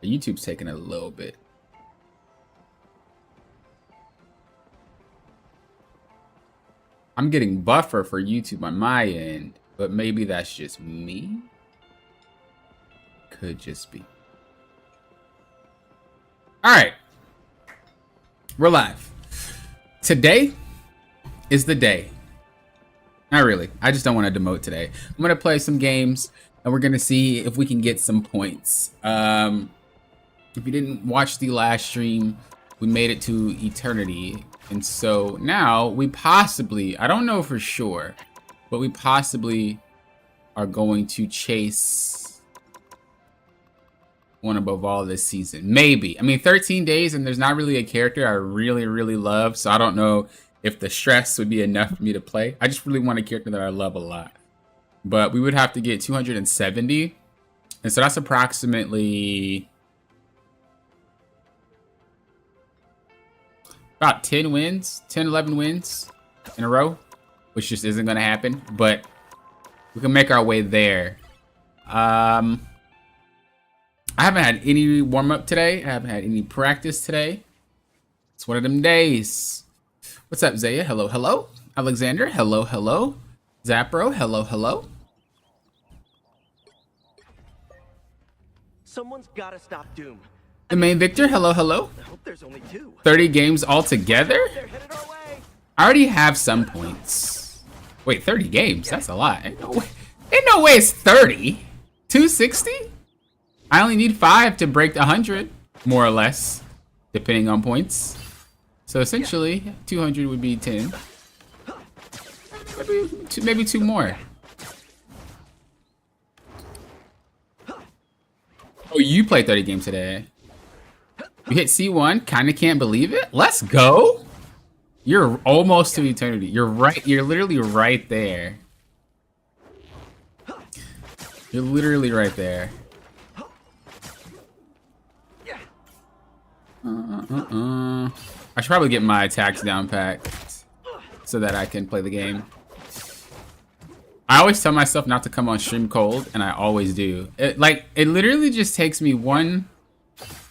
YouTube's taking a little bit. I'm getting buffer for YouTube on my end, but maybe that's just me. Could just be. All right. We're live. Today is the day. Not really. I just don't want to demote today. I'm going to play some games and we're going to see if we can get some points. If you didn't watch the last stream, we made it to eternity. And so now we possibly, I don't know for sure, but we possibly are going to chase one above all this season. Maybe. I mean, 13 days and there's not really a character I really, really love. So I don't know if the stress would be enough for me to play. I just really want a character that I love a lot. But we would have to get 270. And so that's approximately about 10 wins, 10, 11 wins in a row, which just isn't going to happen. But we can make our way there. I haven't had any warm-up today. I haven't had any practice today. It's one of them days. What's up, Zaya? Hello, hello. Alexander, hello, hello. Zapro, hello, hello. Someone's gotta stop Doom. The main Victor, hello, hello. I hope there's only 2. 30 games altogether? They're headed our way. I already have some points. Wait, 30 games? That's a lot. Ain't no way it's 30. 260? I only need 5 to break 100, more or less, depending on points. So essentially, 200 would be 10. Maybe 2 more. Oh, you played 30 games today. You hit C1, kinda can't believe it. Let's go. You're almost to eternity. You're right, you're literally right there. You're literally right there. I should probably get my attacks down packed so that I can play the game. I always tell myself not to come on stream cold, and I always do. It literally just takes me one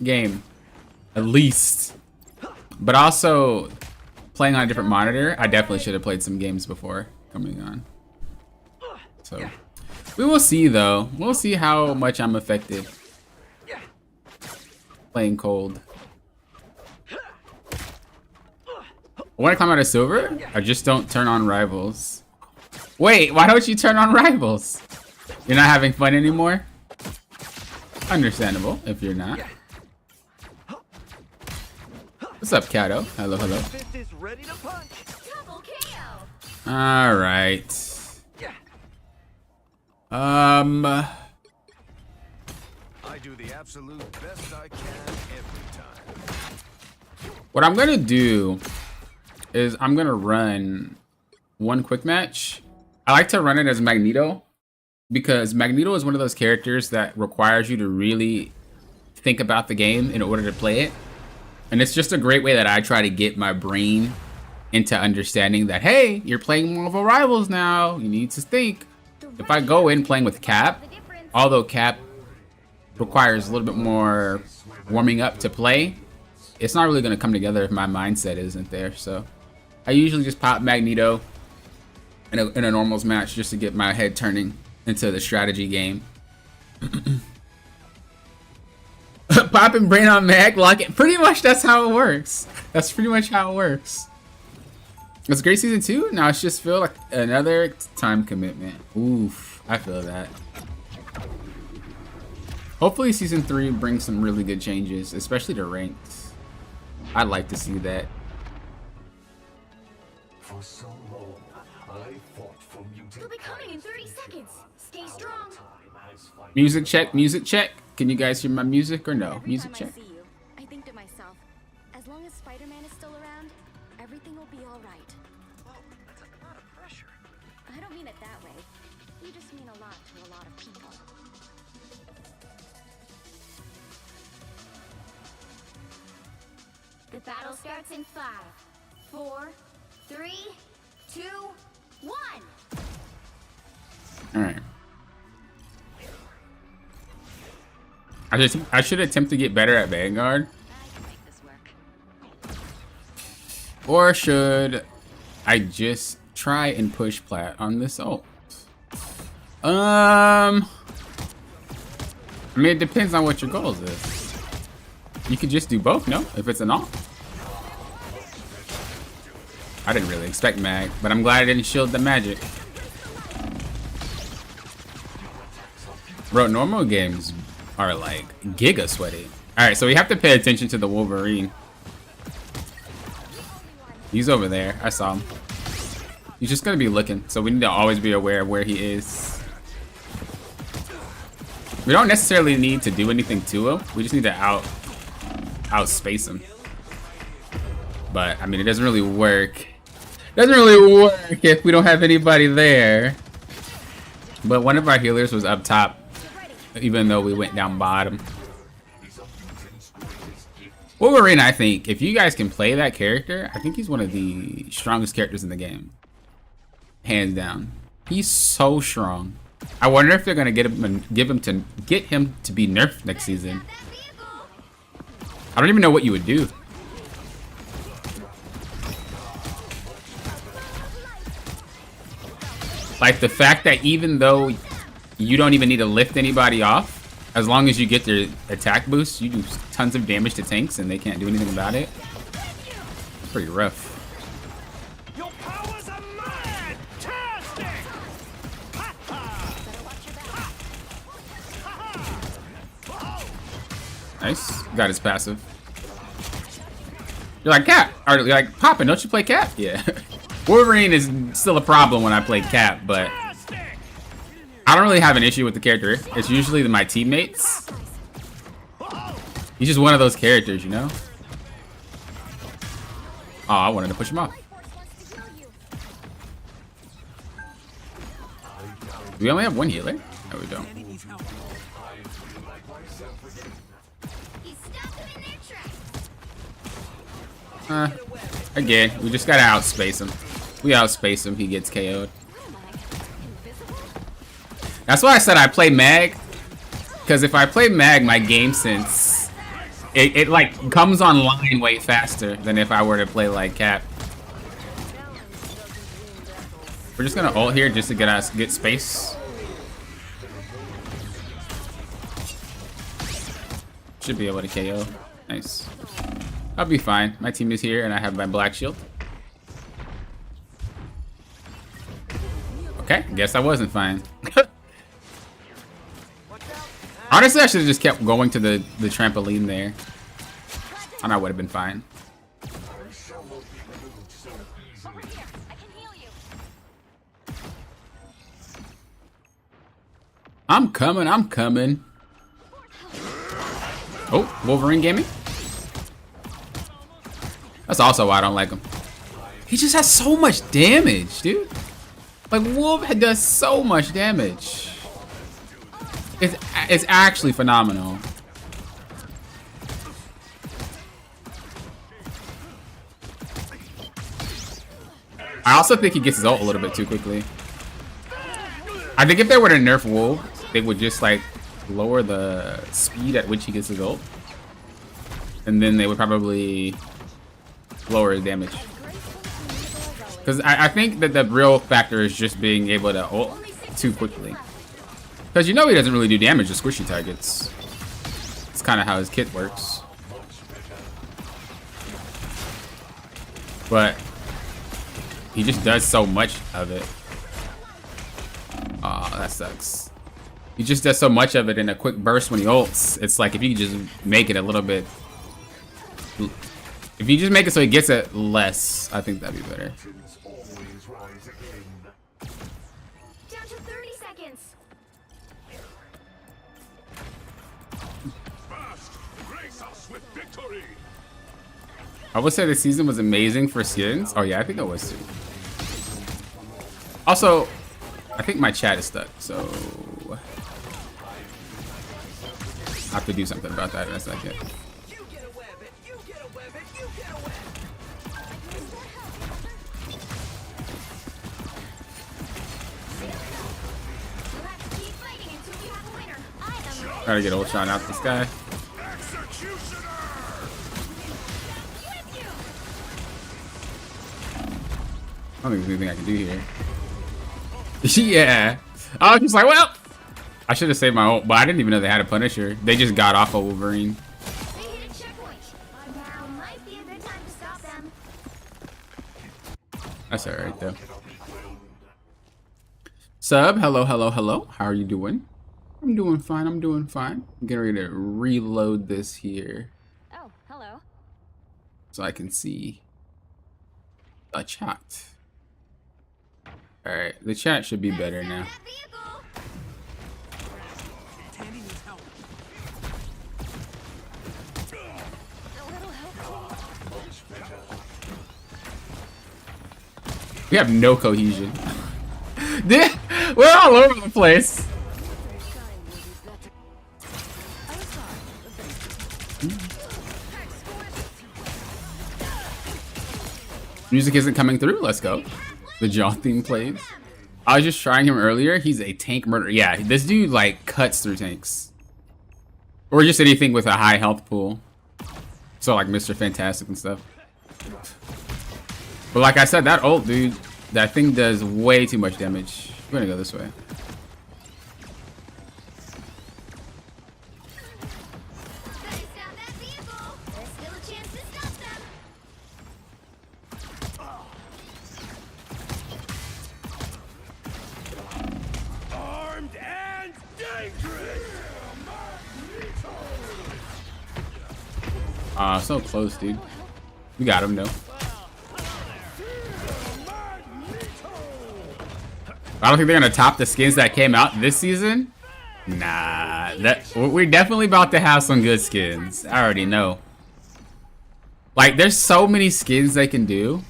game, at least. But also, playing on a different monitor, I definitely should have played some games before coming on. So, we will see though. We'll see how much I'm affected playing cold. I want to climb out of silver? I just don't turn on rivals. Wait, why don't you turn on rivals? You're not having fun anymore? Understandable if you're not. What's up, Kato? Hello, hello. Alright. I do the absolute best I can every time. What I'm gonna do is I'm gonna run one quick match. I like to run it as Magneto because Magneto is one of those characters that requires you to really think about the game in order to play it. And it's just a great way that I try to get my brain into understanding that, hey, you're playing Marvel Rivals now. You need to think. If I go in playing with Cap, although Cap requires a little bit more warming up to play, it's not really going to come together if my mindset isn't there. So I usually just pop Magneto in a normals match just to get my head turning into the strategy game. Popping brain on Mag, lock it. Pretty much that's how it works. That's pretty much how it works. It's great season 2. Now it's just feel like another time commitment. Oof, I feel that. Hopefully season 3 brings some really good changes, especially to ranks. I'd like to see that. For so long, I fought for mutants. They'll be coming in 30 seconds. Stay strong. Music check, music check. Can you guys hear my music or no? Every Music time check. I see you, I think to myself, as long as Spider-Man is still around, everything will be all right. Well, that's a lot of pressure. I don't mean it that way. You just mean a lot to a lot of people. The battle starts in 5, 4, 3, 2, 1. All right. I should attempt to get better at Vanguard. I can make this work. Or should I just try and push plat on this ult? I mean, it depends on what your goals is. You could just do both, no? If it's an ult. I didn't really expect mag, but I'm glad I didn't shield the magic. Bro, normal games are like giga sweaty. Alright, so we have to pay attention to the Wolverine. He's over there. I saw him. He's just gonna be looking, so we need to always be aware of where he is. We don't necessarily need to do anything to him. We just need to outspace him. But I mean, it doesn't really work. Doesn't really work if we don't have anybody there. But one of our healers was up top, even though we went down bottom. Wolverine, I think, if you guys can play that character, I think he's one of the strongest characters in the game. Hands down. He's so strong. I wonder if they're gonna get him to be nerfed next season. I don't even know what you would do. Like the fact that even though you don't even need to lift anybody off, as long as you get their attack boost, you do tons of damage to tanks and they can't do anything about it. It's pretty rough. Your powers are fantastic! Nice. Got his passive. You're like, Cap. Or you're like, Poppin', don't you play Cap? Yeah. Wolverine is still a problem when I play Cap, but I don't really have an issue with the character. It's usually my teammates. He's just one of those characters, you know? Oh, I wanted to push him off. Do we only have one healer? No, we don't. Again, we just gotta outspace him. We outspace him, he gets KO'd. That's why I said I play Mag. Because if I play Mag, my game sense, it like comes online way faster than if I were to play like Cap. We're just gonna ult here just to get space. Should be able to KO. Nice. I'll be fine. My team is here and I have my black shield. Okay, guess I wasn't fine. Honestly, I should have just kept going to the trampoline there. And I would have been fine. Over here. I can heal you. I'm coming, I'm coming. Oh, Wolverine gaming. That's also why I don't like him. He just has so much damage, dude. Like, Wolf does so much damage. It's actually phenomenal. I also think he gets his ult a little bit too quickly. I think if they were to nerf Wolf, they would just like lower the speed at which he gets his ult. And then they would probably lower his damage. Because I think that the real factor is just being able to ult too quickly. Because you know he doesn't really do damage to squishy targets. It's kind of how his kit works. But he just does so much of it. Aw, that sucks. He just does so much of it in a quick burst when he ults. It's like if you just make it a little bit... If you just make it so he gets it less, I think that'd be better. Down to 30 seconds. Grace us with victory! I would say the season was amazing for skins. Oh yeah, I think it was too. Also, I think my chat is stuck, so I have to do something about that in a second. You get a web it, you get a web it, you get a web You'll have to keep fighting until you have a winner. I am ready Try to get a shot out this guy. I don't think there's anything I can do here. Yeah. I was just like, well, I should have saved my ult, but I didn't even know they had a Punisher. They just got off of Wolverine. They hit a checkpoint. Now might be a good time to stop them. That's alright though. Sub, hello, hello, hello. How are you doing? I'm doing fine. I'm doing fine. I'm getting ready to reload this here Oh, hello. so I can see the chat. Alright, the chat should be better now. That vehicle. Tandy needs help. A little help. We have no cohesion. We're all over the place. Music isn't coming through. Let's go. The jaw theme plays. I was just trying him earlier. He's a tank murderer. Yeah, this dude like cuts through tanks. Or just anything with a high health pool. So like Mr. Fantastic and stuff. But like I said, that ult, dude, that thing does way too much damage. We're gonna go this way. Better stop that vehicle. There's still a chance to stop them. Armed and dangerous. So close, dude. We got him, though. I don't think they're gonna top the skins that came out this season. Nah, we're definitely about to have some good skins. I already know. Like, there's so many skins they can do.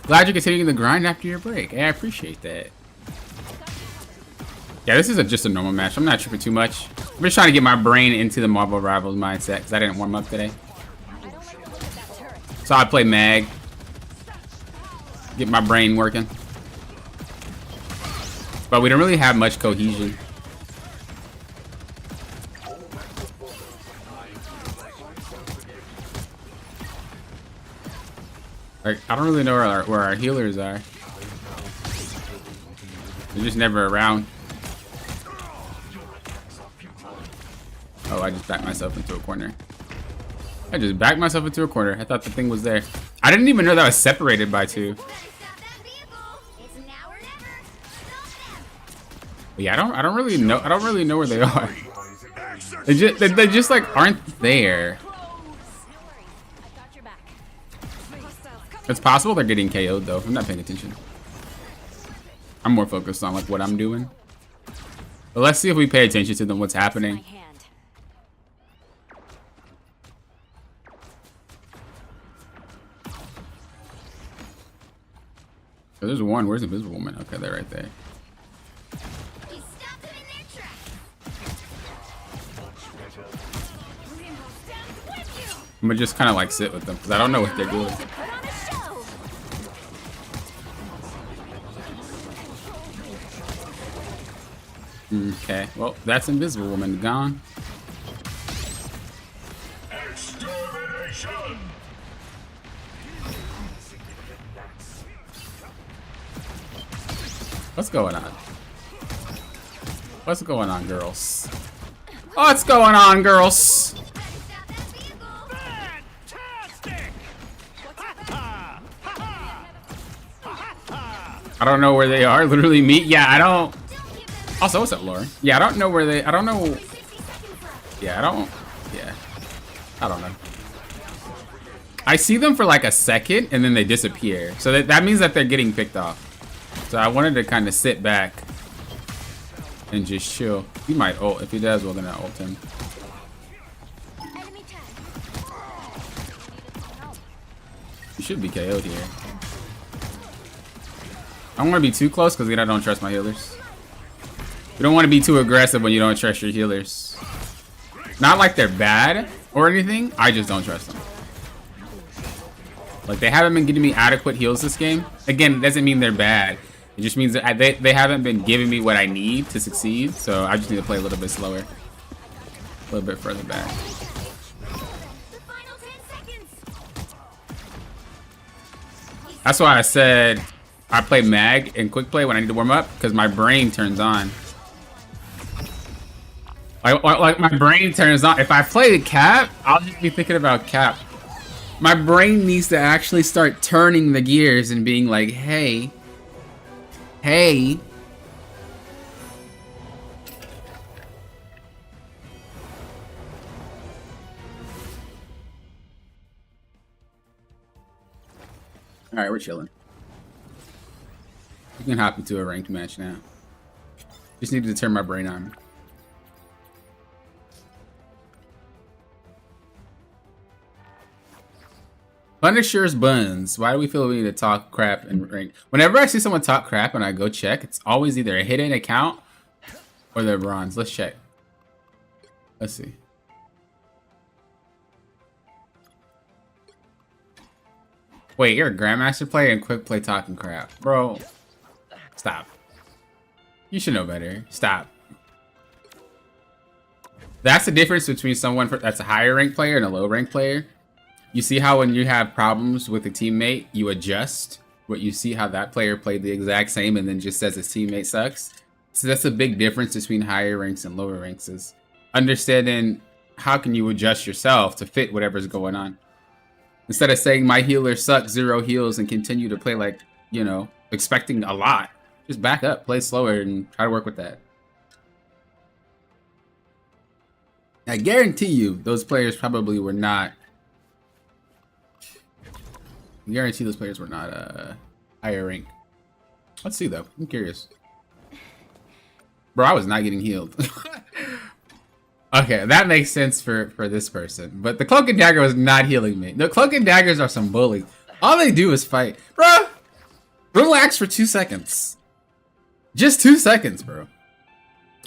Glad you're continuing the grind after your break. Hey, I appreciate that. Yeah, this is just a normal match. I'm not tripping too much. I'm just trying to get my brain into the Marvel Rivals mindset because I didn't warm up today. So I play Mag. Get my brain working. But we don't really have much cohesion. Like, I don't really know where our healers are. They're just never around. Oh, I just backed myself into a corner. I just backed myself into a corner. I thought the thing was there. I didn't even know that was separated by two. Better stop that vehicle. It's now or never. Stop them. Yeah, I don't really know. I don't really know where they are. They just like aren't there. No worries. I've got your back. It's possible they're getting KO'd though. I'm not paying attention. I'm more focused on like what I'm doing. But let's see if we pay attention to them. What's My happening? hand. So there's one. Where's the Invisible Woman? Okay, they're right there. You stopped them in their tracks. I'm gonna just kind of like sit with them because I don't know what they're doing. To put on a show. Okay, well, that's Invisible Woman gone. Extermination! What's going on? What's going on, girls? What's going on, girls? Better stop that vehicle. Fantastic! I don't know where they are. Literally me. Yeah, I don't. Don't give them Also, what's up, Lauren? Yeah, I don't know where they. I don't know. 60 seconds left. Yeah, I don't. Yeah, I don't know. I see them for like a second and then they disappear. So that means that they're getting picked off. So I wanted to kind of sit back and just chill. He might ult. If he does, we're gonna ult him. Enemy tag. You should be KO'd here. I don't want to be too close because then I don't trust my healers. You don't want to be too aggressive when you don't trust your healers. Not like they're bad or anything. I just don't trust them. Like, they haven't been getting me adequate heals this game. Again, it doesn't mean they're bad. It just means that they haven't been giving me what I need to succeed, so I just need to play a little bit slower. A little bit further back. The final 10 seconds. That's why I said I play mag and quick play when I need to warm up, because my brain turns on. Like my brain turns on. If I play the cap, I'll just be thinking about cap. My brain needs to actually start turning the gears and being like, hey. Hey. Alright, we're chilling. We can hop into a ranked match now. Just needed to turn my brain on. Punisher's buns. Why do we feel we need to talk crap and rank? Whenever I see someone talk crap and I go check, it's always either a hidden account or they're bronze. Let's check. Let's see. Wait, you're a Grandmaster player and quick play talking crap. Bro, stop. You should know better. Stop. That's the difference between someone that's a higher ranked player and a low ranked player. You see how when you have problems with a teammate, you adjust. But you see how that player played the exact same and then just says his teammate sucks. So that's a big difference between higher ranks and lower ranks, is understanding how can you adjust yourself to fit whatever's going on. Instead of saying my healer sucks, 0 heals, and continue to play like, you know, expecting a lot. Just back up, play slower, and try to work with that. I guarantee you, those players probably were not. I guarantee those players were not higher rank. Let's see though. I'm curious. Bro, I was not getting healed. Okay, that makes sense for this person. But the Cloak and Dagger was not healing me. The Cloak and Daggers are some bullies. All they do is fight. Bro, relax for 2 seconds. Just 2 seconds, bro.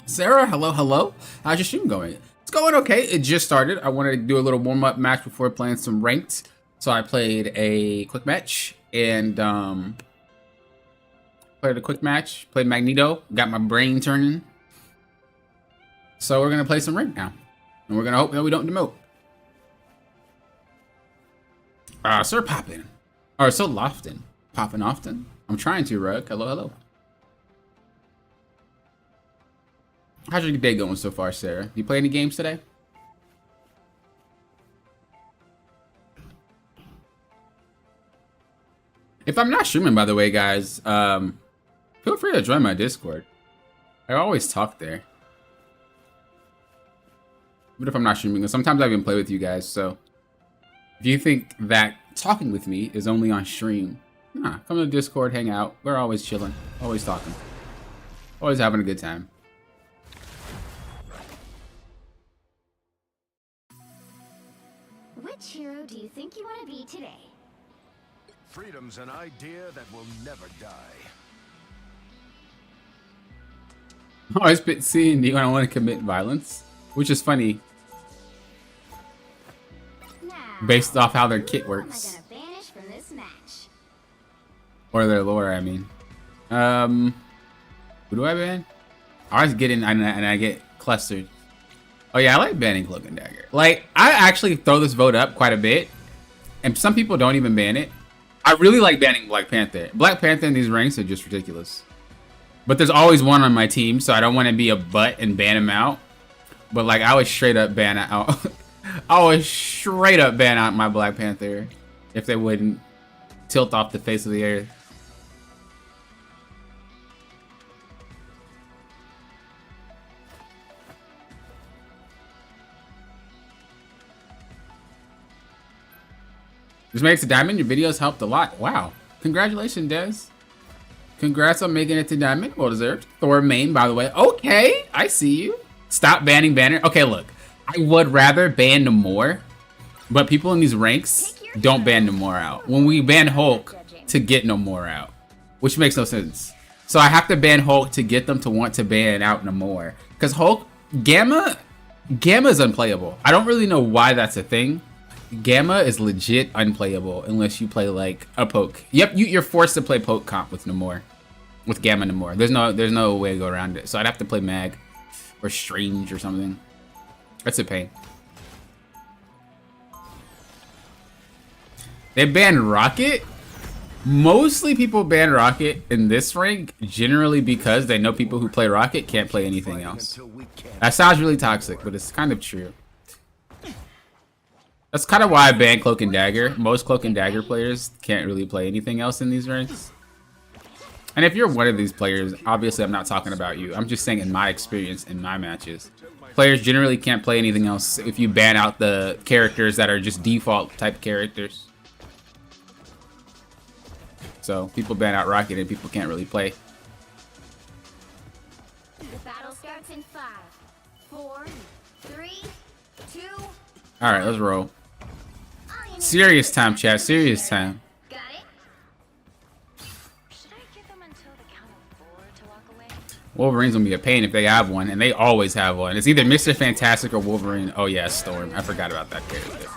Sarah, hello, hello. How's your stream going? It's going okay. It just started. I wanted to do a little warm-up match before playing some ranked. So I played a quick match and played Magneto, got my brain turning. So we're gonna play some ranked now. And we're gonna hope that we don't demote. Sir Poppin'. Or so Lofton. Poppin' often. I'm trying to, Rug. Hello, hello. How's your day going so far, Sarah? You play any games today? If I'm not streaming, by the way, guys, feel free to join my Discord. I always talk there. But if I'm not streaming, sometimes I even play with you guys, so if you think that talking with me is only on stream, nah, come to Discord, hang out. We're always chilling, always talking, always having a good time. Which hero do you think you want to be today? Freedom's an idea that will never die. Oh, it's been seeing you when I want to commit violence, which is funny Now, based off how their kit who am I works. gonna banish from this match? Or their lore, I mean. Who do I ban? I always get in and I get clustered. Oh yeah, I like banning Cloak and Dagger. Like, I actually throw this vote up quite a bit. And some people don't even ban it. I really like banning Black Panther. Black Panther in these ranks are just ridiculous. But there's always one on my team, so I don't want to be a butt and ban him out. But like, I would straight up ban out. I would straight up ban out my Black Panther if they wouldn't tilt off the face of the earth. This makes a diamond. Your videos helped a lot. Wow. Congratulations, Des. Congrats on making it to diamond. Well deserved. Thor main, by the way. Okay, I see you. Stop banning Banner. Okay, look. I would rather ban Namor, but people in these ranks don't ban Namor out. When we ban Hulk to get Namor out, which makes no sense. So I have to ban Hulk to get them to want to ban out Namor. Because Hulk, Gamma is unplayable. I don't really know why that's a thing. Gamma is legit unplayable unless you play like a poke. Yep, you're forced to play poke comp with Namor. with Gamma no more. There's no way to go around it. So I'd have to play Mag or Strange or something. That's a pain. They banned Rocket. Mostly people ban Rocket in this rank generally because they know people who play Rocket can't play anything else. That sounds really toxic, but it's kind of true. That's kind of why I banned Cloak and Dagger. Most Cloak and Dagger players can't really play anything else in these ranks. And if you're one of these players, obviously I'm not talking about you. I'm just saying in my experience in my matches. Players generally can't play anything else if you ban out the characters that are just default type characters. So people ban out Rocket and people can't really play. The battle starts in 5, 4, 3, 2. All right, let's roll. I am Serious time, chat. Serious time. Got it? Should I give them until the count of 4 to walk away? Wolverine's gonna be a pain if they have one, and they always have one. It's either Mr. Fantastic or Wolverine. Oh yeah, Storm. I forgot about that character.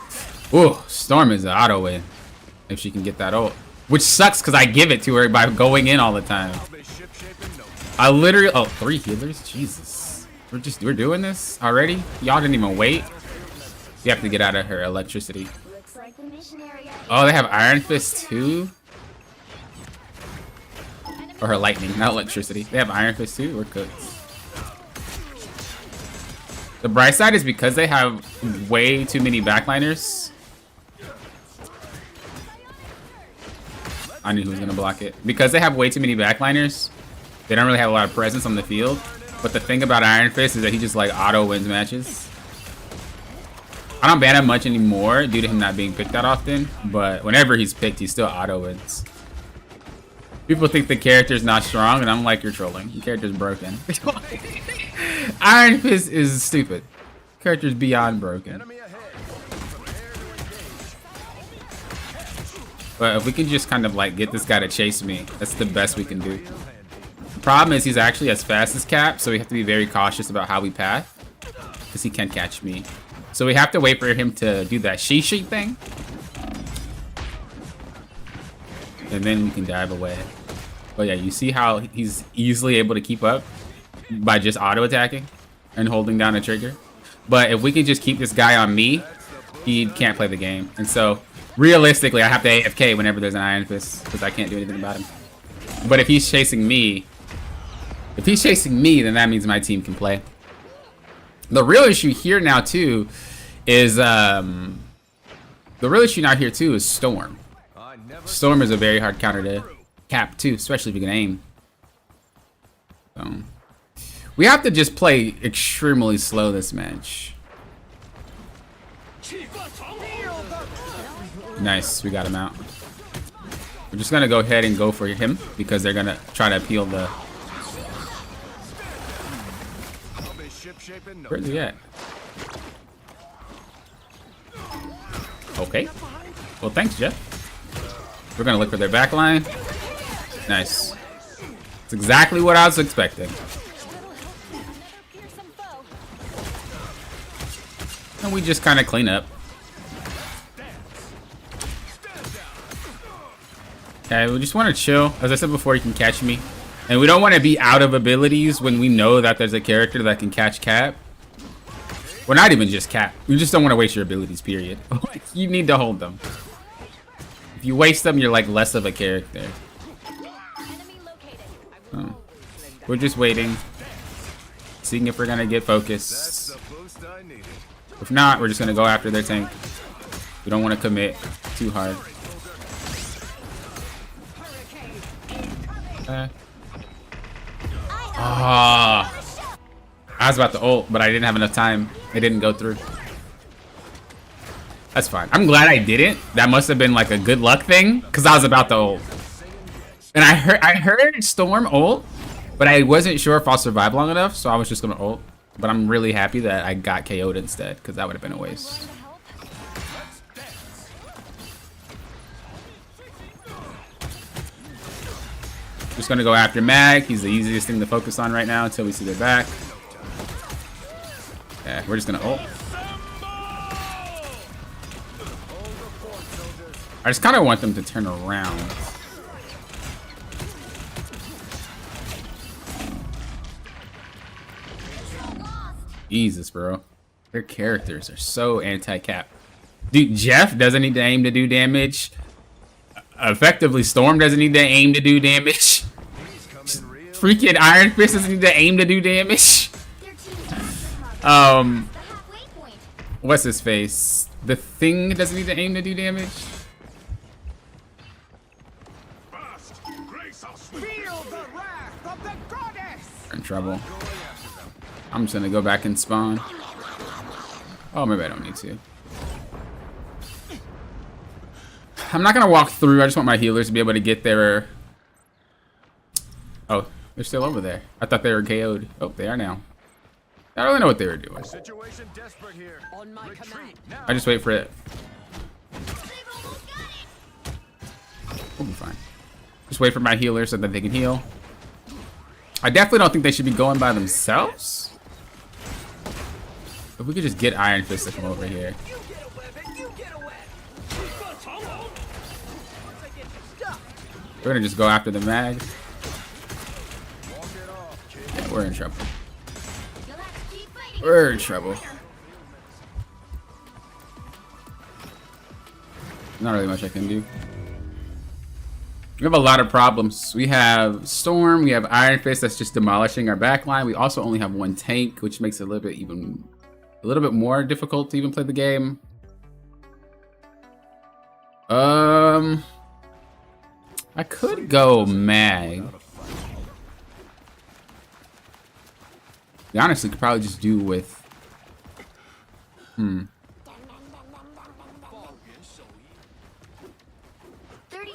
Ooh, Storm is an auto win if she can get that ult. Which sucks because I give it to her by going in all the time. I literally... Oh, 3 healers? Jesus. We're doing this already? Y'all didn't even wait? You have to get out of her electricity. Looks like the mission area. Oh, they have Iron Fist too? Or her lightning, not electricity. They have Iron Fist too? We're cooked. The bright side is because they have way too many backliners. I knew who was gonna block it. Because they have way too many backliners, they don't really have a lot of presence on the field. But the thing about Iron Fist is that he just like auto wins matches. I don't ban him much anymore due to him not being picked that often, but whenever he's picked, he still auto wins. People think the character's not strong, and I'm like, you're trolling. The character's broken. Iron Fist is stupid. Character's beyond broken. But if we can just kind of like get this guy to chase me, that's the best we can do. The problem is he's actually as fast as Cap, so we have to be very cautious about how we path, because he can catch me. So we have to wait for him to do that she thing, and then we can dive away. But yeah, you see how he's easily able to keep up by just auto attacking and holding down a trigger. But if we can just keep this guy on me, he can't play the game. And so realistically, I have to AFK whenever there's an Iron Fist because I can't do anything about him. But if he's chasing me, then that means my team can play. The real issue here now too is Storm. Storm is a very hard counter to Cap too, especially if you can aim. So we have to just play extremely slow this match. Nice, we got him out. We're just gonna go ahead and go for him because they're gonna try to appeal the... Where's he at? Okay. Well, thanks, Jeff. We're gonna look for their back line. Nice. It's exactly what I was expecting. And we just kind of clean up. Okay, we just want to chill. As I said before, you can catch me. And we don't want to be out of abilities when we know that there's a character that can catch Cap. Well, not even just Cap. You just don't want to waste your abilities, period. You need to hold them. If you waste them, you're like less of a character. Oh. We're just waiting. Seeing if we're going to get focused. If not, we're just going to go after their tank. We don't want to commit too hard. I was about to ult, but I didn't have enough time. It didn't go through. That's fine. I'm glad I didn't. That must have been like a good luck thing, because I was about to ult. And I heard Storm ult, but I wasn't sure if I'll survive long enough, so I was just gonna ult. But I'm really happy that I got KO'd instead, because that would have been a waste. Just gonna go after Mag. He's the easiest thing to focus on right now until we see their back. Yeah, we're just gonna ult. I just kind of want them to turn around. Jesus, bro. Their characters are so anti-cap. Dude, Jeff doesn't need to aim to do damage. Effectively, Storm doesn't need to aim to do damage. Freaking Iron Fist doesn't need to aim to do damage. Their team's reached the halfway point. What's his face? The Thing doesn't need to aim to do damage. Feel the wrath of the goddess! We're in trouble. I'm just gonna go back and spawn. Oh, maybe I don't need to. I'm not gonna walk through. I just want my healers to be able to get there. Oh, they're still over there. I thought they were KO'd. Oh, they are now. I don't really know what they were doing. Situation desperate here. On my command. Now. I just wait for it. They've almost got it. We'll be fine. Just wait for my healers so that they can heal. I definitely don't think they should be going by themselves. If we could just get Iron Fist to come over here. You get a weapon, you get a weapon! Once I get you stuck, We're gonna just go after the mag. Walk it off, kid. Yeah, we're in trouble. You'll have to keep fighting. We're in trouble. Not really much I can do. We have a lot of problems. We have Storm, we have Iron Fist that's just demolishing our backline. We also only have one tank, which makes it a little bit more difficult to even play the game. I could go mag. I honestly could probably just do with 30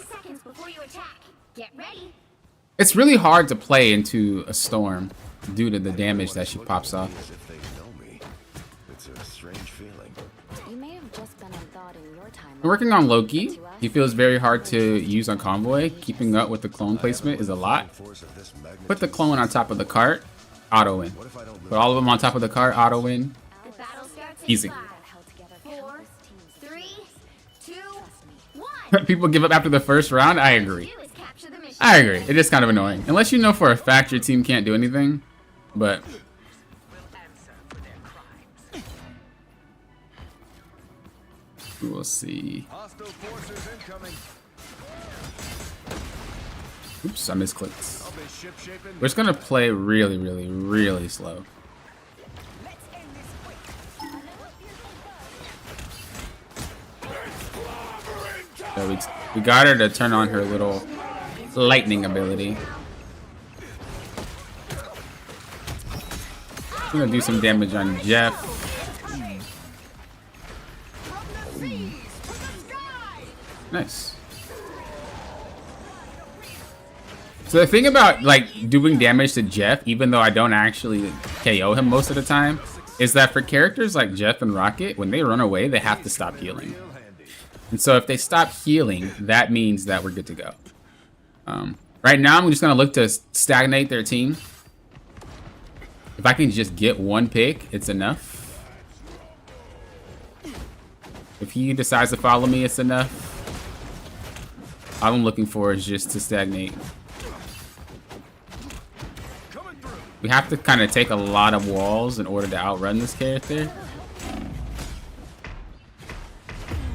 seconds before you attack. Get ready. It's really hard to play into a Storm due to the damage that she pops off. As if they know me. It's a strange feeling. You may have just been a thought in your time. I'm working on Loki. He feels very hard to use on Convoy. Keeping up with the clone placement is a lot. Force of this magnitude. Put the clone on top of the cart, auto win. What if I don't Put all of them on top of the cart, auto win. The battle starts in Easy. 5, Held together 4, countless teams. 3, 2, 1. People give up after the first round. I agree. Do is capture the mission. I agree. It is kind of annoying. Unless you know for a fact your team can't do anything. But will answer for their crimes. we will see. Hostile forces incoming. Oops, I misclicked. I'll be ship shaping. We're just gonna play really, really, really slow. Let's end this quick. So we got her to turn on her little lightning ability. I'm gonna do some damage on Jeff. From the seas to the sky! Nice. So the thing about like doing damage to Jeff, even though I don't actually KO him most of the time, is that for characters like Jeff and Rocket, when they run away, they have to stop healing. Real handy. And so if they stop healing, that means that we're good to go. Right now, I'm just gonna look to stagnate their team. If I can just get one pick, it's enough. If he decides to follow me, it's enough. All I'm looking for is just to stagnate. Coming through. We have to kind of take a lot of walls in order to outrun this character.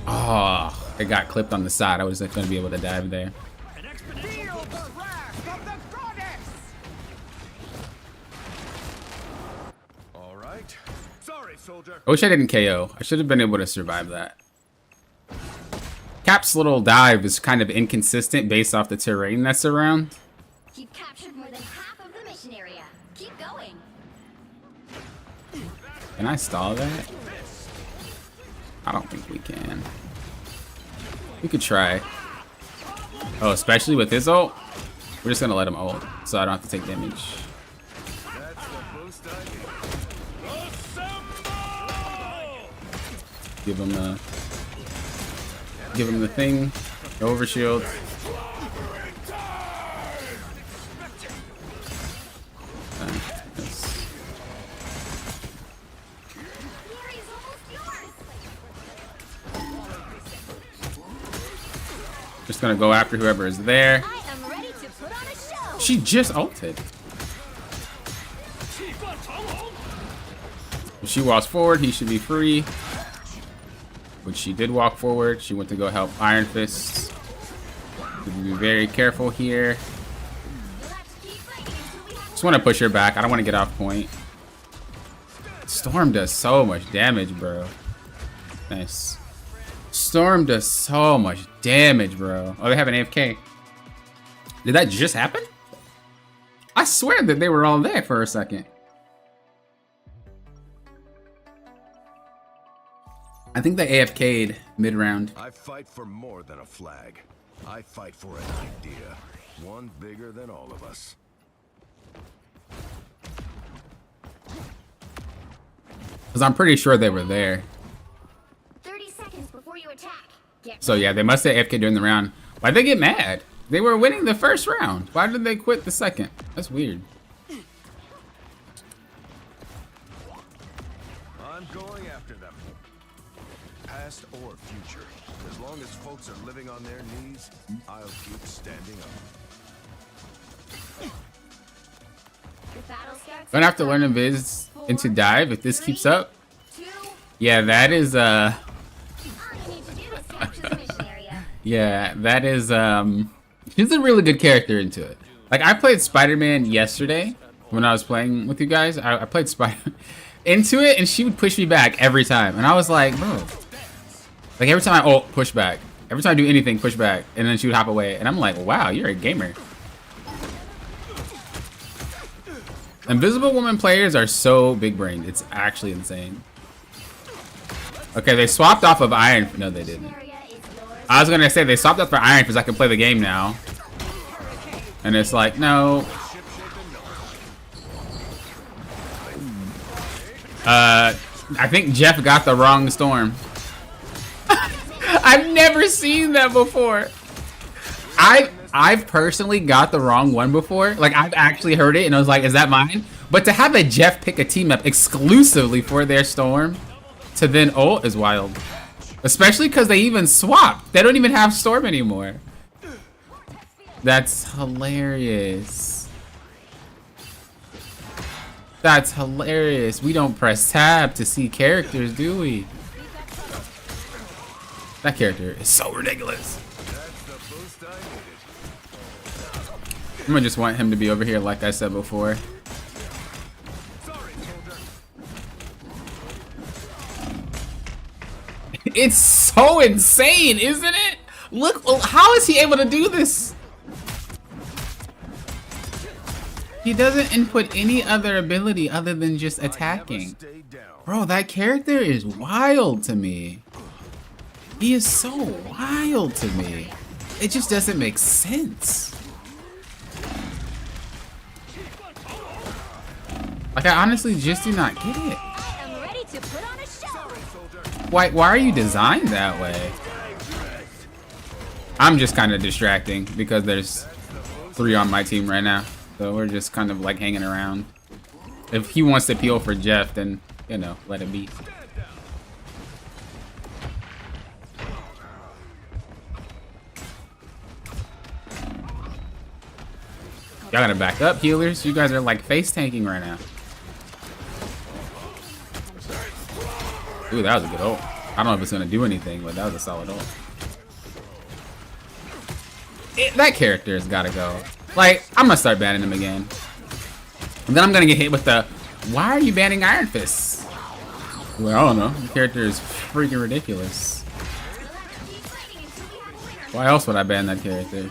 Oh, it got clipped on the side. I was going to be able to dive there. Feel the wrath of the goddess! All right. Sorry, soldier. I wish I didn't KO. I should have been able to survive that. Cap's little dive is kind of inconsistent based off the terrain that's around. You've captured more than half of the mission area. Keep going. Can I stall that? I don't think we can. We could try. Oh, especially with his ult? We're just gonna let him ult, so I don't have to take damage. That's the boost I need. Give him the thing. Overshield. Nice. Gary's almost yours. Just gonna go after whoever is there. I am ready to put on a show. She just ulted. If she walks forward, he should be free. But she did walk forward. She went to go help Iron Fist. Be very careful here. Just want to push her back. I don't want to get off point. Storm does so much damage, bro. Nice. Storm does so much damage, bro. Oh, they have an AFK. Did that just happen? I swear that they were all there for a second. I think they AFK'd mid-round. I fight for more than a flag. I fight for an idea. One bigger than all of us. Because I'm pretty sure they were there. 30 seconds before you attack. So yeah, they must have AFK during the round. Why'd they get mad? They were winning the first round. Why did they quit the second? That's weird. I'm going after them. Past or future. As long as folks are living on their knees, I'll keep standing up. The battle starts. Gonna have to learn Invis into dive if this keeps up. 2. Yeah, that is All you need to do is capture the mission area. yeah, that is she's a really good character into it. Like I played Spider-Man yesterday when I was playing with you guys. I played Spider into it and she would push me back every time. And I was like, bro. Like every time I ult, push back. Every time I do anything, push back. And then she would hop away. And I'm like, wow, you're a gamer. Invisible Woman players are so big-brained. It's actually insane. Okay, they swapped off of Iron. No, they didn't. I was gonna say they swapped up for Iron because I can play the game now. And it's like, no. I think Jeff got the wrong storm. I've never seen that before. I've personally got the wrong one before. Like I've actually heard it and I was like, is that mine? But to have a Jeff pick a team up exclusively for their storm to then ult is wild. Especially because they even swapped. They don't even have storm anymore. That's hilarious. That's hilarious. We don't press tab to see characters, do we? That character is so ridiculous. I'm gonna just want him to be over here like I said before. It's so insane, isn't it? Look, how is he able to do this? He doesn't input any other ability other than just attacking. Bro, that character is wild to me. He is so wild to me. It just doesn't make sense. Like, I honestly just do not get it. I'm ready to put on a show. Why are you designed that way? I'm just kind of distracting because there's 3 on my team right now. So we're just kind of like hanging around. If he wants to peel for Jeff, then, you know, let it be. Y'all gotta back up, healers. You guys are like face tanking right now. Ooh, that was a good ult. I don't know if it's gonna do anything, but that was a solid ult. That character has gotta go. Like, I'm gonna start banning him again. And then I'm gonna get hit with the, why are you banning Iron Fists? Well, I don't know. The character is freaking ridiculous. Why else would I ban that character?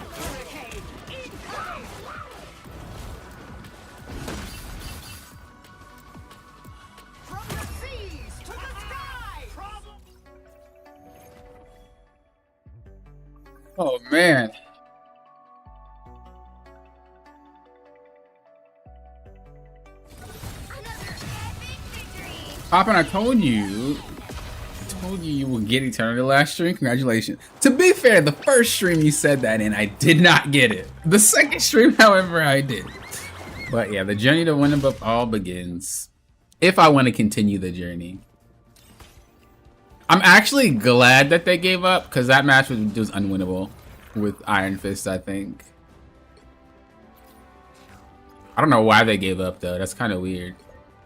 Oh man. Poppin', I told you you will get Eternity last stream. Congratulations. To be fair, the first stream you said that in, I did not get it. The second stream, however, I did. But yeah, the journey to win above all begins. If I want to continue the journey. I'm actually glad that they gave up because that match was unwinnable with Iron Fist, I think. I don't know why they gave up though. That's kind of weird,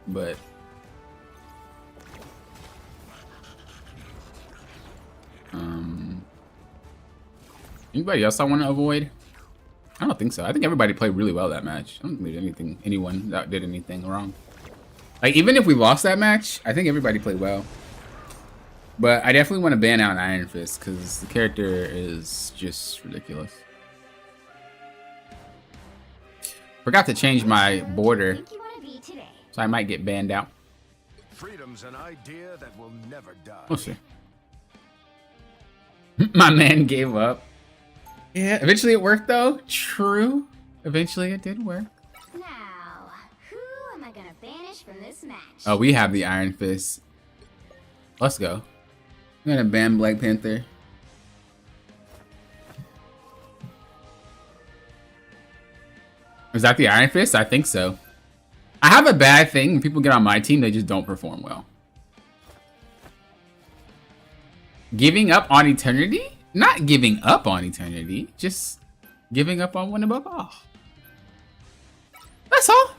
but Anybody else I want to avoid? I don't think so. I think everybody played really well that match. I don't think there's anyone that did anything wrong. Like, even if we lost that match, I think everybody played well. But I definitely want to ban out Iron Fist because the character is just ridiculous. Forgot to change my border, Think you want to be today? so I might get banned out. Freedom's an idea that will never die. We'll see. My man gave up. Yeah, eventually it worked though. True. Eventually it did work. Now, who am I gonna banish from this match? Oh, we have the Iron Fist. Let's go. I'm gonna ban Black Panther. Is that the Iron Fist? I think so. I have a bad thing. When people get on my team, they just don't perform well. Giving up on eternity? Not giving up on eternity. Just giving up on one above all. That's all.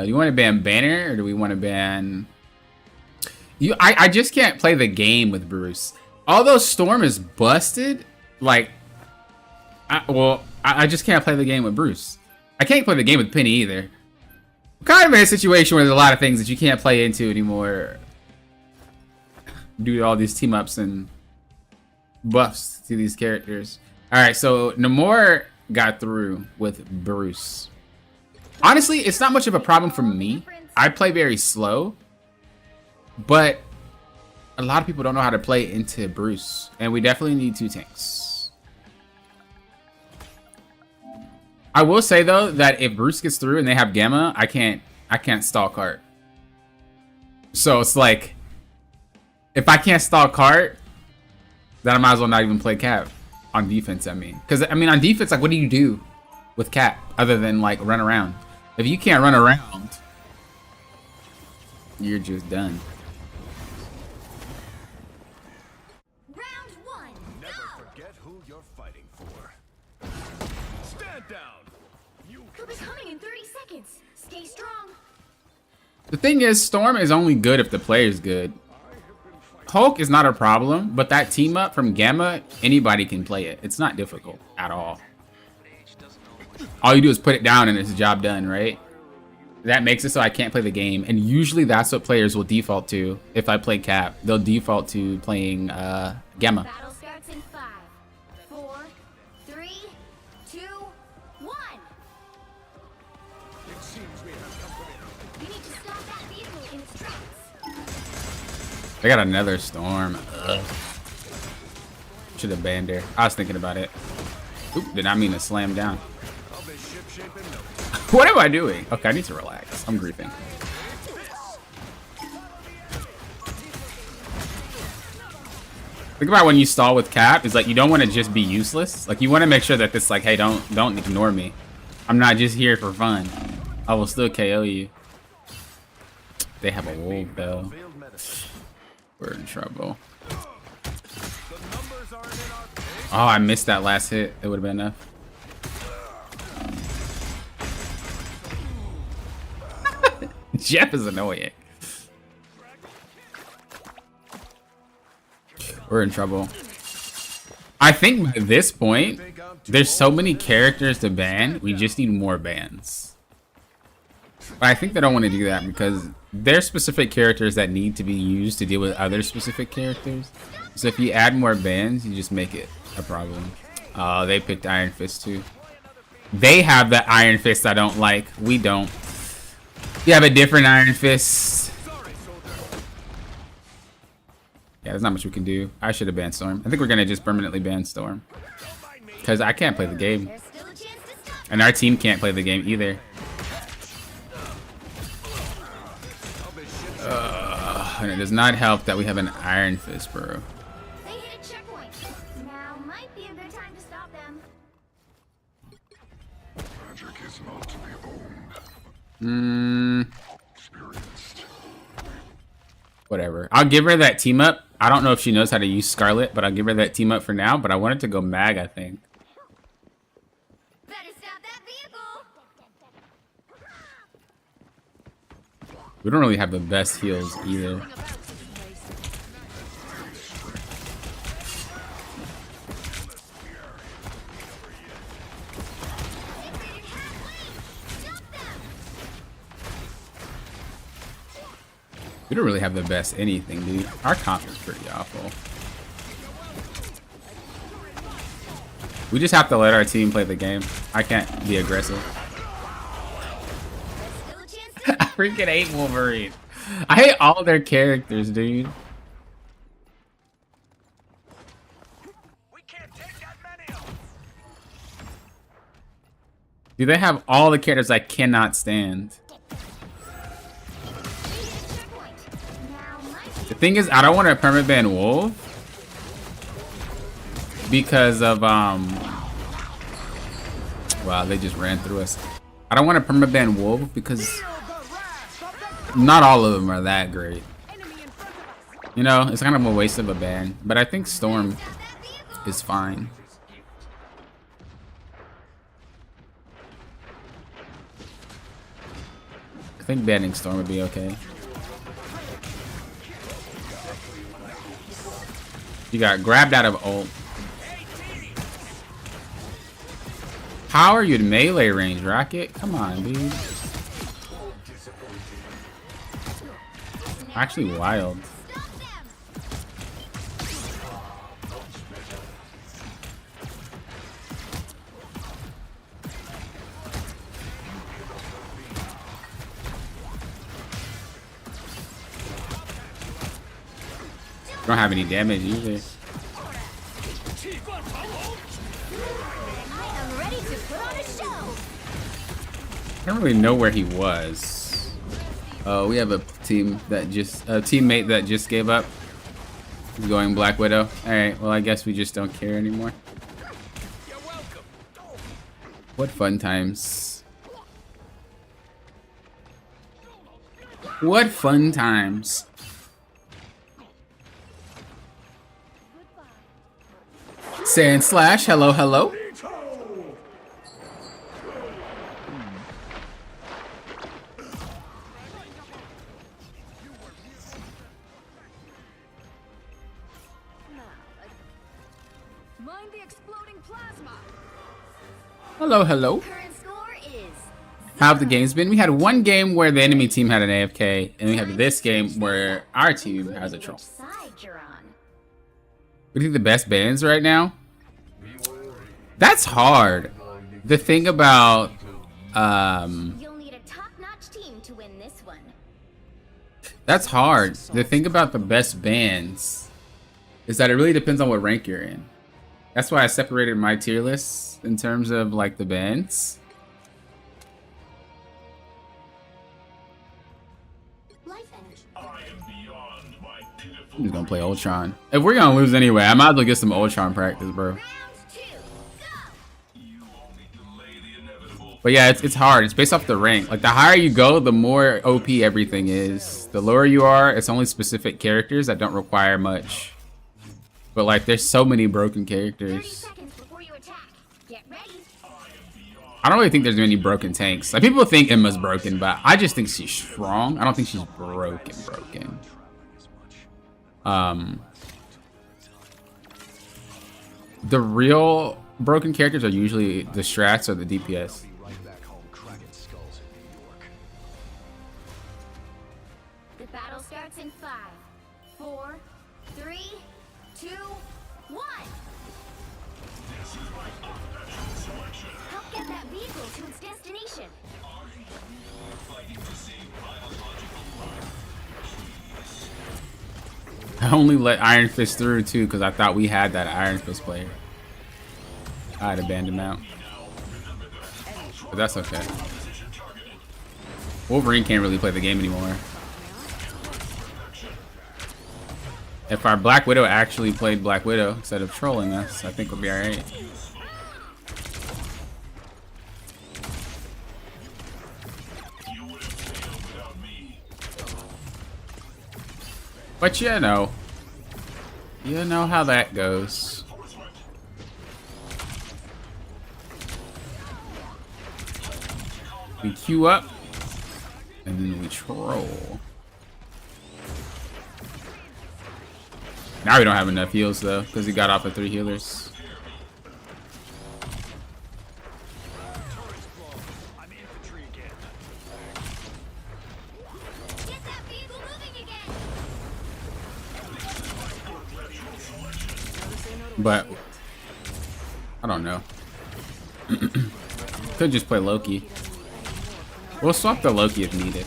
Do you want to ban Banner or do we want to ban... I just can't play the game with Bruce. Although Storm is busted, like... I just can't play the game with Bruce. I can't play the game with Penny either. I'm kind of in a situation where there's a lot of things that you can't play into anymore due to all these team ups and buffs to these characters. Alright, so Namor got through with Bruce. Honestly, it's not much of a problem for me. I play very slow, but a lot of people don't know how to play into Bruce, and we definitely need 2 tanks. I will say though that if Bruce gets through and they have Gamma, I can't stall cart. So it's like, if I can't stall cart, then I might as well not even play Cap on defense. I mean, because I mean on defense, like what do you do with Cap other than like run around? If you can't run around, you're just done. Round 1. Never forget who you're fighting for. Stand down. He'll be coming in 30 seconds. Stay strong. The thing is, Storm is only good if the player's good. Hulk is not a problem, but that team up from Gamma, anybody can play it. It's not difficult at all. All you do is put it down and it's a job done, right? That makes it so I can't play the game. And usually that's what players will default to if I play Cap. They'll default to playing Gamma. Battle starts in 5, 4, 3, 2, 1. It seems we have company. You need to stop that vehicle in its tracks. I got another Storm. Should have banned her. I was thinking about it. Oop, did not mean to slam down. I'll be ship-shape in no time. What am I doing? Okay, I need to relax. I'm griefing. Think about when you stall with Cap, is like you don't want to just be useless. Like you want to make sure that this like, hey, don't ignore me. I'm not just here for fun. I will still KO you. They have a wolf though. Field medicine. We're in trouble. The numbers aren't in our favor. Oh, I missed that last hit. It would have been enough. Jeff is annoying. We're in trouble. I think by this point, there's so many characters to ban, we just need more bans. But I think they don't want to do that because there's specific characters that need to be used to deal with other specific characters. So if you add more bans, you just make it a problem. They picked Iron Fist too. They have that Iron Fist I don't like. We don't. You have a different Iron Fist. Yeah, there's not much we can do. I should have banned Storm. I think we're going to just permanently ban Storm. Because I can't play the game. There's still a chance to stop. And our team can't play the game either. And it does not help that we have an Iron Fist, bro. They hit a checkpoint. Now might be a good time to stop them. Magic is not to be owned. Experienced. Whatever. I'll give her that team up. I don't know if she knows how to use Scarlet, but I'll give her that team up for now. But I want it to go mag, I think. Better stop that vehicle. We don't really have the best heals either. We don't really have the best anything, dude. Our comp is pretty awful. We just have to let our team play the game. I can't be aggressive. I freaking hate Wolverine. I hate all their characters, dude. We can't take that many of them. Do they have all the characters I cannot stand? The thing is, I don't want to permaban Wolf because of wow, they just ran through us. I don't want to permaban Wolf because not all of them are that great. You know, it's kind of a waste of a ban. But I think Storm is fine. I think banning Storm would be okay. You got grabbed out of ult. How are you in melee range, Rocket? Come on, dude. Actually wild. Don't have any damage either. I don't really know where he was. Oh, we have a teammate that just gave up. He's going Black Widow. All right, well I guess we just don't care anymore. What fun times. What fun times. Sand Slash, hello, hello. Mind the exploding plasma. Hello, hello. Current score is How have the games been? We had one game where the enemy team had an AFK, and we have this game where our team has a troll. side you're on. What do you think the best bans right now? That's hard. The thing about You'll need a top-notch team to win this one. that's hard. The thing about the best bans is that it really depends on what rank you're in. That's why I separated my tier lists in terms of like the bans. Life energy. I'm just gonna play Ultron. If we're gonna lose anyway, I might as well get some Ultron practice, bro. Round 2, go! But yeah, it's hard. It's based off the rank. Like the higher you go, the more OP everything is. The lower you are, it's only specific characters that don't require much. But like, there's so many broken 30 characters. seconds before you attack. Get ready. I don't really think there's many broken tanks. Like people think Emma's broken, but I just think she's strong. I don't think she's broken. The real broken characters are usually the strats or the DPS. The battle starts in 5, 4, 3, 2, 1. Help get that vehicle to its destination. I only let Iron Fist through too because I thought we had that Iron Fist player. I had abandoned out. But that's okay. Wolverine can't really play the game anymore. If our Black Widow actually played Black Widow instead of trolling us, I think we'll be alright. But you know how that goes. We queue up, and then we troll. Now we don't have enough heals though, because he got off of 3 healers. Get that vehicle moving again. But I don't know. Could just play Loki. We'll swap the Loki if needed.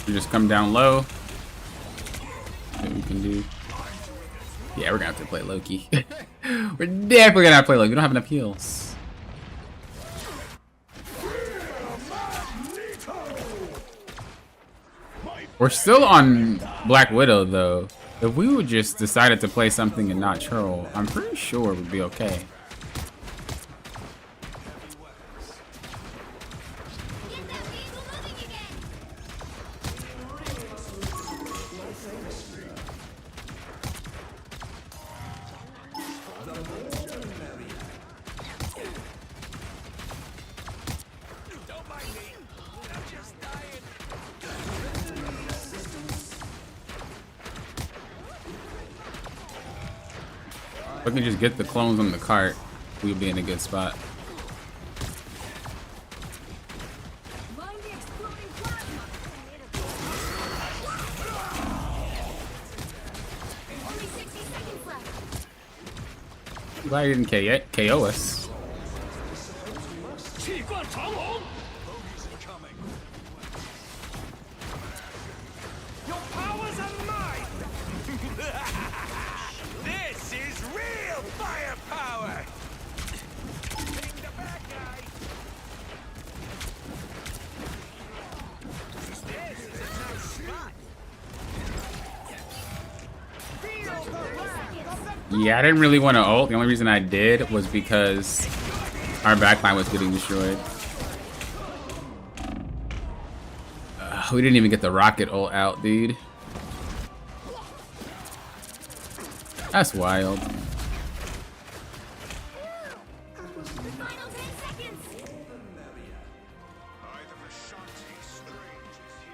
You just come down low. See what we can do. Yeah, we're gonna have to play Loki. We're definitely gonna have to play Loki. We don't have enough heals. We're still on Black Widow though. If we would just decided to play something and not Churl, I'm pretty sure we'd be okay. Get that vehicle moving again. Don't mind me. I'm just dying. If we can just get the clones on the cart, we'll be in a good spot. Mind the exploding plasma. Only 60 seconds left. Glad he didn't KO us. Your powers are mine. This is real firepower. Take the bad guy. This is a nice spot. Feel the wrath of the Yeah, I didn't really want to ult. The only reason I did was because our backline was getting destroyed. We didn't even get the rocket ult out, dude. That's wild. The final 10 seconds.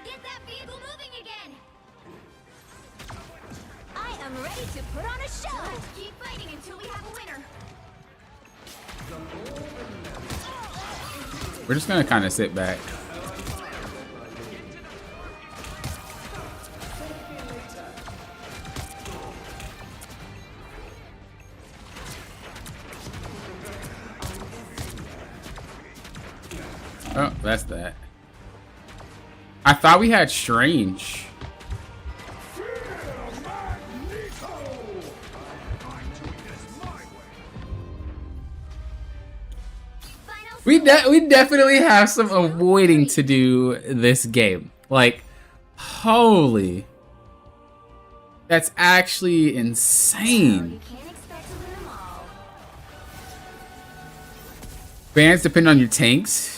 Get that vehicle moving again. I am ready to put on a show. Let's keep fighting until we have a winner. We're just gonna kind of sit back. Oh, that's that. I thought we had Strange. Final We definitely have some avoiding to do this game. Like, holy. That's actually insane. You can't expect to win them all. Bans depend on your tanks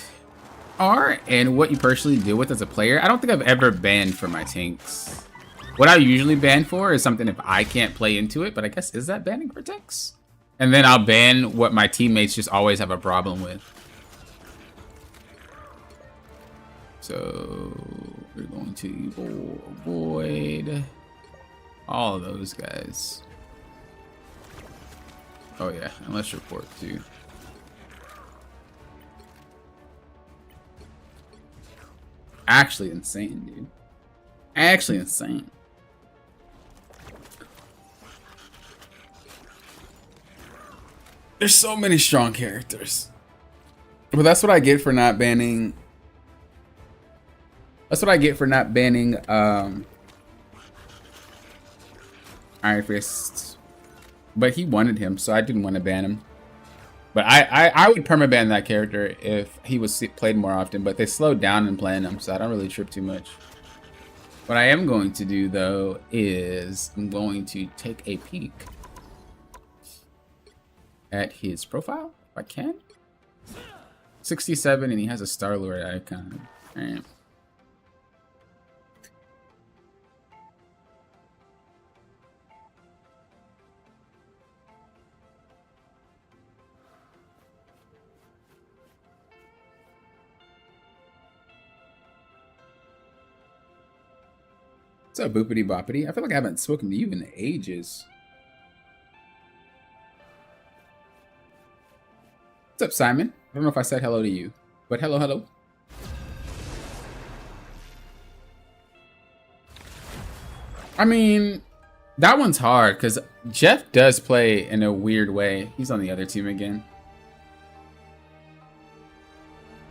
are and what you personally deal with as a player. I don't think I've ever banned for my tanks. What I usually ban for is something if I can't play into it, but I guess is that banning for tanks? And then I'll ban what my teammates just always have a problem with. So we're going to avoid all of those guys. Oh yeah, and let's report too. Actually insane, dude. Actually insane. There's so many strong characters. But that's what I get for not banning. That's what I get for not banning Iron Fist. But he wanted him, so I didn't want to ban him. But I would permaban that character if he was played more often, but they slowed down in playing him, so I don't really trip too much. What I am going to do, though, is I'm going to take a peek at his profile, if I can. 67, and he has a Star-Lord icon. All right. What's up, Boopity Boppity? I feel like I haven't spoken to you in ages. What's up, Simon? I don't know if I said hello to you, but hello, hello. I mean, that one's hard because Jeff does play in a weird way. He's on the other team again.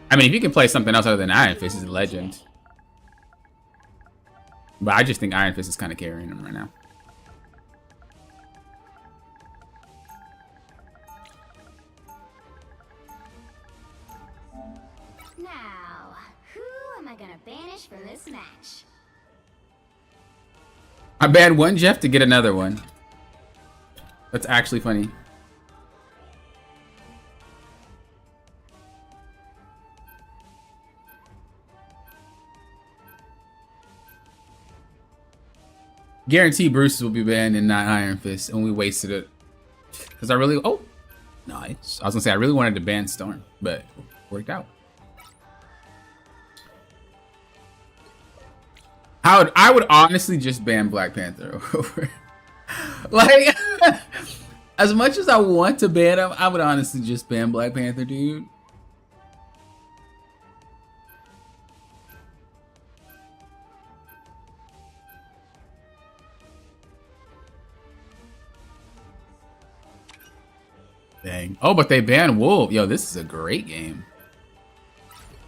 I mean, if you can play something else other than Iron Fist, he's a legend. But I just think Iron Fist is kind of carrying him right now. Now, who am I gonna banish from this match? I banned one Jeff to get another one. That's actually funny. Guarantee Bruce's will be banned and not Iron Fist, and we wasted it. Because I really, oh, nice. I was gonna say I really wanted to ban Storm, but worked out. I would honestly just ban Black Panther over. Like, as much as I want to ban him, I would honestly just ban Black Panther, dude. Dang. Oh, but they banned Wolf. Yo, this is a great game.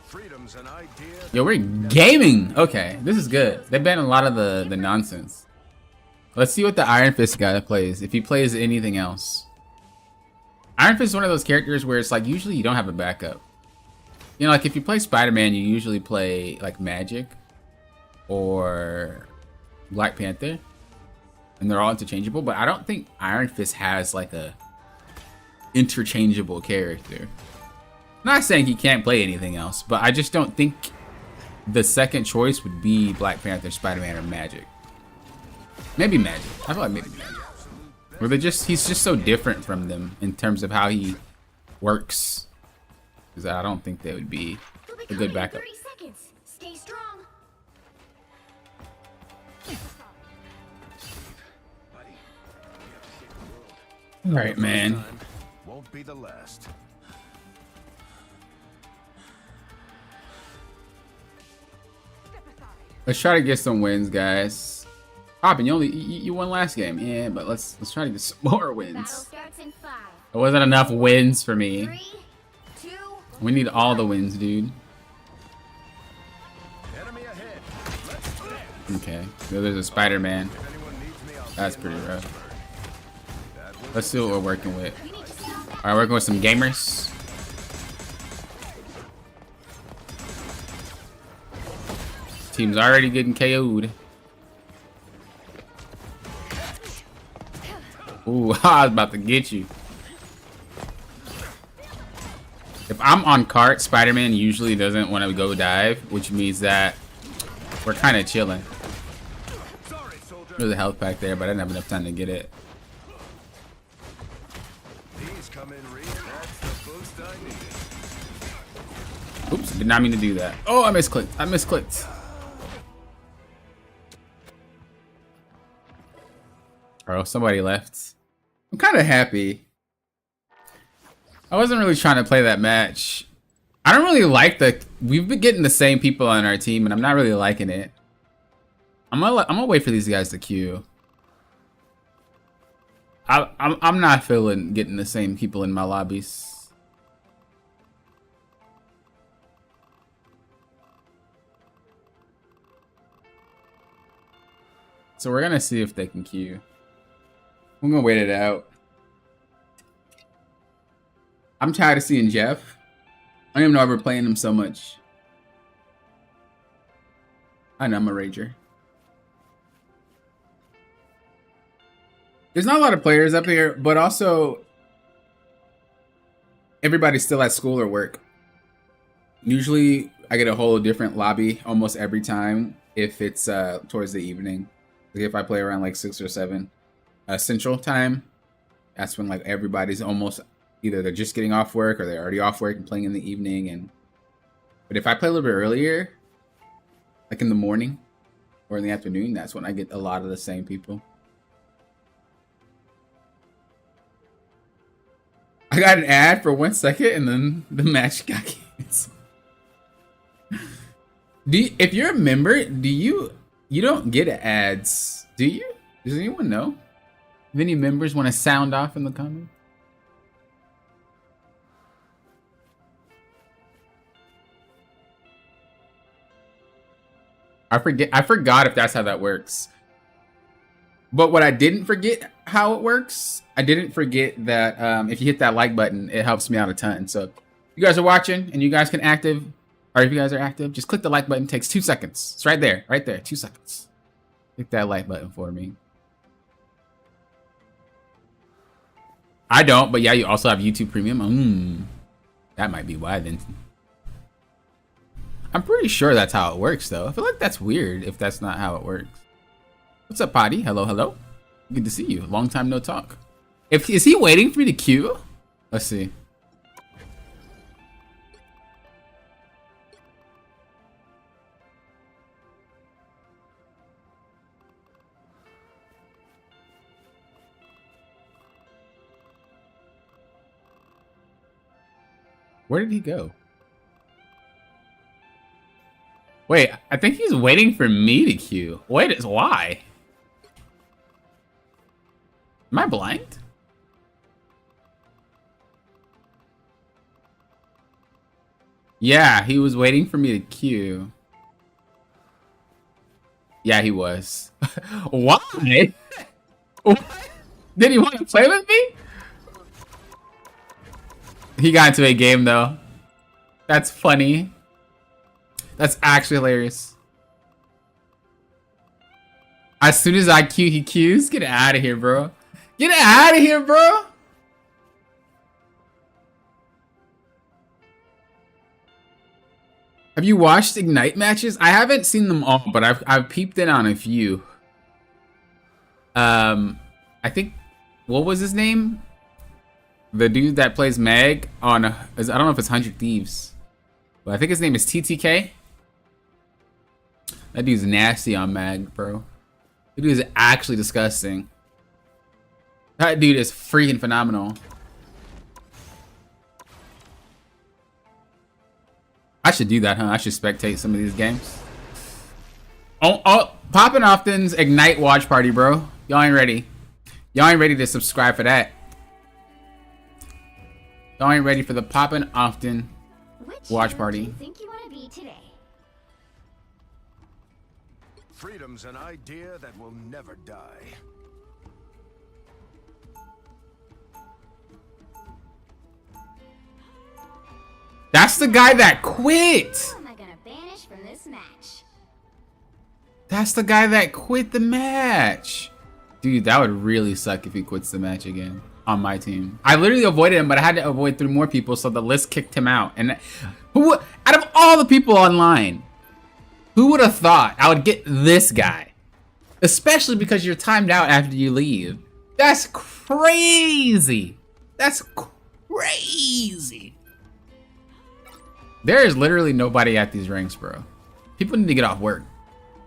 Freedom's an idea. Yo, we're gaming. Okay, this is good. They banned a lot of the nonsense. Let's see what the Iron Fist guy plays. If he plays anything else. Iron Fist is one of those characters where it's like usually you don't have a backup. You know, like if you play Spider-Man, you usually play like Magic or Black Panther. And they're all interchangeable, but I don't think Iron Fist has like a interchangeable character. Not saying he can't play anything else, but I just don't think the second choice would be Black Panther, Spider-Man, or Magic. Maybe Magic. I feel like maybe Magic. Or he's just so different from them in terms of how he works. Because I don't think they would be a good backup. 30 seconds. Stay strong. All right, man. Won't be the last. Let's try to get some wins, guys. Poppin', you won last game, yeah, but let's try to get some more Battle wins. starts in 5, It wasn't enough wins for me. 3, 2. We need all the wins, dude. Enemy ahead. Let's go. Okay, so there's a Spider-Man. If anyone needs me, I'll That's be pretty around. rough. That was Let's see what we're working with. We need to stop that. All right, working with some gamers. Team's already getting KO'd. Ooh, I was about to get you. If I'm on cart, Spider-Man usually doesn't want to go dive, which means that we're kind of chilling. sorry, soldier. There's a health pack there, but I didn't have enough time to get it. These come in real. That's the boost I needed. Oops, did not mean to do that. Oh, I misclicked. I misclicked. Oh, somebody left. I'm kind of happy. I wasn't really trying to play that match. I don't really like we've been getting the same people on our team, and I'm not really liking it. I'm gonna wait for these guys to queue. I'm not feeling getting the same people in my lobbies. So we're gonna see if they can queue. I'm gonna wait it out. I'm tired of seeing Jeff. I don't even know why we're playing him so much. I know I'm a rager. There's not a lot of players up here, but also everybody's still at school or work. Usually I get a whole different lobby almost every time if it's towards the evening. Like if I play around like 6 or 7 Central Time, that's when like everybody's almost either they're just getting off work or they're already off work and playing in the evening. But if I play a little bit earlier, like in the morning or in the afternoon, that's when I get a lot of the same people. I got an ad for 1 second and then the match got canceled. If you're a member, you don't get ads, do you? Does anyone know? If any members want to sound off in the comments? I forgot if that's how that works. But what I didn't forget how it works, I didn't forget that if you hit that like button, it helps me out a ton. So if you guys are watching and you guys can if you guys are active, just click the like button. It takes 2 seconds. It's right there, 2 seconds. Click that like button for me. I don't, but yeah, you also have YouTube Premium. That might be why then. I'm pretty sure that's how it works, though. I feel like that's weird if that's not how it works. What's up, Potty? Hello, hello. Good to see you. Long time no talk. Is he waiting for me to queue? Let's see. Where did he go? Wait, I think he's waiting for me to queue. Wait, why? Am I blind? Yeah, he was waiting for me to queue. Yeah, he was. Why? Did he want to play with me? He got into a game though. That's funny. That's actually hilarious. As soon as I queue, he queues. Get out of here, bro. Get out of here, bro. Have you watched Ignite matches? I haven't seen them all, but I've peeped in on a few. I think, what was his name? The dude that plays Meg on, I don't know if it's 100 Thieves, but I think his name is TTK. That dude's nasty on Mag, bro. That dude is actually disgusting. That dude is freaking phenomenal. I should do that, huh? I should spectate some of these games. Oh, Poppin' Often's Ignite watch party, bro. Y'all ain't ready. Y'all ain't ready to subscribe for that. Y'all ain't ready for the Poppin' Often watch party. Do you think you want to be today? Freedom's an idea that will never die. That's the guy that quit. Who am I gonna banish from this match? That's the guy that quit the match. Dude, that would really suck if he quits the match again on my team. I literally avoided him, but I had to avoid 3 more people, so the list kicked him out. And who, out of all the people online, who would have thought I would get this guy? Especially because you're timed out after you leave. That's crazy. That's crazy. There is literally nobody at these ranks, bro. People need to get off work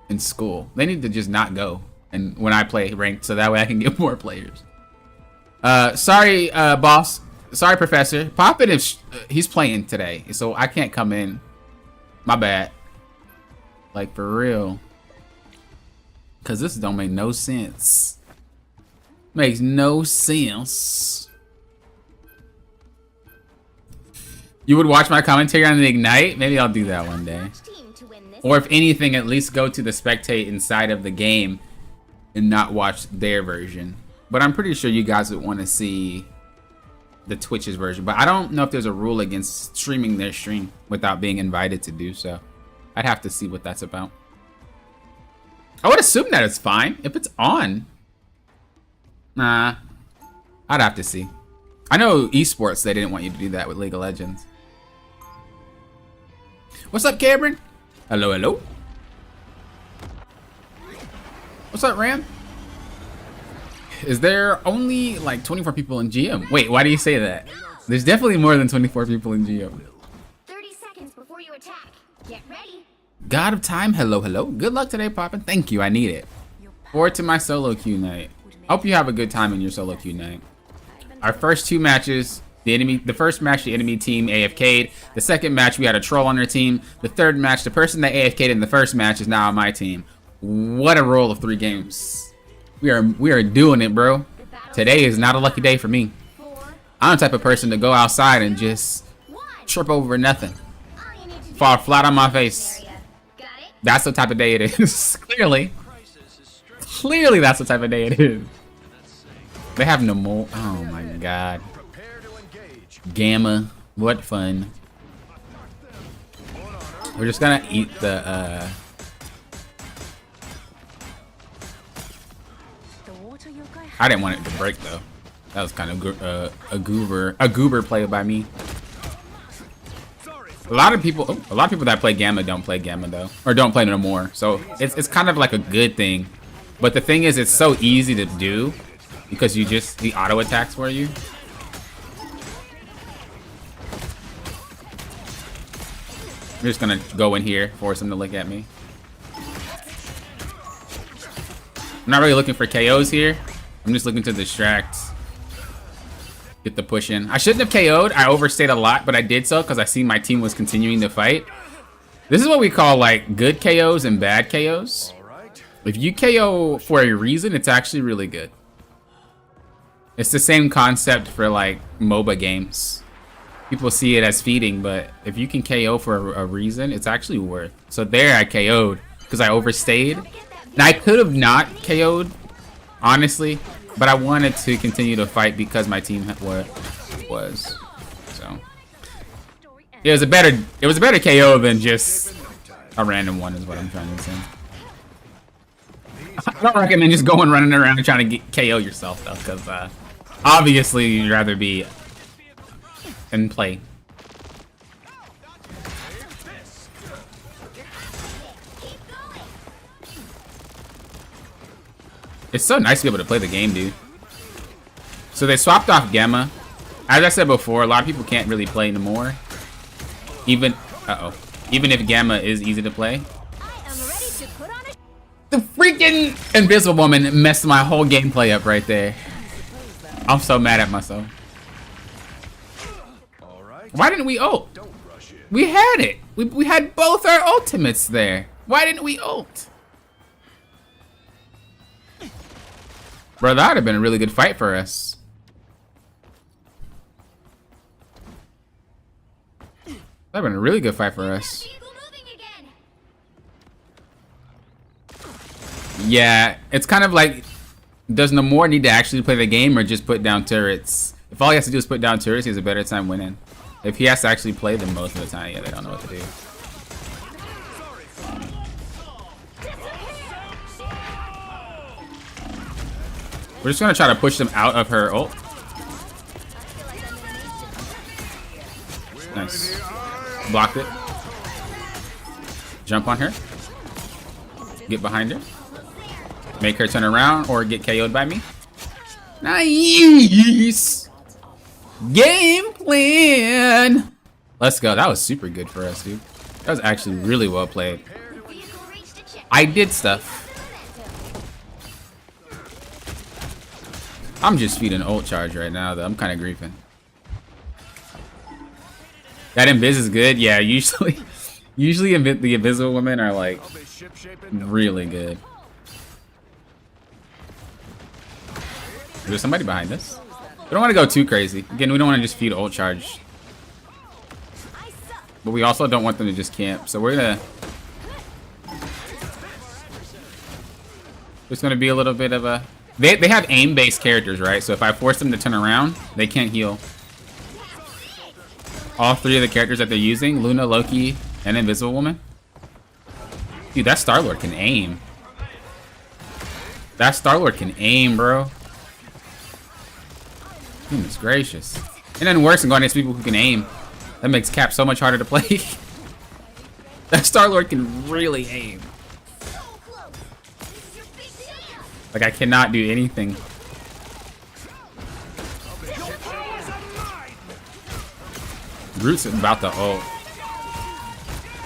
and school. They need to just not go. And when I play ranked, so that way I can get more players. Sorry, boss. Sorry, professor. Poppin' is he's playing today, so I can't come in. My bad. Like, for real. Because this don't make no sense. Makes no sense. You would watch my commentary on the Ignite? Maybe I'll do that one day. Or if anything, at least go to the spectate inside of the game and not watch their version. But I'm pretty sure you guys would want to see the Twitch's version. But I don't know if there's a rule against streaming their stream without being invited to do so. I'd have to see what that's about. I would assume that it's fine if it's on. Nah, I'd have to see. I know esports, they didn't want you to do that with League of Legends. What's up, Cameron? Hello, hello. What's up, Ram? Is there only like 24 people in GM? Wait, why do you say that? There's definitely more than 24 people in GM. 30 seconds before you attack. Get ready. God of Time, hello, hello. Good luck today, Poppin'. Thank you, I need it. Forward to my solo queue night. Hope you have a good time in your solo queue night. Our first two matches, the first match, the enemy team AFK'd. The second match, we had a troll on their team. The third match, the person that AFK'd in the first match is now on my team. What a roll of 3 games. We are doing it, bro. Today is not a lucky day for me. I'm the type of person to go outside and just trip over nothing. Fall flat on my face. That's the type of day it is. Clearly that's the type of day it is. They have no more. Oh my god. Gamma, what fun. We're just gonna eat the I didn't want it to break though. That was kind of a goober play by me. A lot of people that play Gamma don't play Gamma though, or don't play no more. So it's kind of like a good thing. But the thing is, it's so easy to do because the auto attacks for you. I'm just gonna go in here, force him to look at me. I'm not really looking for KOs here. I'm just looking to distract. Get the push in. I shouldn't have KO'd. I overstayed a lot, but I did so because I see my team was continuing to fight. This is what we call like good KOs and bad KOs. If you KO for a reason, it's actually really good. It's the same concept for like MOBA games. People see it as feeding, but if you can KO for a reason, it's actually worth. So there I KO'd because I overstayed. Now I could have not KO'd, honestly, but I wanted to continue to fight because my team was. So it was a better KO than just a random one, is what I'm trying to say. I don't recommend just going running around and trying to KO yourself though, because obviously you'd rather be in play. It's so nice to be able to play the game, dude. So they swapped off Gamma. As I said before, a lot of people can't really play anymore. Even if Gamma is easy to play. The freaking Invisible Woman messed my whole gameplay up right there. I'm so mad at myself. Why didn't we ult? We had it. We had both our ultimates there. Why didn't we ult? Bro, that would have been a really good fight for us. That would have been a really good fight for us. Yeah, it's kind of like, does Namor need to actually play the game or just put down turrets? If all he has to do is put down turrets, he has a better time winning. If he has to actually play them most of the time, yeah, they don't know what to do. We're just gonna try to push them out of her ult. Nice. Blocked it. Jump on her. Get behind her. Make her turn around or get KO'd by me. Nice! Game plan! Let's go. That was super good for us, dude. That was actually really well played. I did stuff. I'm just feeding ult charge right now, though. I'm kind of griefing. That invis is good. Yeah, usually the invisible women are like really good. There's somebody behind us. We don't want to go too crazy. Again, we don't want to just feed ult charge. But we also don't want them to just camp. So we're gonna... There's gonna be a little bit of a... They have aim-based characters, right? So if I force them to turn around, they can't heal. All 3 of the characters that they're using, Luna, Loki, and Invisible Woman. Dude, that Star-Lord can aim. That Star-Lord can aim, bro. Goodness gracious. And then worse than going against people who can aim. That makes Cap so much harder to play. That Star-Lord can really aim. Like, I cannot do anything. Groot's about to ult.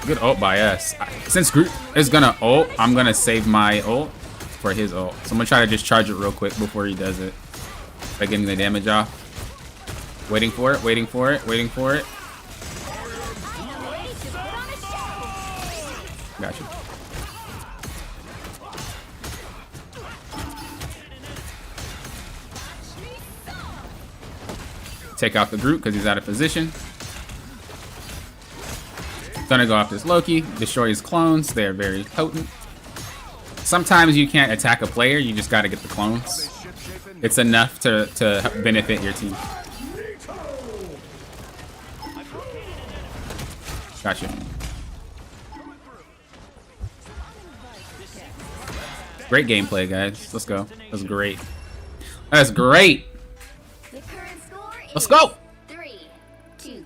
Good ult by us. Since Groot is gonna ult, I'm gonna save my ult for his ult. So I'm gonna try to just charge it real quick before he does it. By getting the damage off. Waiting for it, waiting for it, waiting for it. Gotcha. Take out the Groot because he's out of position. Gonna go after this Loki, destroy his clones. They are very potent. Sometimes you can't attack a player, you just gotta get the clones. It's enough to benefit your team. Gotcha. Great gameplay, guys. Let's go. That's great. That's great. The current score Let's is go. 3-2.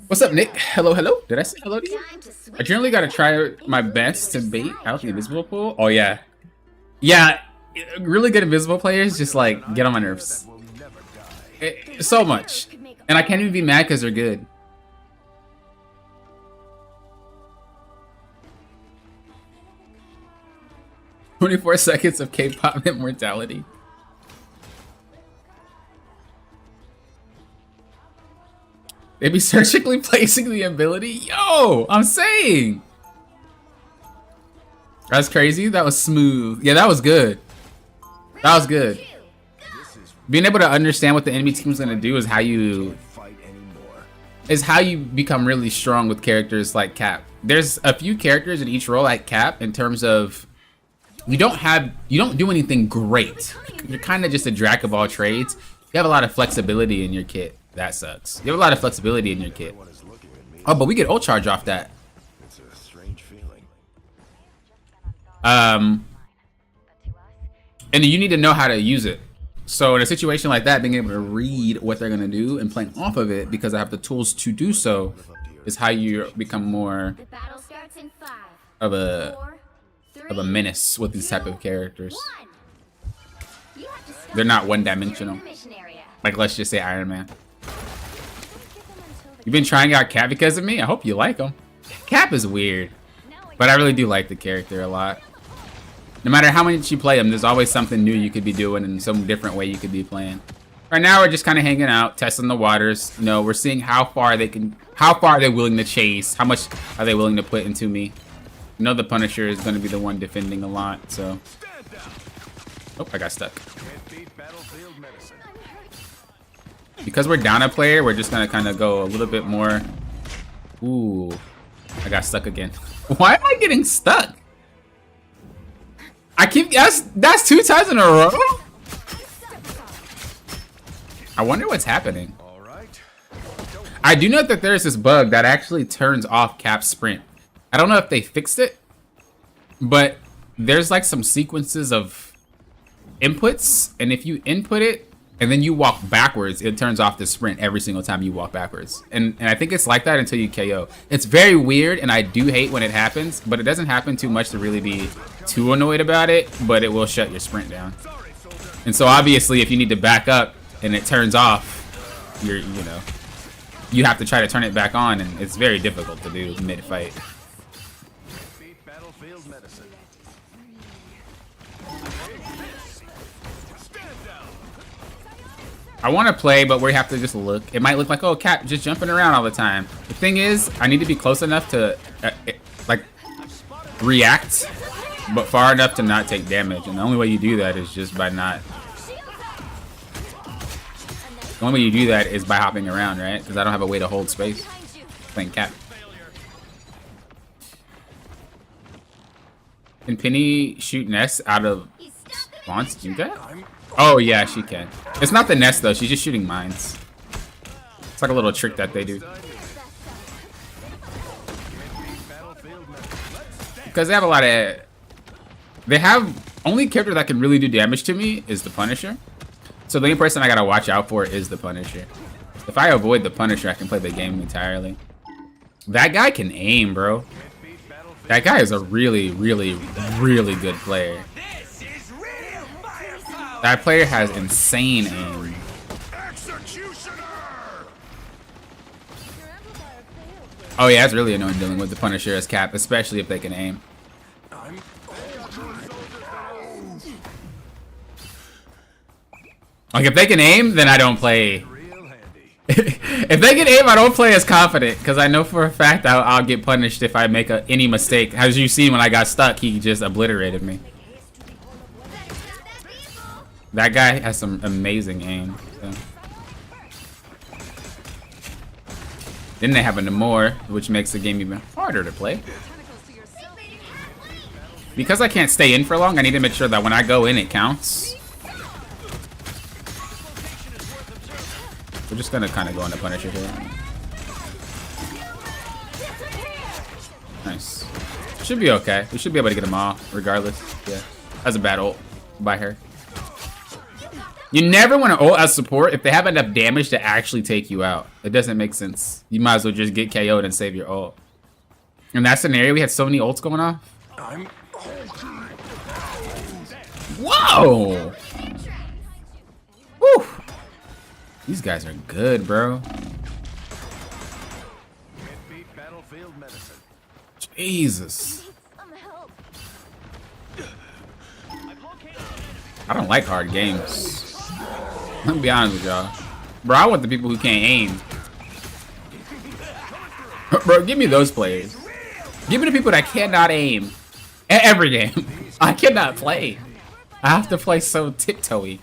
What's up, Nick? Hello, hello. Did I say hello to you? Time to switch. I generally gotta try my best to bait out the invisible pool. Oh yeah, yeah. Really good invisible players just like get on my nerves so much, and I can't even be mad because they're good. "24 seconds of K-pop immortality." They be surgically placing the ability. Yo, I'm saying. That's crazy. That was smooth. Yeah, that was good. That was good. Being able to understand what the enemy team's gonna do is how you become really strong with characters like Cap. There's a few characters in each role like Cap in terms of you don't do anything great. You're kind of just a jack of all trades. You have a lot of flexibility in your kit. That sucks. You have a lot of flexibility in your kit. Oh, but we get ult charge off that. It's a strange feeling. And you need to know how to use it. So in a situation like that, being able to read what they're gonna do and playing off of it because I have the tools to do so is how you become more The battle starts in 5, of a 4, 3, menace with these type of characters. 1. You have to stop They're not the one-dimensional. mission area. Like, let's just say Iron Man. You've been trying out Cap because of me? I hope you like him. Cap is weird, but I really do like the character a lot. No matter how much you play him, there's always something new you could be doing and some different way you could be playing. Right now, we're just kind of hanging out, testing the waters. You know, we're seeing how far are they willing to chase? How much are they willing to put into me? You know, the Punisher is going to be the one defending a lot, so. Oh, I got stuck. Can't beat battlefield medicine. Because we're down a player, we're just gonna kind of go a little bit more. Ooh, I got stuck again. Why am I getting stuck? I keep that's 2 times in a row. I wonder what's happening. All right. I do know that there's this bug that actually turns off Cap's sprint. I don't know if they fixed it, but there's like some sequences of inputs, and if you input it and then you walk backwards, it turns off the sprint every single time you walk backwards. And I think it's like that until you KO. It's very weird, and I do hate when it happens, but it doesn't happen too much to really be too annoyed about it, but it will shut your sprint down. And so obviously if you need to back up and it turns off, you have to try to turn it back on, and it's very difficult to do mid-fight. Beat battlefield medicine. I want to play, but we have to just look. It might look like, oh, Cap just jumping around all the time. The thing is, I need to be close enough to, like, react, but far enough to not take damage. And the only way you do that is just by not. The only way you do that is by hopping around, right? Because I don't have a way to hold space. Playing Cap. Can Penny shoot Ness out of spawns? Do that? Oh yeah, she can. It's not the nest though, she's just shooting mines. It's like a little trick that they do. Because they have a lot of... They have... Only character that can really do damage to me is the Punisher. So the only person I gotta watch out for is the Punisher. If I avoid the Punisher, I can play the game entirely. That guy can aim, bro. That guy is a really, really, really good player. That player has insane aim. Oh yeah, it's really annoying dealing with the Punisher as Cap, especially if they can aim. Like if they can aim, then I don't play. Real handy. If they can aim, I don't play as confident because I know for a fact I'll get punished if I make any mistake. As you see, when I got stuck, he just obliterated me. That guy has some amazing aim. So. Then they have a Namor, which makes the game even harder to play. Because I can't stay in for long, I need to make sure that when I go in, it counts. We're just gonna kind of go on the Punisher here. Nice. Should be okay. We should be able to get them all, regardless. Yeah. That's a bad ult by her. You never want to ult as support if they have enough damage to actually take you out. It doesn't make sense. You might as well just get KO'd and save your ult. In that scenario, we had so many ults going off. Whoa! Woo! These guys are good, bro. Beat battlefield medicine. Jesus. I don't like hard games. Let me be honest with y'all. Bro, I want the people who can't aim. Bro, give me those players. Give me the people that cannot aim. Every game. I cannot play. I have to play so tiptoey.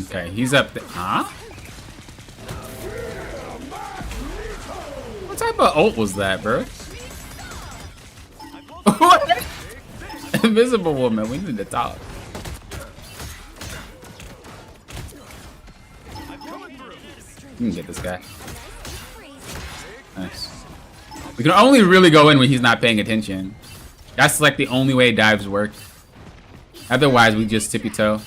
Okay, he's up there. Huh? What type of ult was that, bro? What? Invisible woman, we need to talk. You can get this guy. Nice. We can only really go in when he's not paying attention. That's like the only way dives work. Otherwise, we just tippy toe.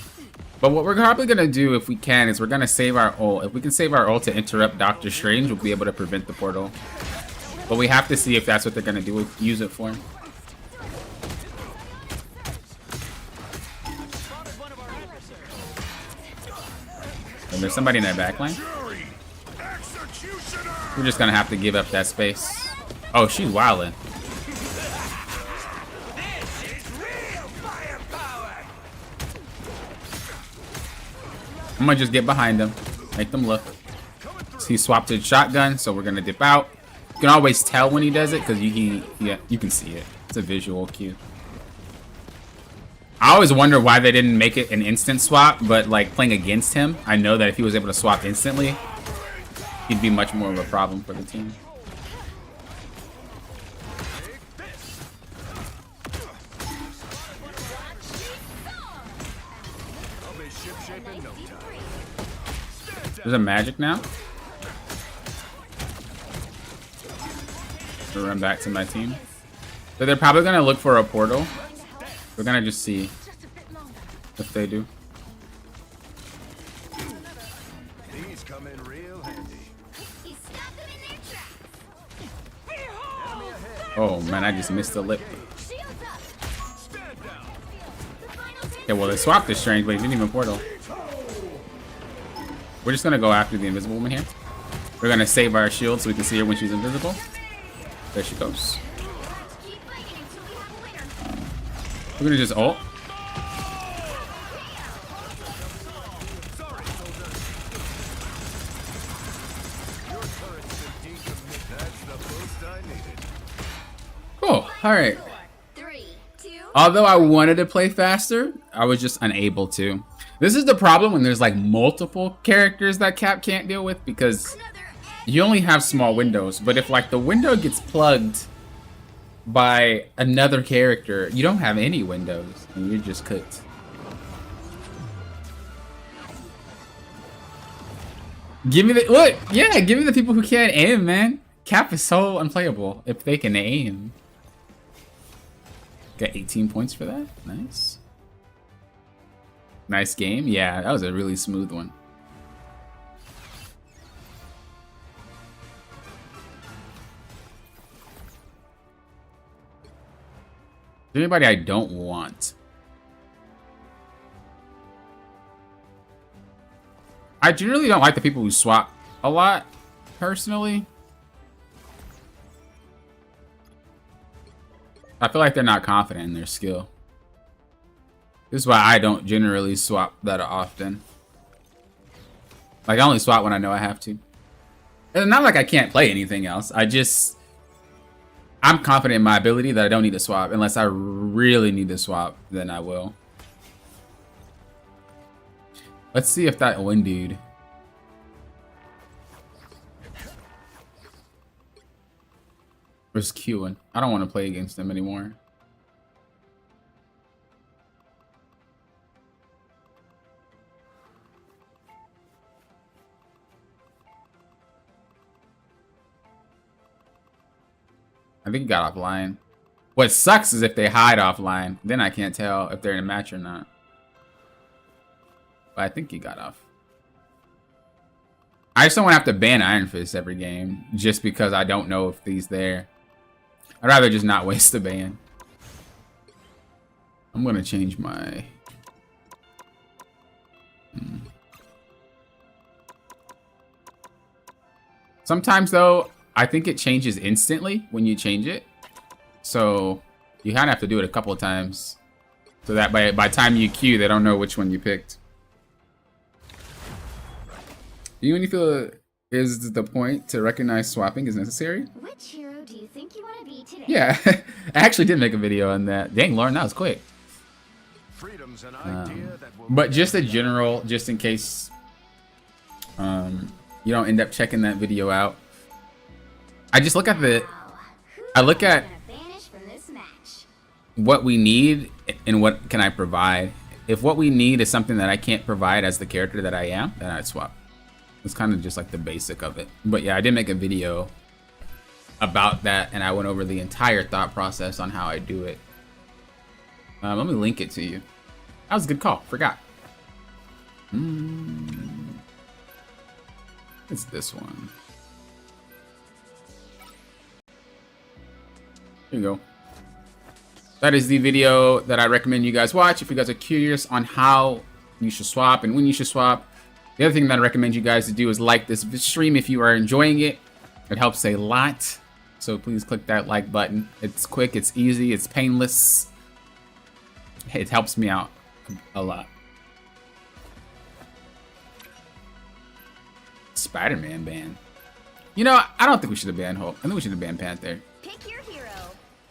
But what we're probably gonna do, if we can, is we're gonna save our ult. If we can save our ult to interrupt Doctor Strange, we'll be able to prevent the portal. But we have to see if that's what they're gonna do. Use it for. And there's somebody in that back line. We're just gonna have to give up that space. Oh, she's wildin'. I'm gonna just get behind them, make them look. So he swapped to shotgun, so we're gonna dip out. You can always tell when he does it because you can see it. It's a visual cue. I always wonder why they didn't make it an instant swap, but like playing against him, I know that if he was able to swap instantly, he'd be much more of a problem for the team. There's a magic now. I'll run back to my team. So they're probably gonna look for a portal. We're gonna just see if they do. These come in real handy. Oh man, I just missed the lip. Okay, well they swapped the Strange, but he didn't even portal. We're just gonna go after the invisible woman here. We're gonna save our shield so we can see her when she's invisible. There she goes. We're gonna just ult. Cool. Alright. Although I wanted to play faster, I was just unable to. This is the problem when there's like multiple characters that Cap can't deal with because you only have small windows. But if like the window gets plugged by another character, you don't have any windows and you're just cooked. Give me the look, yeah, give me the people who can't aim, man. Cap is so unplayable if they can aim. Got 18 points for that. Nice. Nice game. Yeah, that was a really smooth one. Is there anybody I don't want? I generally don't like the people who swap a lot, personally. I feel like they're not confident in their skill. This is why I don't generally swap that often. Like, I only swap when I know I have to. And not like I can't play anything else. I'm confident in my ability that I don't need to swap. Unless I really need to swap, then I will. Let's see if that one dude... was queuing. I don't want to play against them anymore. I think he got offline. What sucks is if they hide offline, then I can't tell if they're in a match or not. But I think he got off. I just don't want to have to ban Iron Fist every game just because I don't know if he's there. I'd rather just not waste the ban. I'm gonna change my... Sometimes though, I think it changes instantly when you change it. So you kind of have to do it a couple of times. So that by the time you queue, they don't know which one you picked. Do you feel is the point to recognize swapping is necessary? Which hero do you think you want to be today? Yeah, I actually did make a video on that. Dang, Lauren, that was quick. Freedom's an idea that will But just a general, just in case you don't end up checking that video out. I just look at the, I look at Vanish from this match. what we need and what can I provide. If what we need is something that I can't provide as the character that I am, then I'd swap. It's kind of just like the basic of it. But yeah, I did make a video about that, and I went over the entire thought process on how I do it. Let me link it to you. That was a good call. Forgot. It's this one. Here you go. That is the video that I recommend you guys watch if you guys are curious on how you should swap and when you should swap. The other thing that I recommend you guys to do is like this stream if you are enjoying it. It helps a lot. So please click that like button. It's quick, it's easy, it's painless. It helps me out a lot. Spider-Man ban. You know, I don't think we should have banned Hulk. I think we should have banned Panther. Pick your hero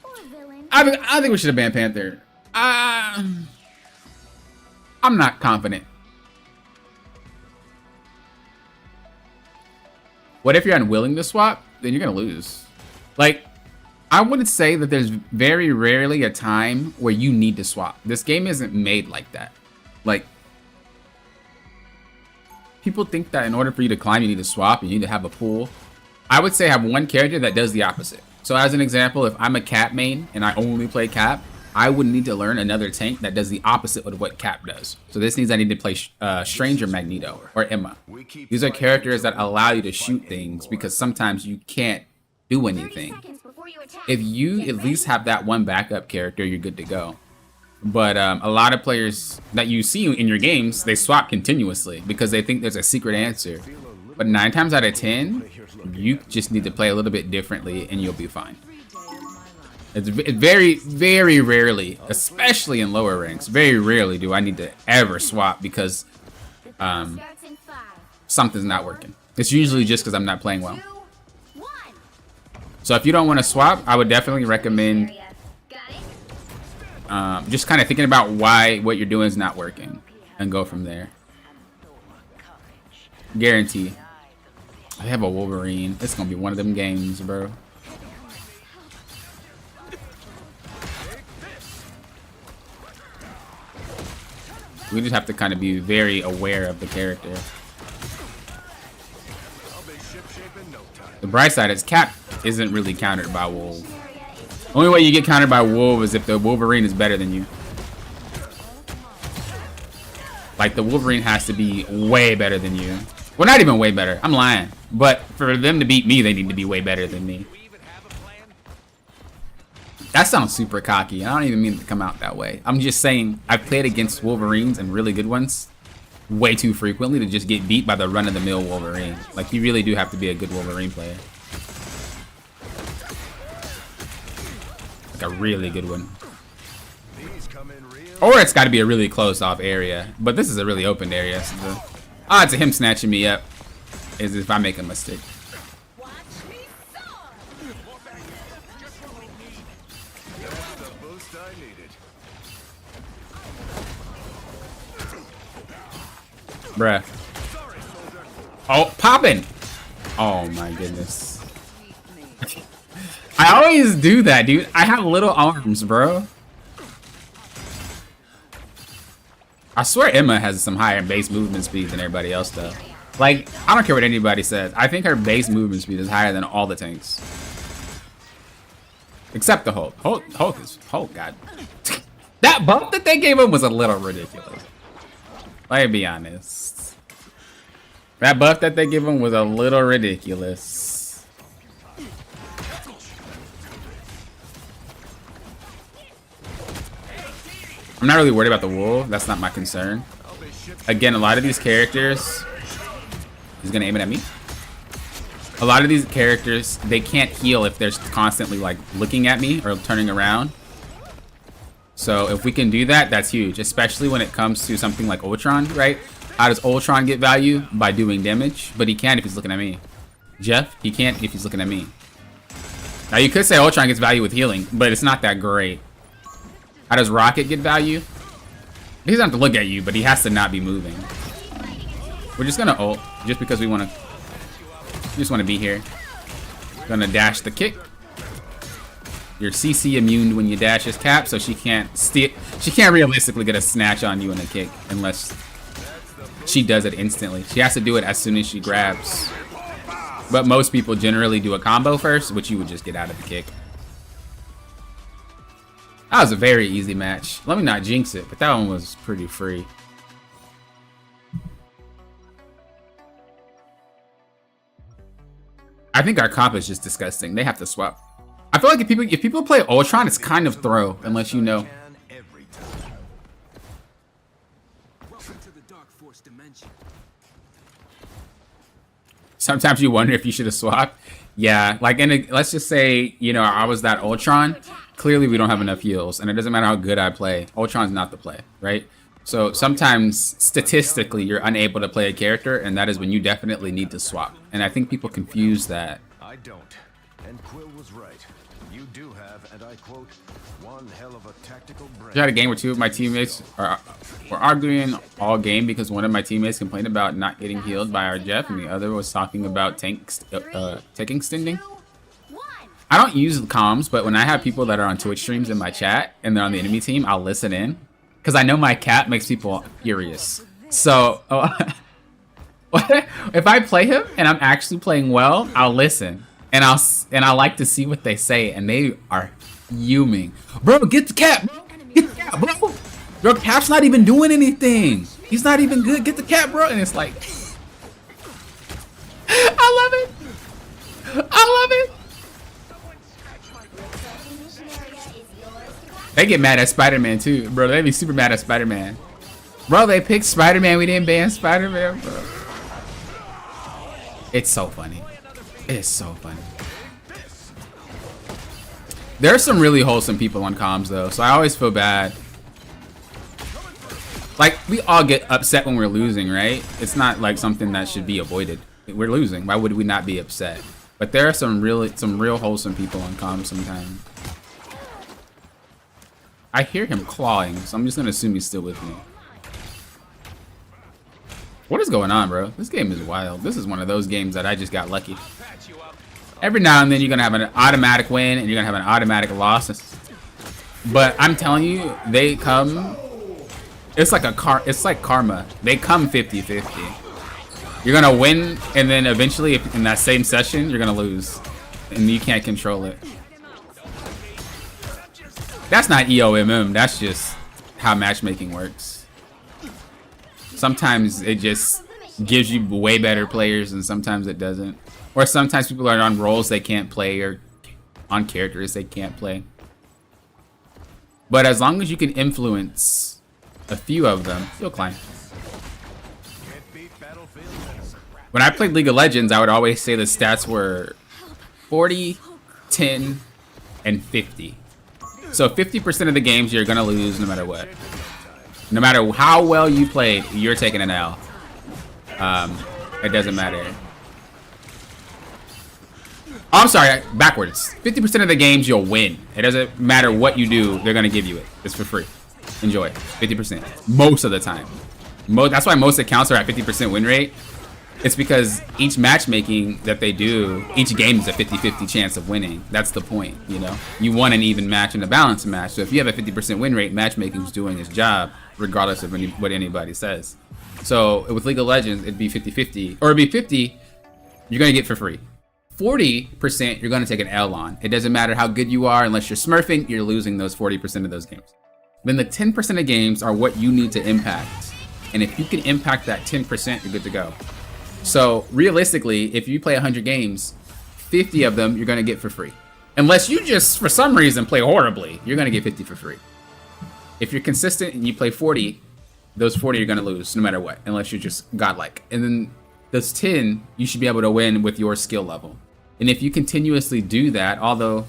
or villain. I think we should have banned Panther. I'm not confident. What if you're unwilling to swap? Then you're gonna lose. Like, I wouldn't say that there's very rarely a time where you need to swap. This game isn't made like that. Like, people think that in order for you to climb, you need to swap, you need to have a pool. I would say have one character that does the opposite. So as an example, if I'm a Cap main and I only play Cap, I would need to learn another tank that does the opposite of what Cap does. So this means I need to play Stranger Magneto or Emma. These are characters that allow you to shoot things because sometimes you can't do anything. If you at least have that one backup character, you're good to go. But a lot of players that you see in your games, they swap continuously because they think there's a secret answer. But 9 times out of 10, you just need to play a little bit differently and you'll be fine. It's very, very rarely, especially in lower ranks, very rarely do I need to ever swap because something's not working. It's usually just because I'm not playing well. So if you don't want to swap, I would definitely recommend just kind of thinking about why what you're doing is not working and go from there. Guarantee. I have a Wolverine. It's going to be one of them games, bro. We just have to kind of be very aware of the character. The bright side is Cap isn't really countered by Wolf. Only way you get countered by Wolf is if the Wolverine is better than you. Like, the Wolverine has to be way better than you. Well, not even way better. I'm lying. But for them to beat me, they need to be way better than me. That sounds super cocky. I don't even mean it to come out that way. I'm just saying, I've played against Wolverines and really good ones. way too frequently to just get beat by the run-of-the-mill Wolverine. Like, you really do have to be a good Wolverine player. Like a really good one. These come in real. Or it's got to be a really closed-off area. But this is a really open area. So the odds of him snatching me up is if I make a mistake. Watch me soar! That's the boost I needed. Bruh. Oh, poppin'! Oh my goodness. I always do that, dude. I have little arms, bro. I swear Emma has some higher base movement speed than everybody else, though. Like, I don't care what anybody says. I think her base movement speed is higher than all the tanks. Except the Hulk. Hulk is... Hulk, God. That buff that they gave him was a little ridiculous. Let me be honest. That buff that they gave him was a little ridiculous. I'm not really worried about the wool. That's not my concern. Again, a lot of these characters... He's gonna aim it at me. A lot of these characters, they can't heal if they're constantly like looking at me or turning around. So if we can do that, that's huge, especially when it comes to something like Ultron, right? How does Ultron get value? By doing damage, but he can if he's looking at me. Jeff, he can't if he's looking at me. Now you could say Ultron gets value with healing, but it's not that great. How does Rocket get value? He doesn't have to look at you, but he has to not be moving. We're just gonna ult, just because we want to. Just want to be here. Gonna dash the kick. You're CC immune when you dash his cap, so she can't steal. She can't realistically get a snatch on you in a kick unless she does it instantly. She has to do it as soon as she grabs. But most people generally do a combo first, which you would just get out of the kick. That was a very easy match. Let me not jinx it, but that one was pretty free. I think our comp is just disgusting. They have to swap. I feel like if people play Ultron, it's kind of throw unless you know. Every time. Welcome to the Dark Force dimension. Sometimes you wonder if you should have swapped. Yeah, like let's just say, you know, I was that Ultron. Clearly we don't have enough heals, and it doesn't matter how good I play. Ultron's not the play, right? So sometimes statistically you're unable to play a character, and that is when you definitely need to swap. And I think people confuse that. I don't. And Quill was right. You do have, and I quote, one hell of a tactical brain. I had a game where two of my teammates were arguing all game because one of my teammates complained about not getting healed by our Jeff, and the other was talking about tank extending. I don't use comms, but when I have people that are on Twitch streams in my chat and they're on the enemy team, I'll listen in. Because I know my cat makes people furious. So, if I play him and I'm actually playing well, I'll listen. And I like to see what they say, and they are fuming. Bro, get the cat, bro. Get the cat, bro. Your cap's not even doing anything. He's not even good. Get the cat, bro. And it's like... I love it. I love it. They get mad at Spider-Man too, bro. They be super mad at Spider-Man. Bro, they picked Spider-Man. We didn't ban Spider-Man, bro. It's so funny. It's so funny. There are some really wholesome people on comms though, so I always feel bad. Like, we all get upset when we're losing, right? It's not like something that should be avoided. We're losing. Why would we not be upset? But there are some real wholesome people on comms sometimes. I hear him clawing, so I'm just gonna assume he's still with me. What is going on, bro? This game is wild. This is one of those games that I just got lucky. Every now and then you're gonna have an automatic win and you're gonna have an automatic loss. But I'm telling you, they come. It's like it's like karma. They come 50-50. You're gonna win, and then eventually, in that same session, you're gonna lose, and you can't control it. That's not EOMM, that's just how matchmaking works. Sometimes it just gives you way better players and sometimes it doesn't. Or sometimes people are on roles they can't play or on characters they can't play. But as long as you can influence a few of them, you'll climb. hate battlefield medicine. When I played League of Legends, I would always say the stats were 40, 10, and 50. So 50% of the games you're gonna lose no matter what. No matter how well you played, you're taking an L. It doesn't matter. Oh, I'm sorry, backwards. 50% of the games you'll win. It doesn't matter what you do, they're gonna give you it. It's for free. Enjoy. 50%. Most of the time. That's why most accounts are at 50% win rate. It's because each matchmaking that they do, each game is a 50-50 chance of winning. That's the point, you know? You want an even match and a balanced match. So if you have a 50% win rate, matchmaking's doing its job, regardless of what anybody says. So with League of Legends, it'd be 50-50. Or it'd be 50, you're gonna get for free. 40%, you're gonna take an L on. It doesn't matter how good you are, unless you're smurfing, you're losing those 40% of those games. Then the 10% of games are what you need to impact. And if you can impact that 10%, you're good to go. So realistically, if you play 100 games, 50 of them you're gonna get for free. Unless you just, for some reason, play horribly, you're gonna get 50 for free. If you're consistent and you play 40, those 40 you're gonna lose no matter what, unless you're just godlike. And then those 10, you should be able to win with your skill level. And if you continuously do that, although,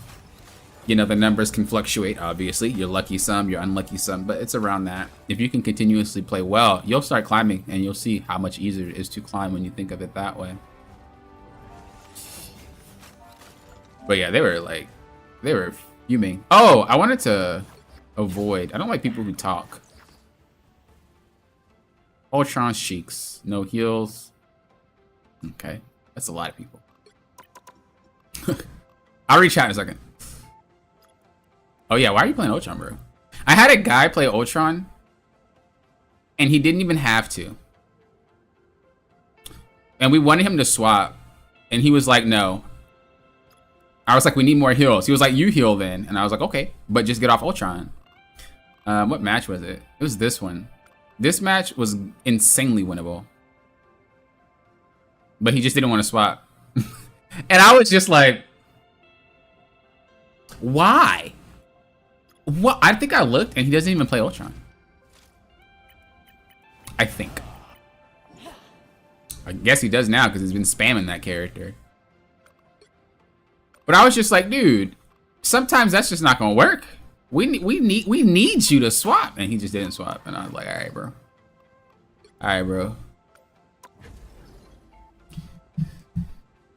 you know, the numbers can fluctuate, obviously. You're lucky some, you're unlucky some, but it's around that. If you can continuously play well, you'll start climbing, and you'll see how much easier it is to climb when you think of it that way. But yeah, they were fuming. Oh, I wanted to avoid. I don't like people who talk. Ultron Sheiks. No heals. Okay. That's a lot of people. I'll reach out in a second. Oh yeah, why are you playing Ultron, bro? I had a guy play Ultron, and he didn't even have to. And we wanted him to swap, and he was like, no. I was like, we need more heals. He was like, you heal then. And I was like, okay, but just get off Ultron. What match was it? It was this one. This match was insanely winnable. But he just didn't want to swap. And I was just like, why? What? I think I looked, and he doesn't even play Ultron. I think. I guess he does now because he's been spamming that character. But I was just like, dude, sometimes that's just not gonna work. We need you to swap, and he just didn't swap, and I was like, all right, bro. All right, bro.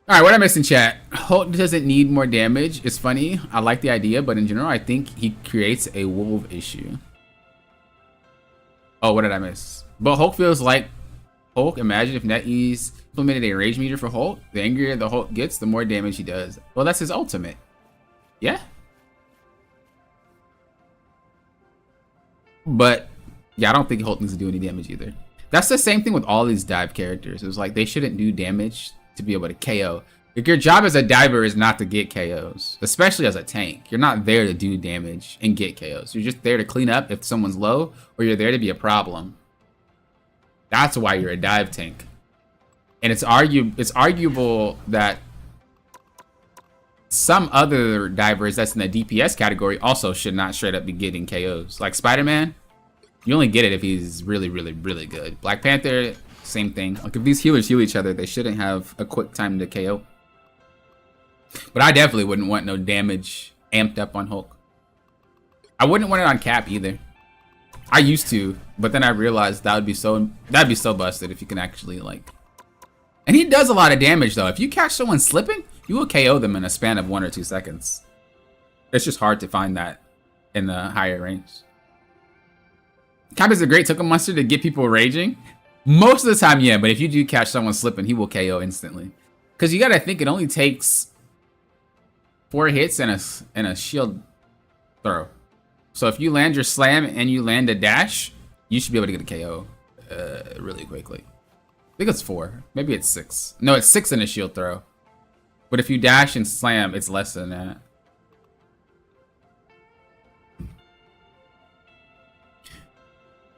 All right, what I missed in chat? Hulk doesn't need more damage. It's funny. I like the idea, but in general, I think he creates a wolf issue. Oh, what did I miss? But Hulk feels like Hulk. Imagine if NetEase implemented a rage meter for Hulk. The angrier the Hulk gets, the more damage he does. Well, that's his ultimate. Yeah. But yeah, I don't think Hulk needs to do any damage either. That's the same thing with all these dive characters. It was like they shouldn't do damage to be able to KO. Like, your job as a diver is not to get KOs, especially as a tank. You're not there to do damage and get KOs. You're just there to clean up if someone's low, or you're there to be a problem. That's why you're a dive tank. And it's arguable that some other divers that's in the DPS category also should not straight up be getting KOs. Like Spider-Man, you only get it if he's really, really, really good. Black Panther, same thing. Like, if these healers heal each other, they shouldn't have a quick time to KO. But I definitely wouldn't want no damage amped up on Hulk. I wouldn't want it on Cap either. I used to, but then I realized that'd be so busted if you can actually, like. And he does a lot of damage though. If you catch someone slipping, you will KO them in a span of 1 or 2 seconds. It's just hard to find that in the higher range. Cap is a great token monster to get people raging. Most of the time, yeah, but if you do catch someone slipping, he will KO instantly. Because you gotta think it only takes 4 hits and a shield throw. So if you land your slam and you land a dash, you should be able to get a KO really quickly. I think it's 4. Maybe it's 6. No, it's 6 in a shield throw. But if you dash and slam, it's less than that.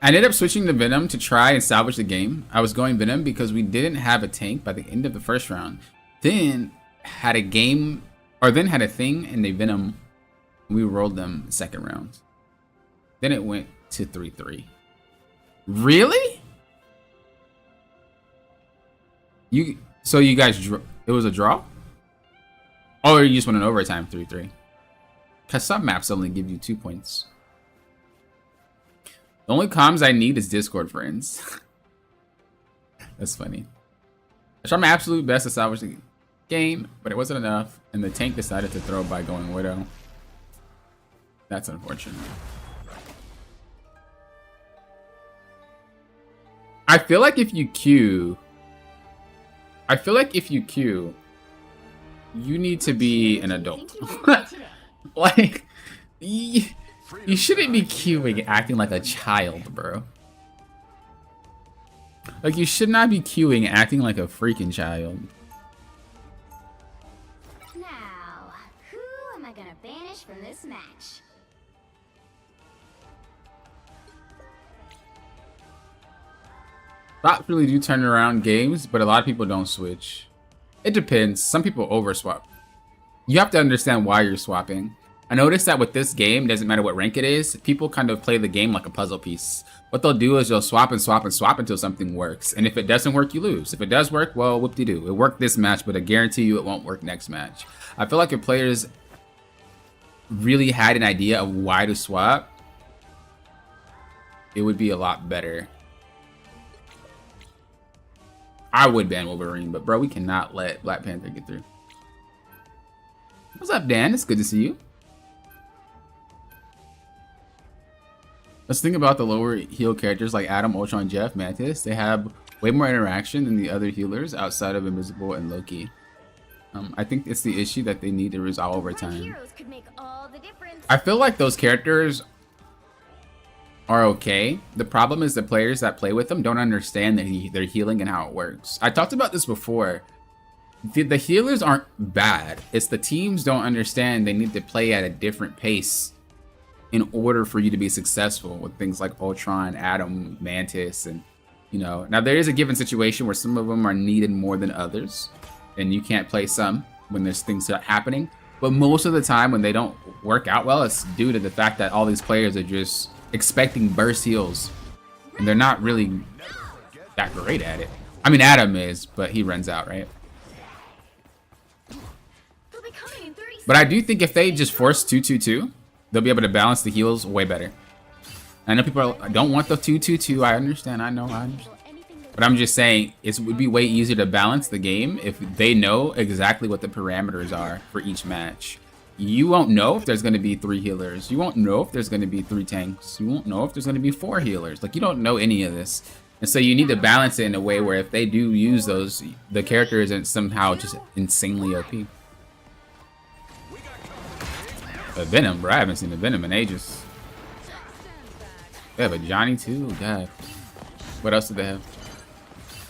I ended up switching to Venom to try and salvage the game. I was going Venom because we didn't have a tank by the end of the first round. Then had a thing and they Venom. We rolled them second round. Then it went to 3-3. Really? So you guys, it was a draw? Oh, or you just went in overtime 3-3? Because some maps only give you 2 points. The only comms I need is Discord friends. That's funny. I tried my absolute best to salvage the game, but it wasn't enough, and the tank decided to throw by going Widow. That's unfortunate. I feel like if you queue, you need to be an adult. Like, you shouldn't be queuing acting like a child, bro. Like, you should not be queuing acting like a freaking child. Now, who am I gonna banish from this match? Bots really do turn around games, but a lot of people don't switch. It depends. Some people over swap. You have to understand why you're swapping. I noticed that with this game, doesn't matter what rank it is, people kind of play the game like a puzzle piece. What they'll do is they'll swap and swap and swap until something works. And if it doesn't work, you lose. If it does work, well, whoop-de-doo. It worked this match, but I guarantee you it won't work next match. I feel like if players really had an idea of why to swap, it would be a lot better. I would ban Wolverine, but bro, we cannot let Black Panther get through. What's up, Dan? It's good to see you. Let's think about the lower heal characters like Adam, Ultron, Jeff, Mantis. They have way more interaction than the other healers outside of Invisible and Loki. I think it's the issue that they need to resolve over time. Heroes could make all the difference. I feel like those characters are okay. The problem is the players that play with them don't understand their healing and how it works. I talked about this before. The healers aren't bad. It's the teams don't understand they need to play at a different pace in order for you to be successful with things like Ultron, Adam, Mantis, and you know. Now there is a given situation where some of them are needed more than others, and you can't play some when there's things happening. But most of the time when they don't work out well, it's due to the fact that all these players are just expecting burst heals, and they're not really that great at it. I mean, Adam is, but he runs out, right? They'll be coming in 30 But I do think if they just force 2-2-2, they'll be able to balance the heals way better. I know people don't want the 2-2-2. I understand. I know. But I'm just saying it would be way easier to balance the game if they know exactly what the parameters are for each match. You won't know if there's going to be 3 healers. You won't know if there's going to be 3 tanks. You won't know if there's going to be 4 healers. Like, you don't know any of this. And so you need to balance it in a way where if they do use those, the character isn't somehow just insanely OP. A Venom, bro. I haven't seen a Venom in ages. They have a Johnny too? God. What else do they have?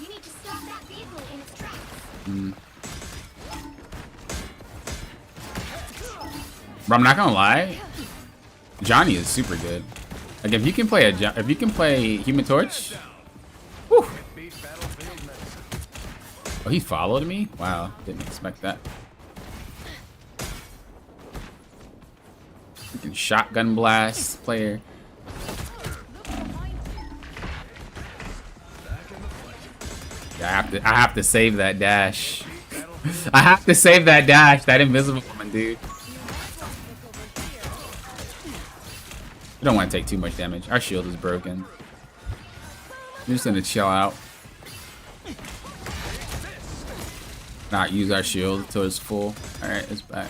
You need to stop that vehicle in its tracks. Bro, I'm not gonna lie. Johnny is super good. Like if you can play Human Torch. Whew. Oh, he followed me? Wow, didn't expect that. Freaking shotgun blast player. Yeah, I have to save that dash. I have to save that dash. That invisible woman, dude. We don't want to take too much damage. Our shield is broken. We're just gonna chill out. Not use our shield until it's full. Alright, it's back.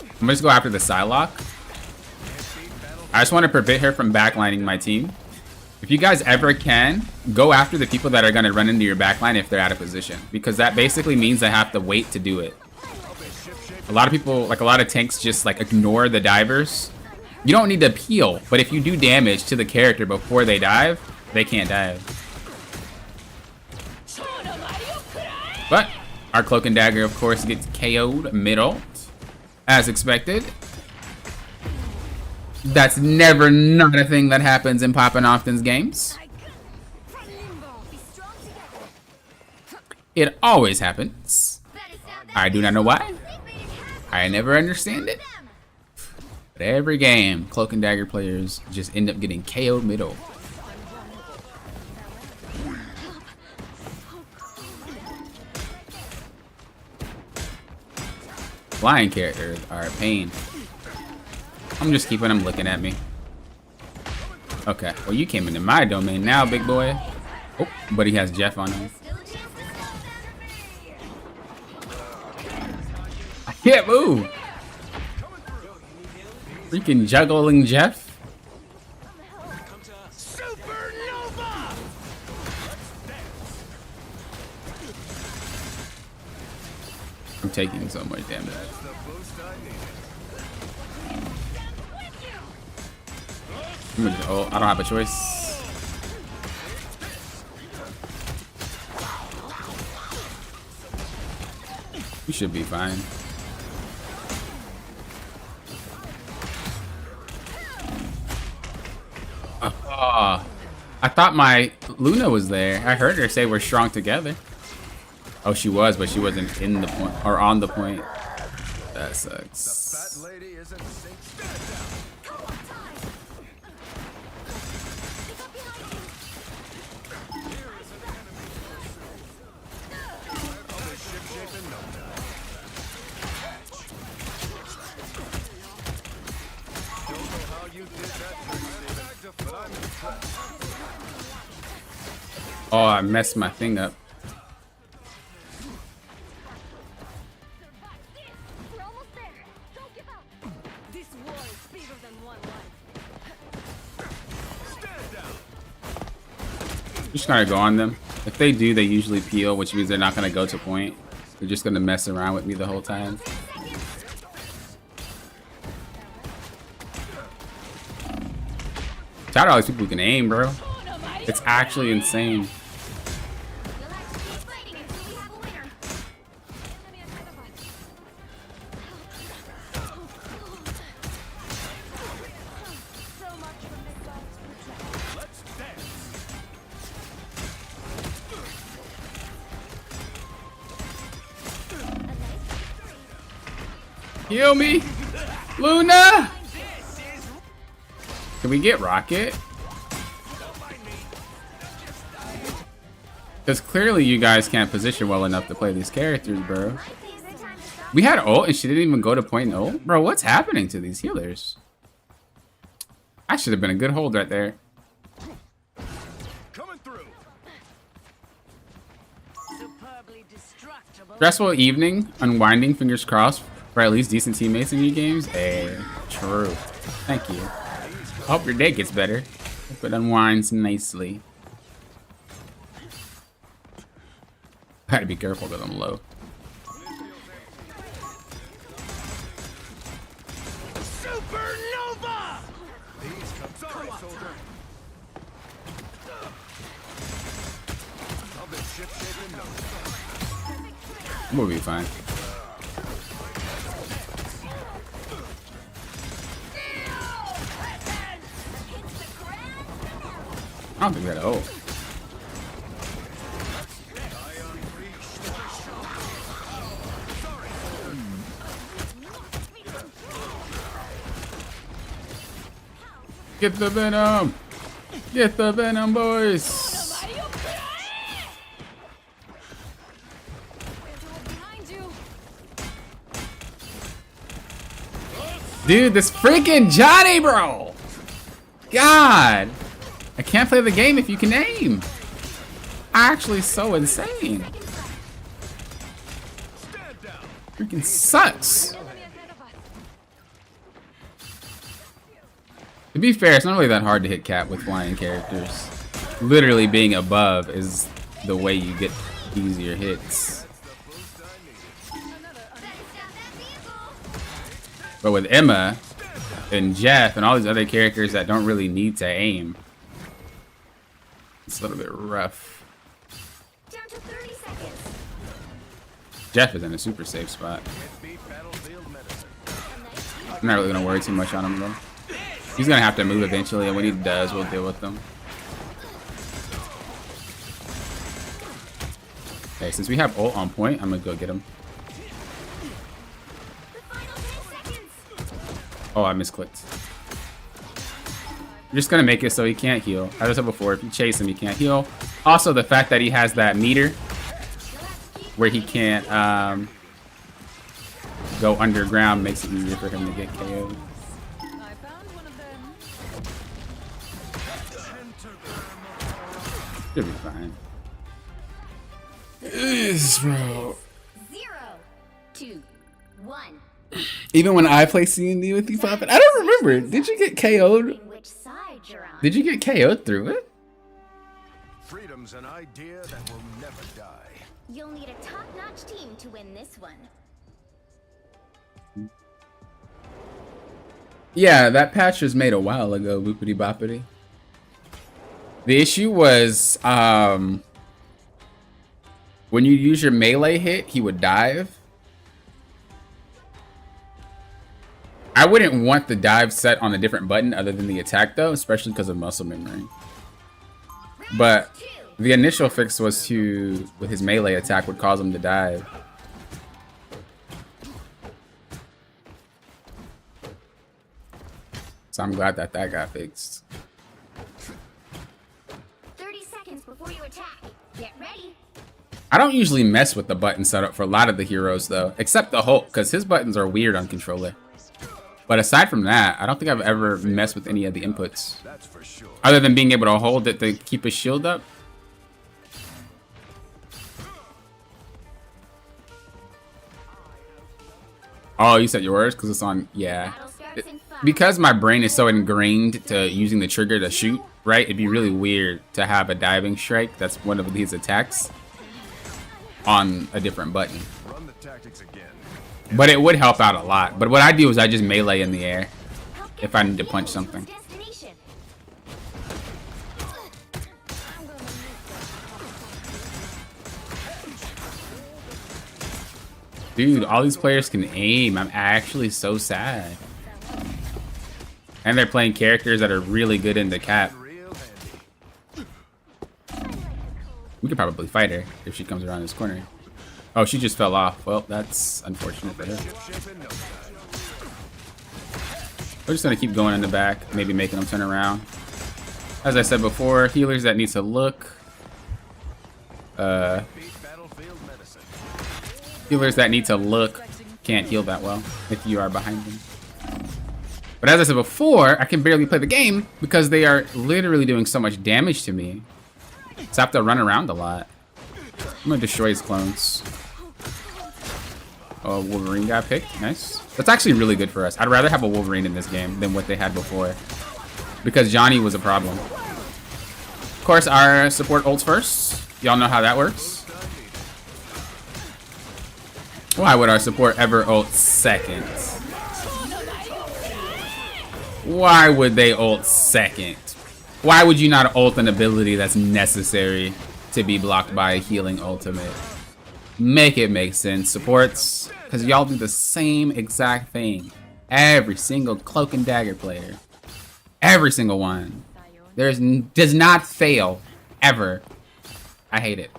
I'm gonna just go after the Psylocke. I just want to prevent her from backlining my team. If you guys ever can, go after the people that are going to run into your backline if they're out of position. Because that basically means they have to wait to do it. A lot of people, like a lot of tanks, just like ignore the divers. You don't need to peel, but if you do damage to the character before they dive, they can't dive. But our Cloak and Dagger, of course, gets KO'd mid-ult, as expected. That's never not a thing that happens in Poppin' Often's games. It always happens. I do not know why. I never understand it. But every game, Cloak and Dagger players just end up getting KO'd middle. Flying characters are a pain. I'm just keeping them looking at me. Okay, well you came into my domain now, big boy. Oh, but he has Jeff on him. I can't move. Freaking juggling Jeff. Supernova! I'm taking so much damage. Oh, I don't have a choice. We should be fine. Oh, I thought my Luna was there. I heard her say we're strong together. Oh, she was, but she wasn't in the point or on the point. That sucks. Fat lady isn't sync. Oh, I messed my thing up. We're almost there. Don't give up. This war is bigger than one life. Just gotta go on them. If they do, they usually peel, which means they're not gonna go to point. They're just gonna mess around with me the whole time. Shout out to all these people who can aim, bro. It's actually insane. We'll have to keep fighting until we have a winner. So much for the gods protect. Let's dance. Heal me! Luna! Can we get Rocket? Because clearly you guys can't position well enough to play these characters, bro. We had ult and she didn't even go to point and ult? Bro, what's happening to these healers? I should have been a good hold right there. Coming through. Superbly destructible. Stressful evening, unwinding, fingers crossed, for at least decent teammates in your games? Hey, true. Thank you. I hope your day gets better. Hope it unwinds nicely. I gotta be careful because I'm low. Supernova! These come. Sorry, soldier. I've been ship shaping no. I'm gonna be fine. I don't think we had a ult. Get the venom! Get the venom, boys! Behind you. Dude, this freaking Johnny, bro! God! I can't play the game if you can aim. Actually, so insane. Freaking sucks. To be fair, it's not really that hard to hit cap with flying characters. Literally being above is the way you get easier hits. But with Emma and Jeff and all these other characters that don't really need to aim, it's a little bit rough. Down to 30 seconds. Jeff is in a super safe spot. I'm not really gonna worry too much on him though. He's gonna have to move eventually, and when he does, we'll deal with them. Okay, since we have ult on point, I'm gonna go get him. The final 10 seconds. Oh, I misclicked. You're just gonna make it so he can't heal. As I said before, if you chase him, he can't heal. Also, the fact that he has that meter where he can't go underground makes it easier for him to get KO'd. I found one of them. Should be fine. Yes, bro. 0, 2, 1. Even when I play C&D with you, Poppin', I don't remember. Did you get KO'd? Which side you're on. Did you get KO'd through it? Freedom's an idea that will never die. You'll need a top-notch team to win this one. Yeah, that patch was made a while ago, boopity boppity. The issue was, when you use your melee hit, he would dive. I wouldn't want the dive set on a different button other than the attack though, especially because of muscle memory. But the initial fix was to, with his melee attack, would cause him to dive. So I'm glad that that got fixed. 30 seconds before you attack. Get ready. I don't usually mess with the button setup for a lot of the heroes though, except the Hulk, because his buttons are weird on controller. But aside from that, I don't think I've ever messed with any of the inputs. That's for sure. Other than being able to hold it to keep his shield up. Oh, you said yours? Because it's on, yeah. Battle starts in 5. Because my brain is so ingrained to using the trigger to shoot, right? It'd be really weird to have a diving strike, that's one of these attacks, on a different button. Run the tactics again. But it would help out a lot. But what I do is I just melee in the air if I need to punch something. Destination. Dude, all these players can aim. I'm actually so sad. And they're playing characters that are really good in the cap. Real handy. We could probably fight her if she comes around this corner. Oh, she just fell off. Well, that's unfortunate for her. Ship in no time. We're just gonna keep going in the back, maybe making them turn around. As I said before, healers that need to look. Beat battlefield medicine. Healers that need to look can't heal that well if you are behind them. But as I said before, I can barely play the game because they are literally doing so much damage to me. So I have to run around a lot. I'm gonna destroy his clones. Oh, Wolverine got picked. Nice. That's actually really good for us. I'd rather have a Wolverine in this game than what they had before, because Johnny was a problem. Of course, our support ults first. Y'all know how that works. Why would our support ever ult second? Why would they ult second? Why would you not ult an ability that's necessary to be blocked by a healing ultimate? Make it make sense, supports, because y'all do the same exact thing. Every single Cloak and Dagger player. Every single one. Does not fail. Ever. I hate it.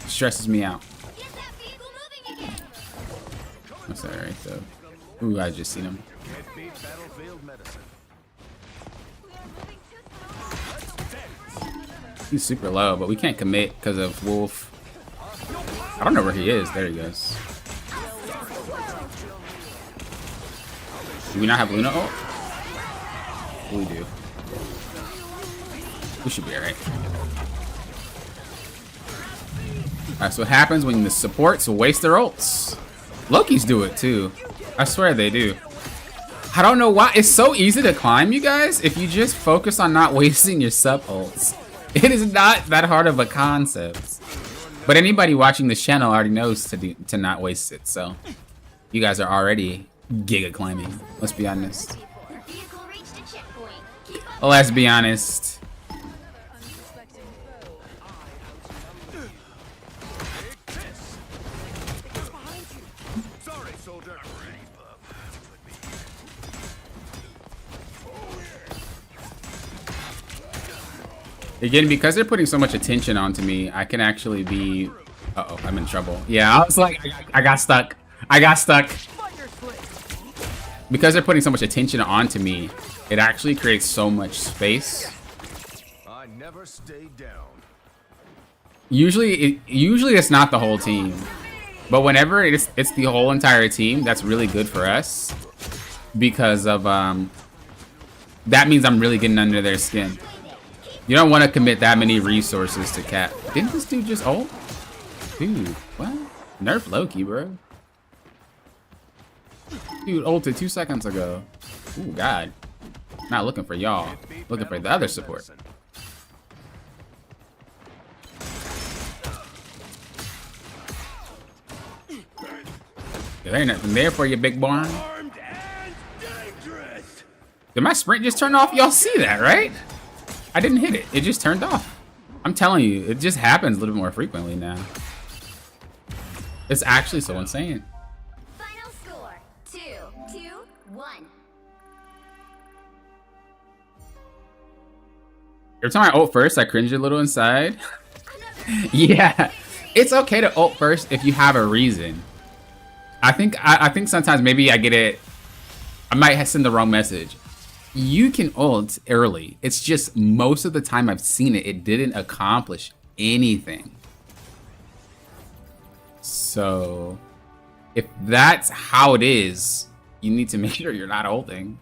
Stresses me out. Get that vehicle moving again. That's alright though. Ooh, I just seen him. Can't beat battlefield medicine. He's super low, but we can't commit because of Wolf. I don't know where he is. There he goes. Do we not have Luna ult? We do. We should be alright. That's what happens when the supports waste their ults. Loki's do it too. I swear they do. I don't know why. It's so easy to climb, you guys, if you just focus on not wasting your sub ults. It is not that hard of a concept. But anybody watching this channel already knows to not waste it, so you guys are already giga climbing. Let's be honest. Vehicle reached a checkpoint. Keep up. Let's be honest. Unsuspecting foe. Sorry, soldier. Again, because they're putting so much attention onto me, I can actually be... Uh-oh, I'm in trouble. Yeah, I was like, I got stuck. I got stuck. because they're putting so much attention onto me, it actually creates so much space. I never stay down. Usually it's not the whole team, but whenever it's the whole entire team, that's really good for us because of that means I'm really getting under their skin. You don't want to commit that many resources to Cap. Didn't this dude just ult? Dude, what? Nerf Loki, bro. Dude ulted 2 seconds ago. Ooh, God. Not looking for y'all. Looking for the other support. There ain't nothing there for you, big barn. Did my sprint just turn off? Y'all see that, right? I didn't hit it. It just turned off. I'm telling you, it just happens a little bit more frequently now. It's actually so insane. Final score 2-1. Every time I ult first, I cringe a little inside. Yeah, it's okay to ult first if you have a reason. I think sometimes maybe I get it. I might send the wrong message. You can ult early. It's just most of the time I've seen it, it didn't accomplish anything. So if that's how it is, you need to make sure you're not ulting.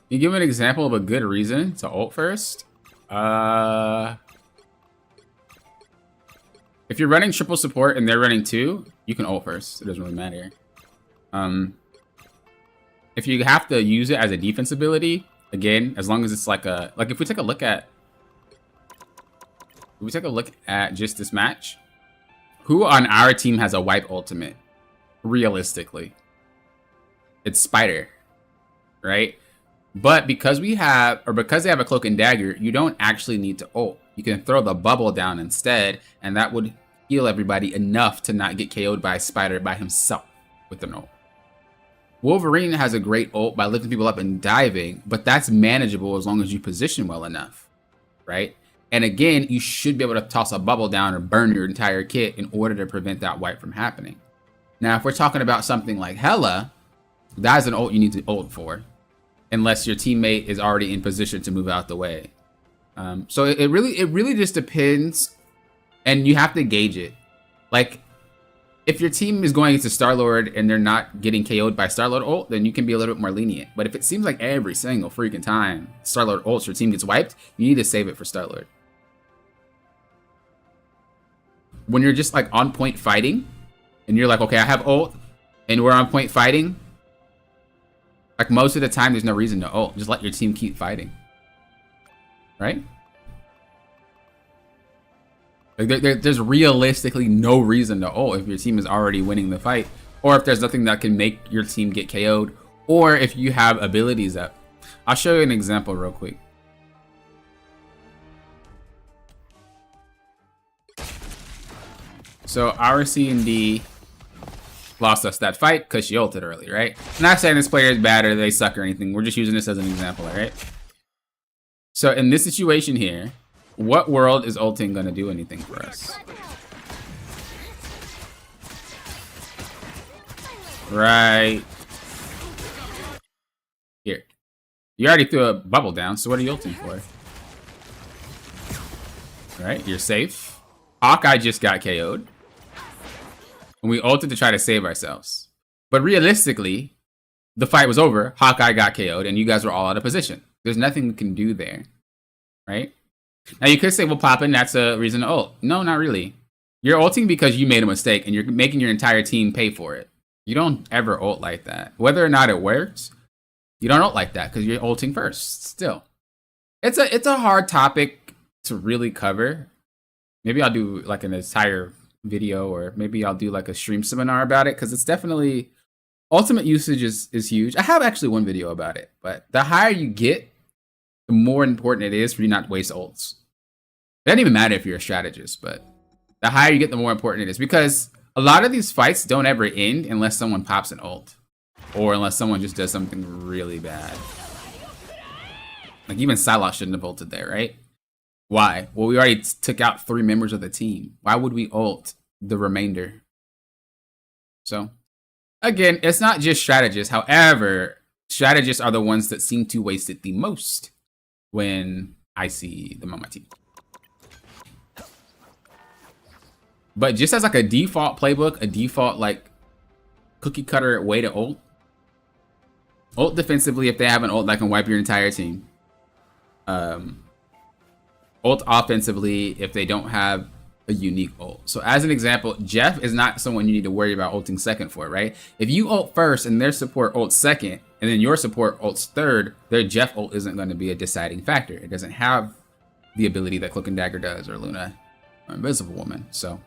You give an example of a good reason to ult first. If you're running triple support and they're running 2, you can ult first. It doesn't really matter. If you have to use it as a defense ability, again, as long as it's like if we take a look at just this match, who on our team has a wipe ultimate? Realistically, it's Spider, right? But because they have a cloak and dagger, you don't actually need to ult. You can throw the bubble down instead, and that would heal everybody enough to not get KO'd by Spider by himself with an ult. Wolverine has a great ult by lifting people up and diving, but that's manageable as long as you position well enough, right? And again, you should be able to toss a bubble down or burn your entire kit in order to prevent that wipe from happening. Now, if we're talking about something like Hela, that's an ult you need to ult for, unless your teammate is already in position to move out the way. So it really just depends, and you have to gauge it. Like, if your team is going into Star-Lord and they're not getting KO'd by Star-Lord ult, then you can be a little bit more lenient. But if it seems like every single freaking time Star-Lord ults, your team gets wiped, you need to save it for Star-Lord. When you're just like on point fighting, and you're like, okay, I have ult, and we're on point fighting, like most of the time, there's no reason to ult. Just let your team keep fighting. Right? Like there's realistically no reason to ult if your team is already winning the fight, or if there's nothing that can make your team get KO'd, or if you have abilities up. I'll show you an example real quick. So our C&D lost us that fight because she ulted early, right? I'm not saying this player is bad or they suck or anything. We're just using this as an example, right? So in this situation here, what world is ulting gonna do anything for us? Right here. You already threw a bubble down, so what are you ulting for? Right, you're safe. Hawkeye just got KO'd. And we ulted to try to save ourselves. But realistically, the fight was over, Hawkeye got KO'd, and you guys were all out of position. There's nothing we can do there, right? Now you could say, well, Poppin, that's a reason to ult. No, not really. You're ulting because you made a mistake, and you're making your entire team pay for it. You don't ever ult like that. Whether or not it works, you don't ult like that because you're ulting first, still. It's a hard topic to really cover. Maybe I'll do like an entire video, or maybe I'll do like a stream seminar about it, because it's definitely, ultimate usage is huge. I have actually one video about it, but the higher you get, the more important it is for you not to waste ults. It doesn't even matter if you're a strategist, but the higher you get, the more important it is, because a lot of these fights don't ever end unless someone pops an ult, or unless someone just does something really bad. Like even Psylocke shouldn't have ulted there, right? Why? Well, we already took out 3 members of the team. Why would we ult the remainder? So, again, it's not just strategists. However, strategists are the ones that seem to waste it the most when I see them on my team. But just as like a default playbook, a default like cookie cutter way to ult defensively if they have an ult that can wipe your entire team. Ult offensively if they don't have a unique ult. So as an example, Jeff is not someone you need to worry about ulting second for, right? If you ult first and their support ults second, and then your support ults third, their Jeff ult isn't going to be a deciding factor. It doesn't have the ability that Cloak and Dagger does, or Luna, or Invisible Woman. So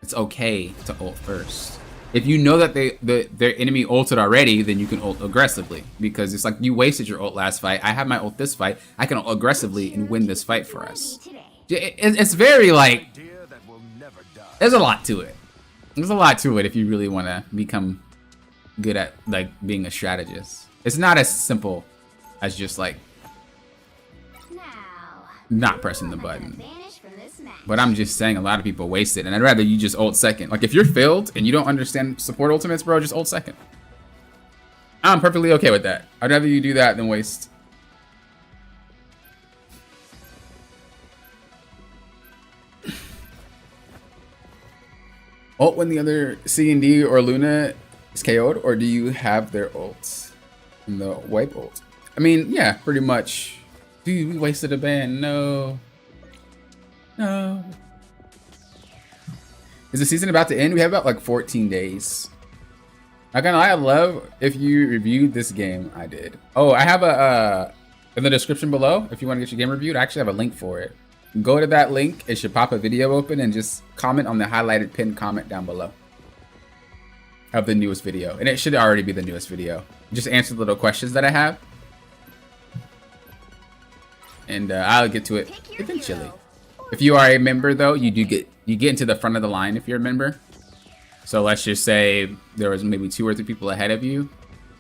it's okay to ult first. If you know that their enemy ulted already, then you can ult aggressively, because it's like you wasted your ult last fight. I have my ult this fight. I can ult aggressively and win this fight for us. It's very like, there's a lot to it. There's a lot to it if you really want to become good at like being a strategist. It's not as simple as just like not pressing the button. But I'm just saying a lot of people waste it, and I'd rather you just ult second. Like if you're filled and you don't understand support ultimates, bro, just ult second. I'm perfectly okay with that. I'd rather you do that than waste. Ult when the other C&D or Luna is KO'd, or do you have their ults in the wipe ult? I mean, yeah, pretty much. Dude, we wasted a ban. No. No. Is the season about to end? We have about like 14 days. Not gonna lie, I'd love if you reviewed this game. I did. Oh, I have a in the description below. If you want to get your game reviewed, I actually have a link for it. Go to that link. It should pop a video open and just comment on the highlighted pinned comment down below of the newest video. And it should already be the newest video. Just answer the little questions that I have. And I'll get to it eventually. If you are a member though, you get into the front of the line if you're a member. So let's just say there was maybe 2 or 3 people ahead of you.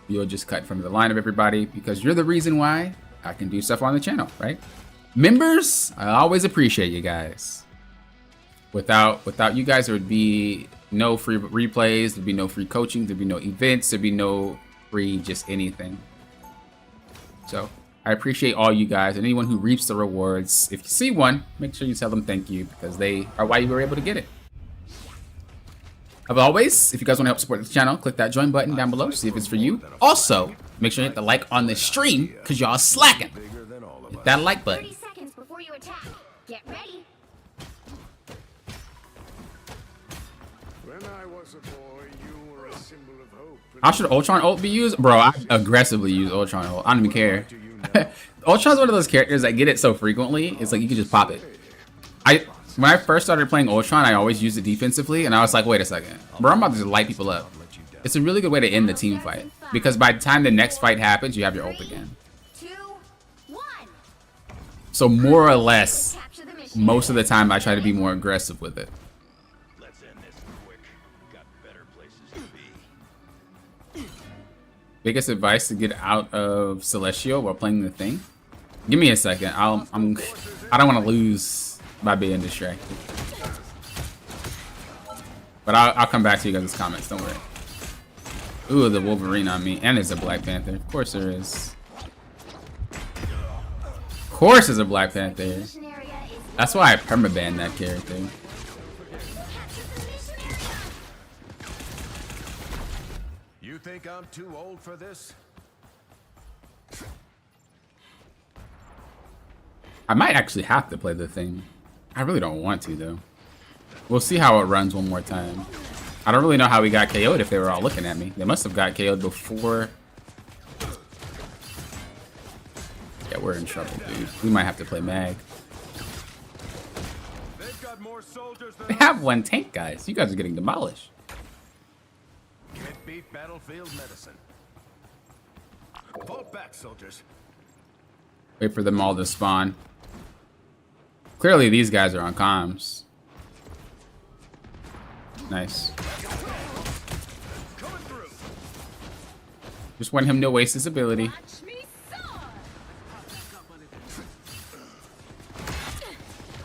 You'll just cut in front of the line of everybody because you're the reason why I can do stuff on the channel, right? Members, I always appreciate you guys. Without you guys, there would be no free replays, there'd be no free coaching, there'd be no events, there'd be no free just anything. So I appreciate all you guys and anyone who reaps the rewards. If you see one, make sure you tell them thank you because they are why you were able to get it. As always, if you guys want to help support the channel, click that join button down below to see if it's for you. Also, make sure you hit the like on this stream because y'all slacking. Hit that like button. 30 seconds before you attack. Get ready. When I was a boy, you were a symbol of hope. How should Ultron ult be used? Bro, I aggressively use Ultron ult. I don't even care. Ultron's one of those characters that get it so frequently, it's like you can just pop it. When I first started playing Ultron, I always used it defensively, and I was like, wait a second. Bro, I'm about to just light people up. It's a really good way to end the team fight, because by the time the next fight happens, you have your ult again. 2, 1. So more or less, most of the time, I try to be more aggressive with it. Let's end this quick. Got better places to be. Biggest advice to get out of Celestial while playing the thing? Give me a second. I don't want to lose by being distracted. But I'll come back to you guys' comments. Don't worry. Ooh, the Wolverine on me, and there's a Black Panther. Of course there is. Of course there's a Black Panther. That's why I permabanned that character. You think I'm too old for this? I might actually have to play the thing. I really don't want to though. We'll see how it runs one more time. I don't really know how we got KO'd if they were all looking at me. They must have got KO'd before. Yeah, we're in trouble, dude. We might have to play Mag. They've got more soldiers than They have 1 tank, guys. You guys are getting demolished. Can't beat battlefield medicine. Fall back, soldiers. Wait for them all to spawn. Clearly these guys are on comms. Nice. Coming through. Just want him to waste his ability.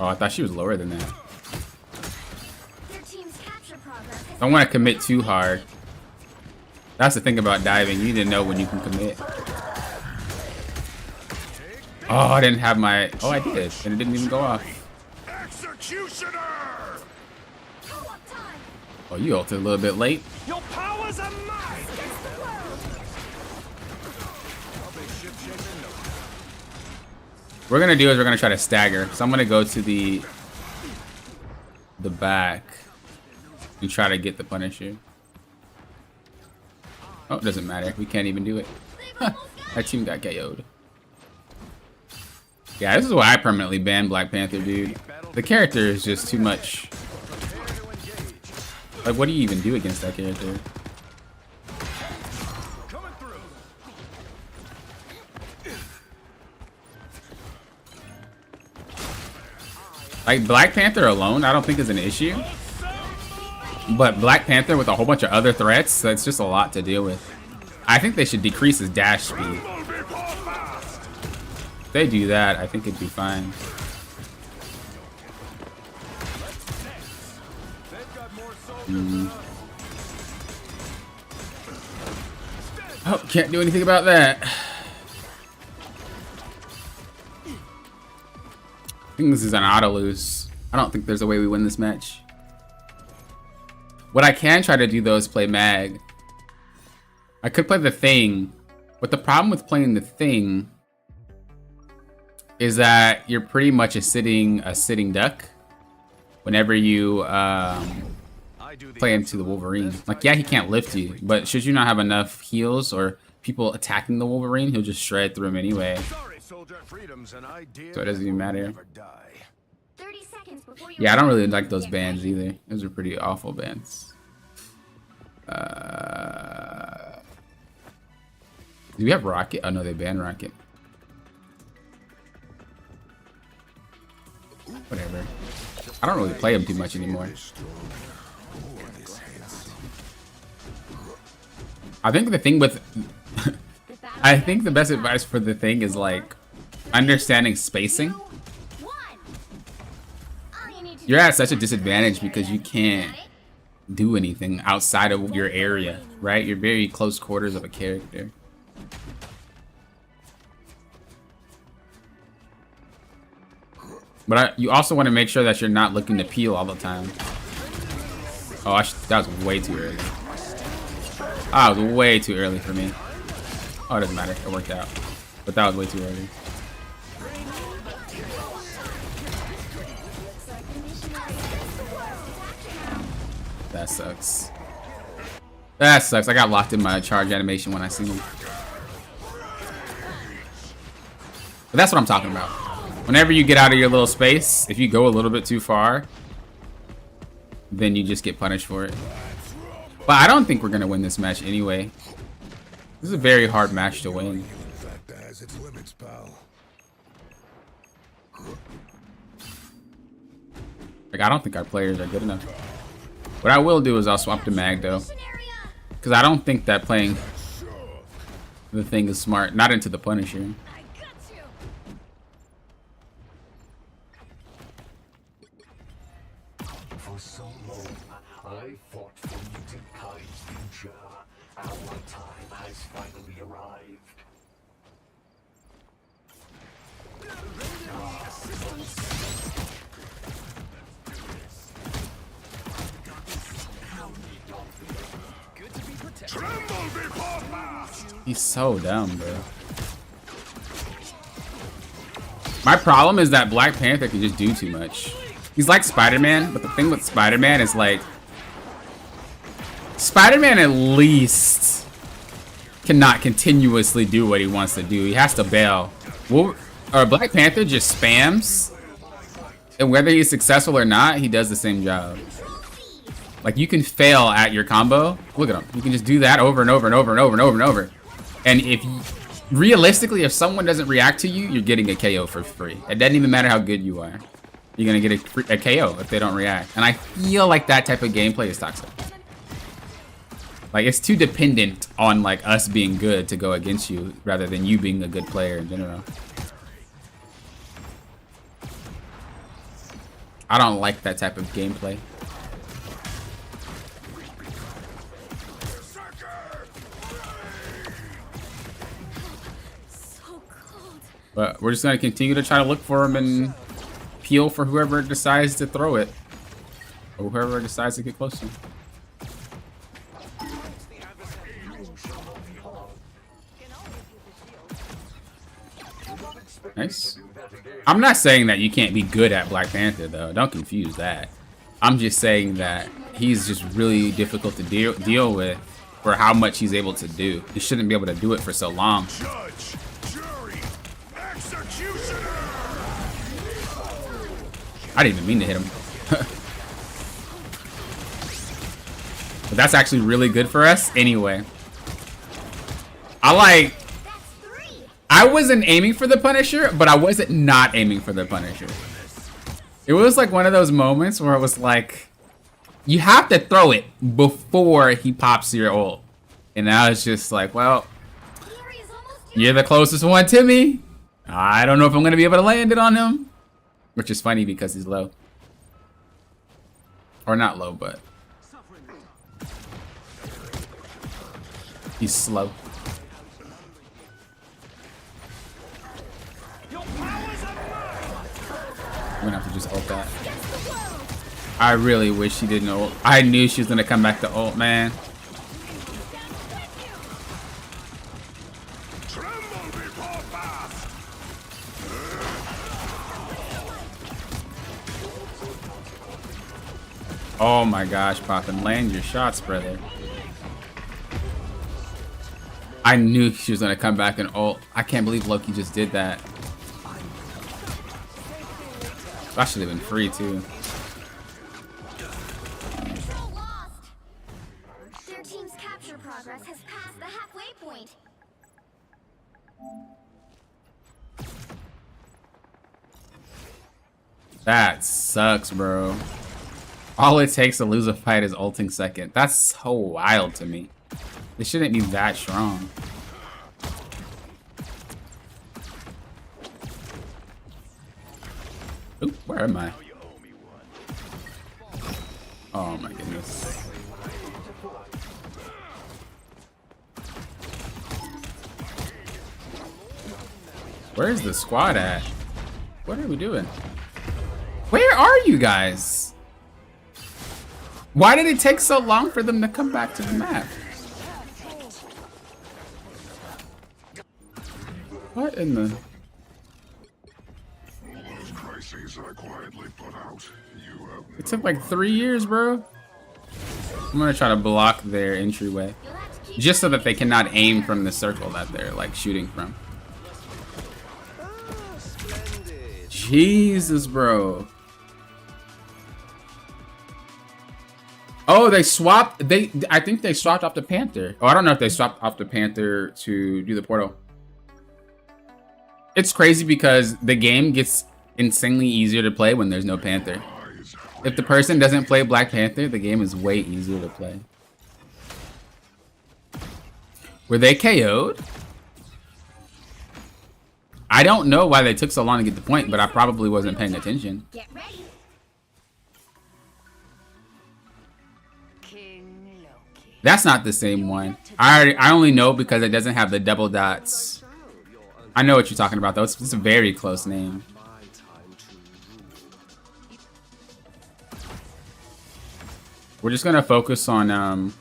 Oh, I thought she was lower than that. Your team's capture progress is Don't want to commit too hard. That's the thing about diving. You need to know when you can commit. Oh, I didn't have my... Oh, I did. And it didn't even go off. Executioner! co-op time. Oh, you ulted a little bit late. Your powers are mine! Against the world. I'll be ship-shape in no time. What we're going to do is we're going to try to stagger. So I'm going to go to the back and try to get the Punisher. Oh, it doesn't matter. We can't even do it. Our team got KO'd. Yeah, this is why I permanently banned Black Panther, dude. The character is just too much. Like, what do you even do against that character? Coming through. Like, Black Panther alone, I don't think is an issue. But Black Panther with a whole bunch of other threats, that's just a lot to deal with. I think they should decrease his dash speed. If they do that, I think it'd be fine. Oh, can't do anything about that. I think this is an auto lose. I don't think there's a way we win this match. What I can try to do though is play Mag. I could play the Thing, but the problem with playing the Thing is that you're pretty much a sitting duck whenever you play into the Wolverine. Like, yeah, he can't lift you, but should you not have enough heals or people attacking the Wolverine, he'll just shred through him anyway. Sorry, soldier. Freedom's an idea So it doesn't even that will matter. never die. 30 seconds before you Yeah, I don't really like those bans either. Those are pretty awful bans. Do we have Rocket? Oh no, they banned Rocket. Whatever. I don't really play him too much anymore. I think the thing with... I think the best advice for the Thing is like understanding spacing. You're at such a disadvantage because you can't do anything outside of your area, right? You're very close quarters of a character. But you also want to make sure that you're not looking to peel all the time. Oh, that was way too early. Ah, it was way too early for me. Oh, it doesn't matter. It worked out. But that was way too early. That sucks. That sucks. I got locked in my charge animation when I see him. But that's what I'm talking about. Whenever you get out of your little space, if you go a little bit too far, then you just get punished for it. But I don't think we're going to win this match anyway. This is a very hard match to win. Like, I don't think our players are good enough. What I will do is I'll swap to Mag, though. Because I don't think that playing the Thing is smart. Not into the Punisher. For so long, I fought for mutant kind's future. Our time has finally arrived. He's so dumb, bro. My problem is that Black Panther can just do too much. He's like Spider-Man, but the thing with Spider-Man is like... Spider-Man at least cannot continuously do what he wants to do. He has to bail. Black Panther just spams. And whether he's successful or not, he does the same job. Like, you can fail at your combo. Look at him. You can just do that over and over and over and over and over and over. And if you, realistically, if someone doesn't react to you, you're getting a KO for free. It doesn't even matter how good you are. You're going to get a KO if they don't react. And I feel like that type of gameplay is toxic. Like, it's too dependent on, like, us being good to go against you rather than you being a good player in general. I don't like that type of gameplay. So cold. But we're just gonna continue to try to look for him and peel for whoever decides to throw it. Or whoever decides to get close to him. Nice. I'm not saying that you can't be good at Black Panther, though. Don't confuse that. I'm just saying that he's just really difficult to deal with for how much he's able to do. He shouldn't be able to do it for so long. Judge, jury, executioner. I didn't even mean to hit him. But that's actually really good for us anyway. I wasn't aiming for the Punisher, but I wasn't not aiming for the Punisher. It was like one of those moments where it was like, you have to throw it before he pops your ult. And I was just like, well, you're the closest one to me. I don't know if I'm going to be able to land it on him. Which is funny because he's low. Or not low, but he's slow. I'm gonna have to just ult that. I really wish she didn't ult. I knew she was gonna come back to ult, man. Oh my gosh, Poppin, land your shots, brother. I knew she was gonna come back and ult. I can't believe Loki just did that. That should have been free too. Control lost. Their team's capture progress has passed the halfway point. That sucks, bro. All it takes to lose a fight is ulting second. That's so wild to me. They shouldn't be that strong. Oop, where am I? Oh my goodness. Where's the squad at? What are we doing? Where are you guys? Why did it take so long for them to come back to the map? What in the... Those crises I quietly put out, you have It took like 3 years, bro. I'm gonna try to block their entryway. Just so that they cannot aim from the circle that they're like shooting from. Jesus, bro. Oh, they swapped. I think they swapped off the Panther. Oh, I don't know if they swapped off the Panther to do the portal. It's crazy because the game gets insanely easier to play when there's no Panther. If the person doesn't play Black Panther, the game is way easier to play. Were they KO'd? I don't know why they took so long to get the point, but I probably wasn't paying attention. Get ready. That's not the same one. I only know because it doesn't have the double dots. I know what you're talking about though. It's a very close name. We're just gonna focus on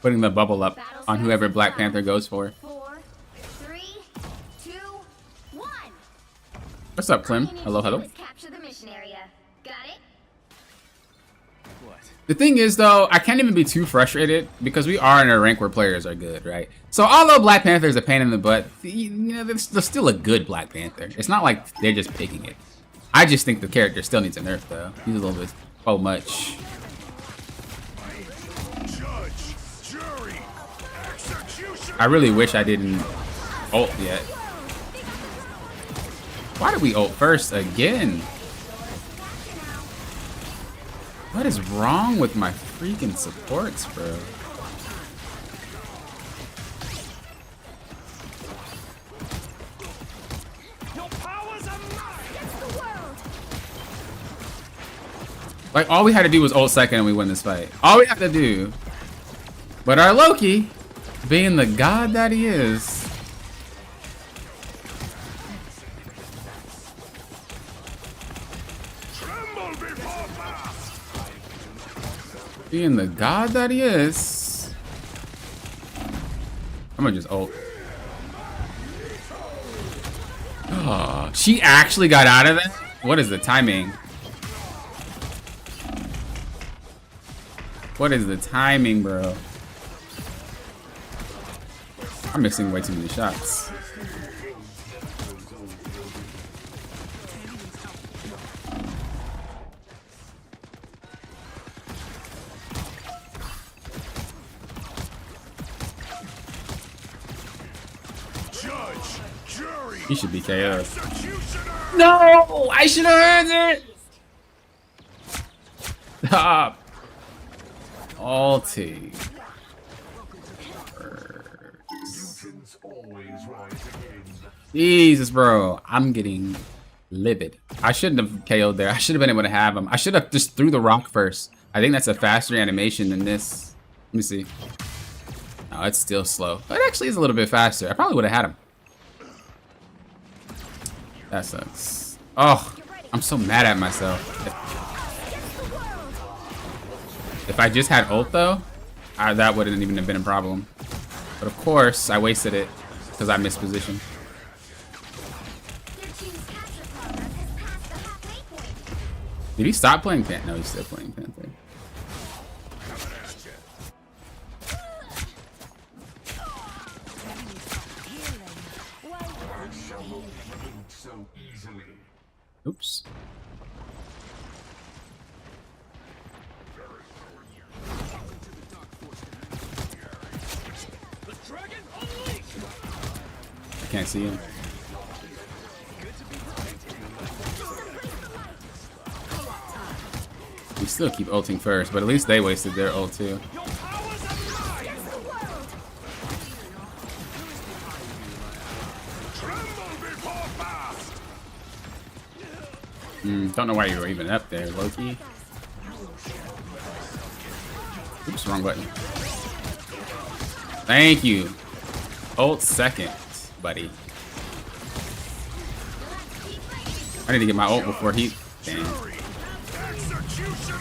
putting the bubble up on whoever Black Panther goes for. 4, 3, 2, 1. What's up, Clem? Hello, hello. Capture the mission area. Got it? The thing is, though, I can't even be too frustrated because we are in a rank where players are good, right? So although Black Panther is a pain in the butt, you know, there's still a good Black Panther. It's not like they're just picking it. I just think the character still needs a nerf, though. He's a little bit so much. I really wish I didn't ult yet. Why did we ult first again? What is wrong with my freaking supports, bro? Your powers are mine. Against the world. Like, all we had to do was ult second and we win this fight. All we had to do. But our Loki, being the god that he is, Tremble before blast. being the god that he is, I'm gonna just ult. Oh, she actually got out of that? What is the timing? What is the timing, bro? I'm missing way too many shots. Judge, jury, He should be KO'd. executioner. No! I should have heard it! Stop! Ulti. Mutants always rise again. Jesus, bro. I'm getting livid. I shouldn't have KO'd there. I should have been able to have him. I should have just threw the rock first. I think that's a faster animation than this. Let me see. Oh, it's still slow. But it actually is a little bit faster. I probably would have had him. That sucks. Oh, I'm so mad at myself. If I just had ult though, that wouldn't even have been a problem. But of course, I wasted it because I missed position. Your team's capture progress has passed the halfway point. Did he stop playing Panther? No, he's still playing Panther. So easily. Oops. I can't see him. We still keep ulting first, but at least they wasted their ult too. Tremble before blast. Don't know why you were even up there, Loki. Oops, wrong button. Thank you. Ult second, buddy. I need to get my ult before he... Damn. Jury, executioner.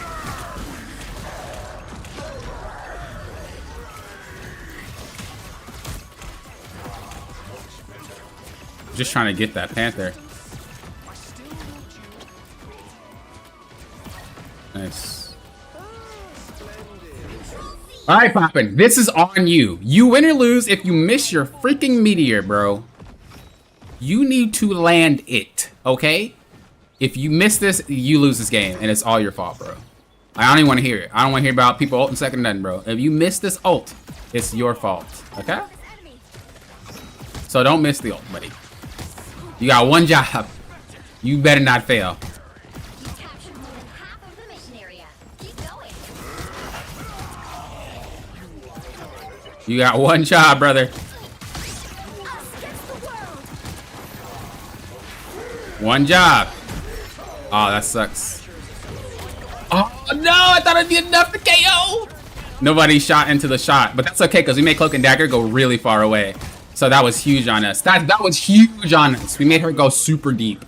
Just trying to get that Panther. Nice. Alright, Poppin'. This is on you. You win or lose if you miss your freaking meteor, bro. You need to land it, okay? If you miss this, you lose this game, and it's all your fault, bro. I don't even want to hear it. I don't want to hear about people ulting second nothing, bro. If you miss this ult, it's your fault, okay? So don't miss the ult, buddy. You got one job. You better not fail. You captured more than half of the mission area. Keep going. You got one job, brother. Us against the world. One job. Oh, that sucks. Oh, no. I thought it'd be enough to KO. Nobody shot into the shot, but that's okay because we made Cloak and Dagger go really far away. So that was huge on us. That was huge on us. We made her go super deep.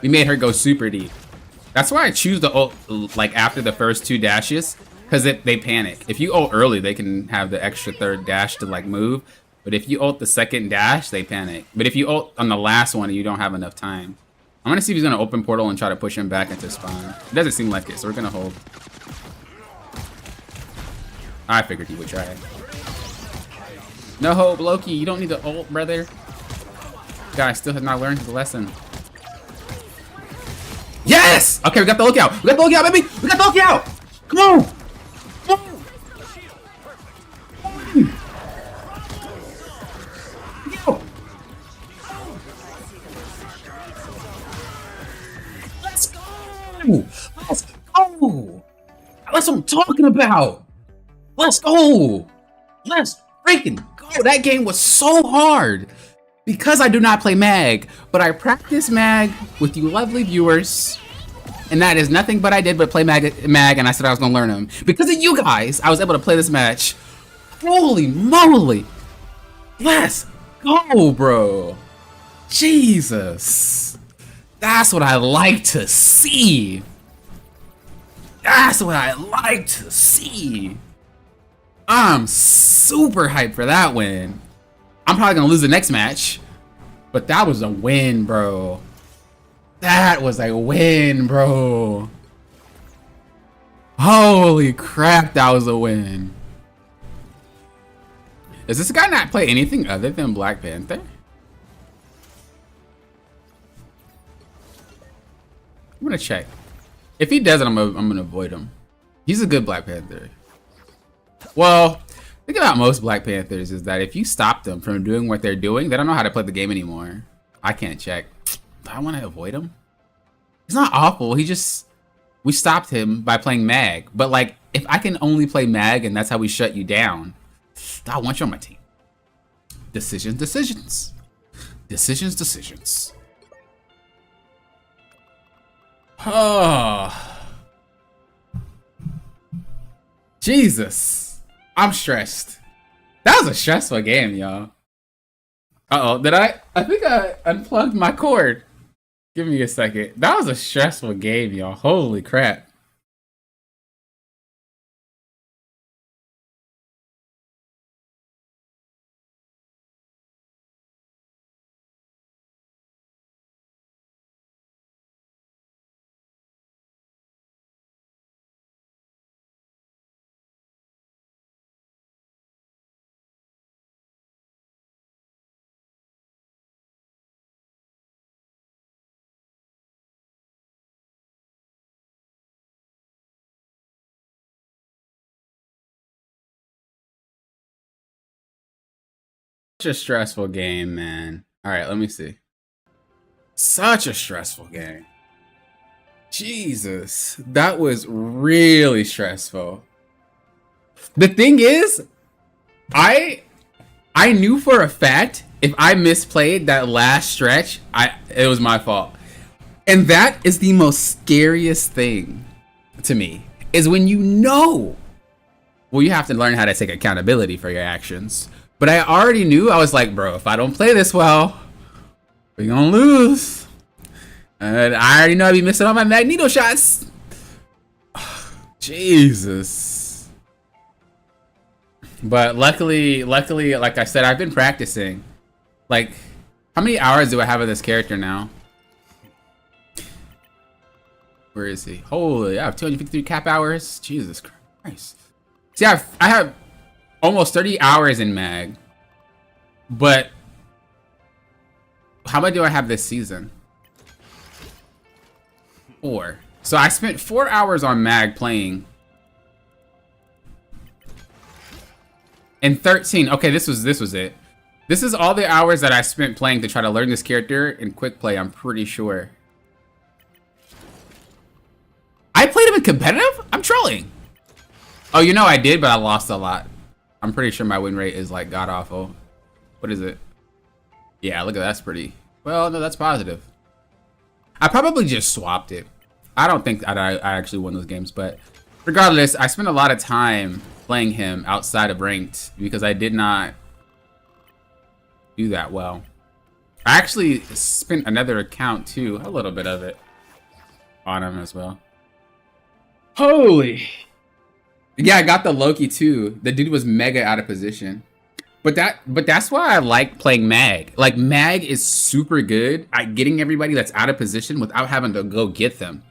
We made her go super deep. That's why I choose the ult like after the first two dashes, because they panic. If you ult early, they can have the extra third dash to like move. But if you ult the second dash, they panic. But if you ult on the last one, you don't have enough time. I'm gonna see if he's gonna open portal and try to push him back into spawn. It doesn't seem like it, so we're gonna hold. I figured he would try. No hope, Loki. You don't need the ult, brother. Guy still has not learned his lesson. Yes! Okay, we got the lookout. We got the lookout, baby. We got the lookout. Come on. Come on. Go. Let's go. Let's go. That's what I'm talking about. Let's go. Let's freaking go. That game was so hard because I do not play Mag, but I practice Mag with you lovely viewers. And that is nothing but I did but play mag, and I said I was gonna learn him. Because of you guys, I was able to play this match. Holy moly! Let's go, bro! Jesus! That's what I like to see! That's what I like to see! I'm super hyped for that win. I'm probably gonna lose the next match, but that was a win, bro. That was a win, bro. Holy crap, that was a win. Does this guy not play anything other than Black Panther? I'm gonna check. If he doesn't, I'm gonna avoid him. He's a good Black Panther. Well, think about most Black Panthers is that if you stop them from doing what they're doing, they don't know how to play the game anymore. I can't check. Do I want to avoid him? It's not awful. We stopped him by playing Mag. But like, if I can only play Mag and that's how we shut you down, I want you on my team. Decisions. Oh. Jesus. I'm stressed. That was a stressful game, y'all. Uh-oh, did I think I unplugged my cord. Give me a second. That was a stressful game, y'all. Holy crap. Such a stressful game, man. All right, let me see. Such a stressful game. Jesus, that was really stressful. The thing is, I knew for a fact if I misplayed that last stretch, it was my fault. And that is the most scariest thing to me, is when you know. Well, you have to learn how to take accountability for your actions. But I already knew. I was like, bro, if I don't play this well, we're gonna lose. And I already know I'd be missing all my Magneto shots. Jesus. But luckily, like I said, I've been practicing. Like, how many hours do I have of this character now? Where is he? Holy, I have 253 cap hours. Jesus Christ. See, I have almost 30 hours in Mag, but how much do I have this season? 4. So I spent 4 hours on Mag playing, and 13. Okay, this was it. This is all the hours that I spent playing to try to learn this character in quick play. I'm pretty sure. I played him in competitive? I'm trolling. Oh, you know I did, but I lost a lot. I'm pretty sure my win rate is like god awful. What is it? Yeah, look at that. That's pretty. Well, no, that's positive. I probably just swapped it. I don't think I actually won those games, but regardless, I spent a lot of time playing him outside of ranked because I did not do that well. I actually spent another account too, a little bit of it on him as well. Holy. Yeah, I got the Loki too. The dude was mega out of position. But that's why I like playing Mag. Like, Mag is super good at getting everybody that's out of position without having to go get them.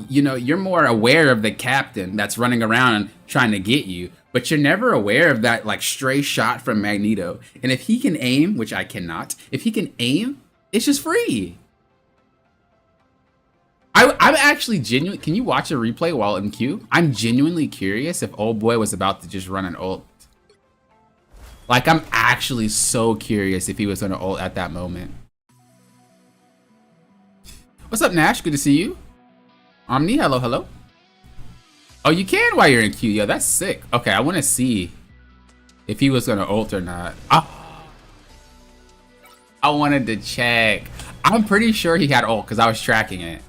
You know, you're more aware of the captain that's running around trying to get you, but you're never aware of that, like, stray shot from Magneto. And if he can aim, which I cannot, if he can aim, it's just free. I'm actually genuine. Can you watch a replay while in queue? I'm genuinely curious if old boy was about to just run an ult. Like, I'm actually so curious if he was gonna ult at that moment. What's up, Nash? Good to see you. Omni, hello, hello. Oh, you can while you're in queue. Yo, that's sick. Okay, I want to see if he was gonna ult or not. Oh, I wanted to check. I'm pretty sure he had ult because I was tracking it.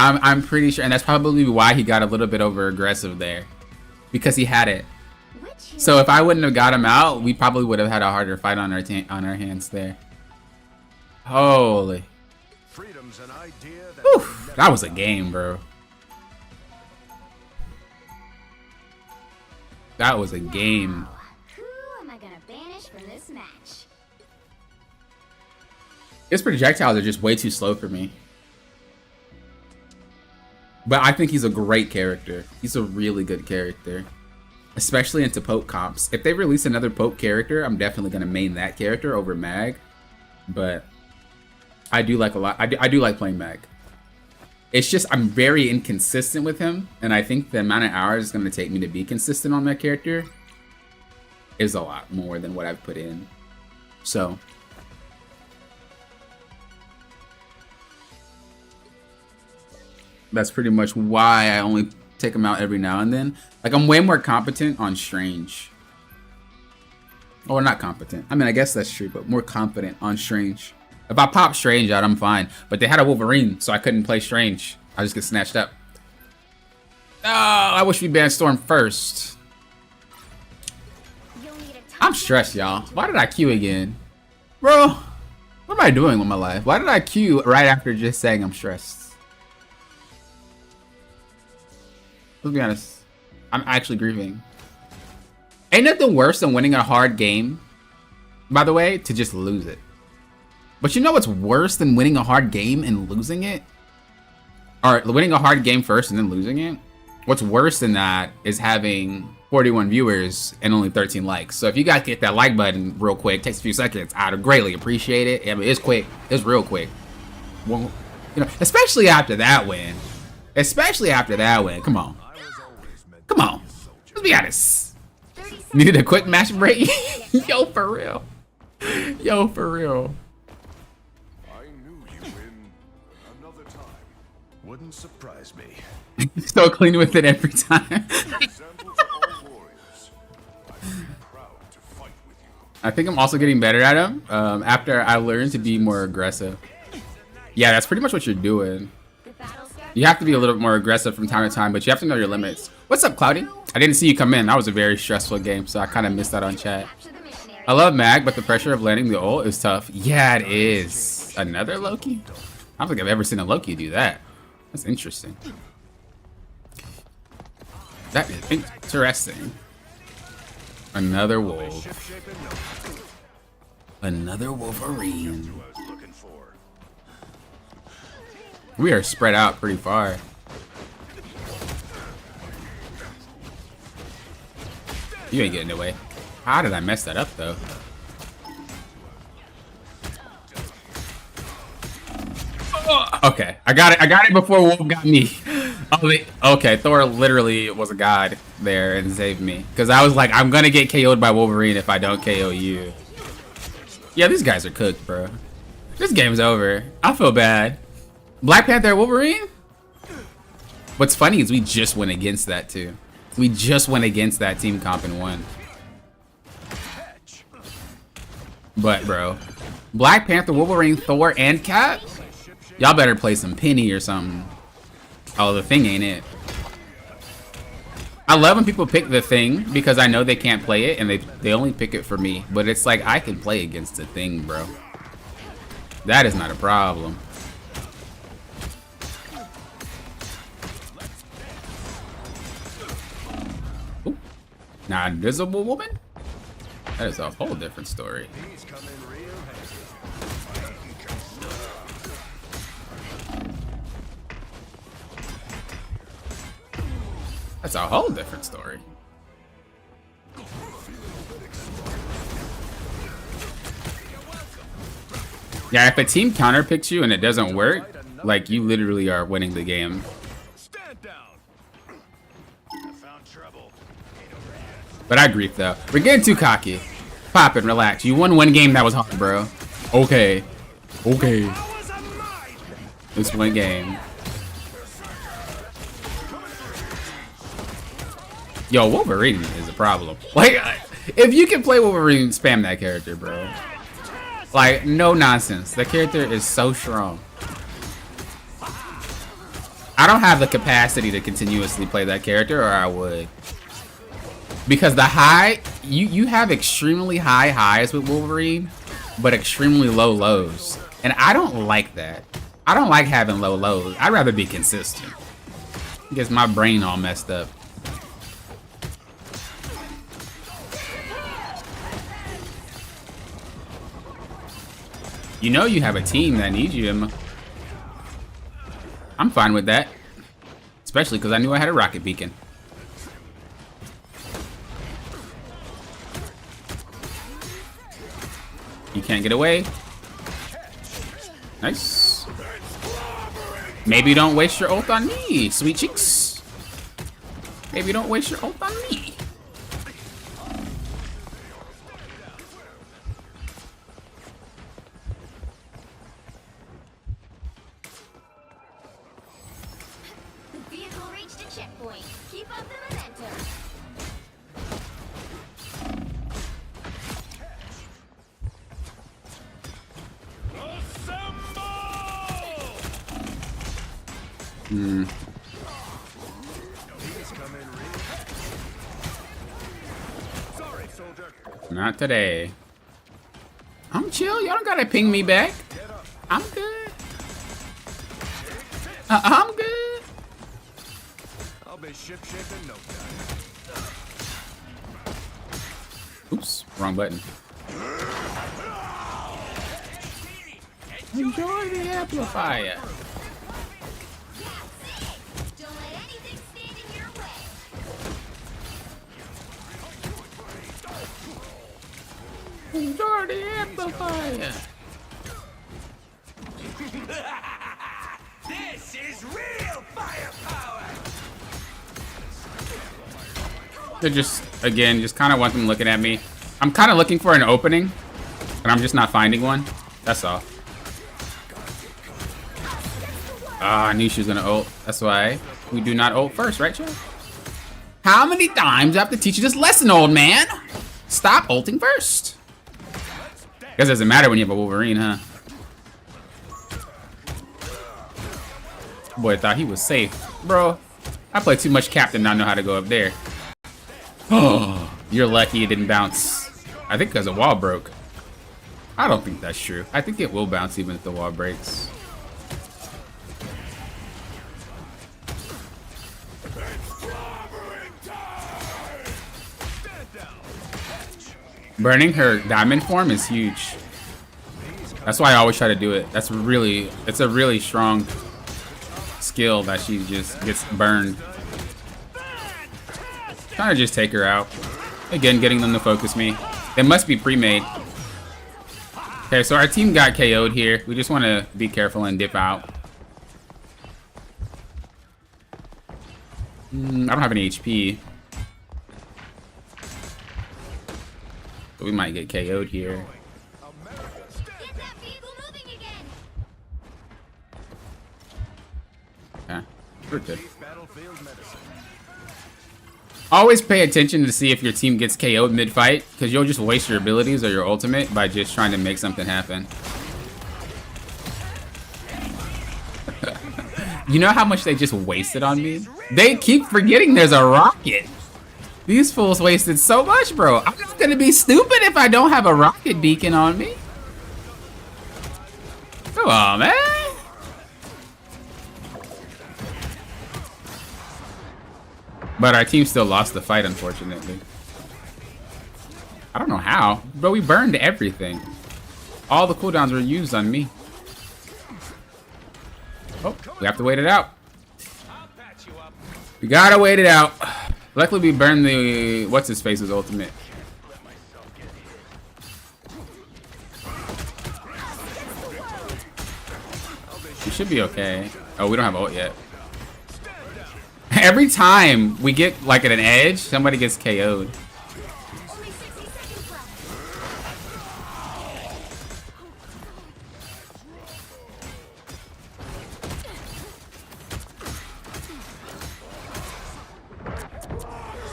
I'm pretty sure, and that's probably why he got a little bit over aggressive there, because he had it. Which So if I wouldn't have got him out, we probably would have had a harder fight on our hands there. Holy, Freedom's an idea that whew, can never that was a die. game, bro. That was a game. Now, who am I gonna banish from this match? His projectiles are just way too slow for me. But I think he's a great character. He's a really good character. Especially into Poke comps. If they release another Poke character, I'm definitely going to main that character over Mag. But I do like a lot. I do like playing Mag. It's just I'm very inconsistent with him. And I think the amount of hours it's going to take me to be consistent on that character is a lot more than what I've put in. So... that's pretty much why I only take him out every now and then. Like, I'm way more competent on Strange. Or not competent. I mean, I guess that's true, but more confident on Strange. If I pop Strange out, I'm fine. But they had a Wolverine, so I couldn't play Strange. I just get snatched up. Oh, I wish we banned Storm first. You'll need a I'm stressed, y'all. Why did I queue again? Bro, what am I doing with my life? Why did I queue right after just saying I'm stressed? Let's be honest. I'm actually grieving. Ain't nothing worse than winning a hard game, by the way, to just lose it. But you know what's worse than winning a hard game and losing it? Or winning a hard game first and then losing it? What's worse than that is having 41 viewers and only 13 likes. So if you guys hit that like button real quick, takes a few seconds, I'd greatly appreciate it. I mean, it's quick. It's real quick. Well, you know, especially after that win. Especially after that win. Come on. Come on. Let's be honest. Needed a quick match break? Yo, for real. Yo, for real. I knew you in another time. Wouldn't surprise me. So clean with it every time. Example to all warriors. I'd be proud to fight with you. I think I'm also getting better at him after I learned to be more aggressive. Yeah, that's pretty much what you're doing. The battle starts. You have to be a little bit more aggressive from time to time, but you have to know your limits. What's up, Cloudy? I didn't see you come in. That was a very stressful game, so I kind of missed out on chat. Capture the missionary. I love Mag, but the pressure of landing the ult is tough. Yeah, it is. Another Loki? I don't think I've ever seen a Loki do that. That's interesting. That is interesting. Another wolf. Ship-shaping note Another Wolverine. I was looking for. We are spread out pretty far. You ain't getting away. How did I mess that up, though? Oh, okay, I got it. I got it before Wolf got me. Okay, Thor literally was a god there and saved me. Because I was like, I'm going to get KO'd by Wolverine if I don't KO you. Yeah, these guys are cooked, bro. This game's over. I feel bad. Black Panther, Wolverine? What's funny is we just went against that, too. We just went against that team comp and won. But, bro, Black Panther, Wolverine, Thor, and Cap? Y'all better play some Penny or something. Oh, the Thing ain't it. I love when people pick the Thing because I know they can't play it and they only pick it for me. But it's like, I can play against the Thing, bro. That is not a problem. Now, Invisible Woman? That is a whole different story. These come in real handy. That's a whole different story. Yeah, if a team counter picks you and it doesn't work, like, you literally are winning the game. Stand down. I found trouble. But I grief, though. We're getting too cocky. Pop it, relax. You won one game that was hard, bro. Okay. Okay. This one game. Yo, Wolverine is a problem. Like, if you can play Wolverine, spam that character, bro. Like, no nonsense. That character is so strong. I don't have the capacity to continuously play that character, or I would. Because the high, you have extremely high highs with Wolverine, but extremely low lows. And I don't like that. I don't like having low lows. I'd rather be consistent. It gets my brain all messed up. You know you have a team that needs you, Emma. I'm fine with that. Especially because I knew I had a rocket beacon. You can't get away. Nice. Maybe don't waste your ult on me, sweet cheeks. Maybe don't waste your ult on me. The vehicle reached a checkpoint. Keep up the momentum. Sorry, soldier. Not today. I'm chill. Y'all don't gotta ping me back. I'm good. I'm good. I'll be ship shape in no time. Oops, wrong button. Enjoy the amplifier. Don't let anything stand in your way. Enjoy the amplifier. This is real firepower! They're just, again, just kind of want them looking at me. I'm kind of looking for an opening, and I'm just not finding one. That's all. Ah, I knew she was gonna ult. That's why we do not ult first, right, Joe? How many times do I have to teach you this lesson, old man? Stop ulting first. Guess it doesn't matter when you have a Wolverine, huh? Boy, thought he was safe. Bro, I play too much Captain not know how to go up there. Oh, you're lucky it didn't bounce. I think because the wall broke. I don't think that's true. I think it will bounce even if the wall breaks. Burning her diamond form is huge. That's why I always try to do it. It's a really strong skill that she just gets burned. Trying to just take her out. Again, getting them to focus me. They must be pre-made. Okay, so our team got KO'd here. We just want to be careful and dip out. I don't have any HP. So we might get KO'd here. Get that vehicle moving again. Yeah, we're good. Battlefield medicine. Always pay attention to see if your team gets KO'd mid-fight, because you'll just waste your abilities or your ultimate by just trying to make something happen. You know how much they just wasted on me? They keep forgetting there's a rocket. These fools wasted so much, bro. I'm not gonna be stupid if I don't have a rocket beacon on me. Come on, man. But our team still lost the fight, unfortunately. I don't know how, but we burned everything. All the cooldowns were used on me. Oh, we have to wait it out. We gotta wait it out. Luckily, we burned the what's-his-face's ultimate. We should be okay. Oh, we don't have ult yet. Every time we get like at an edge, somebody gets KO'd. Only 60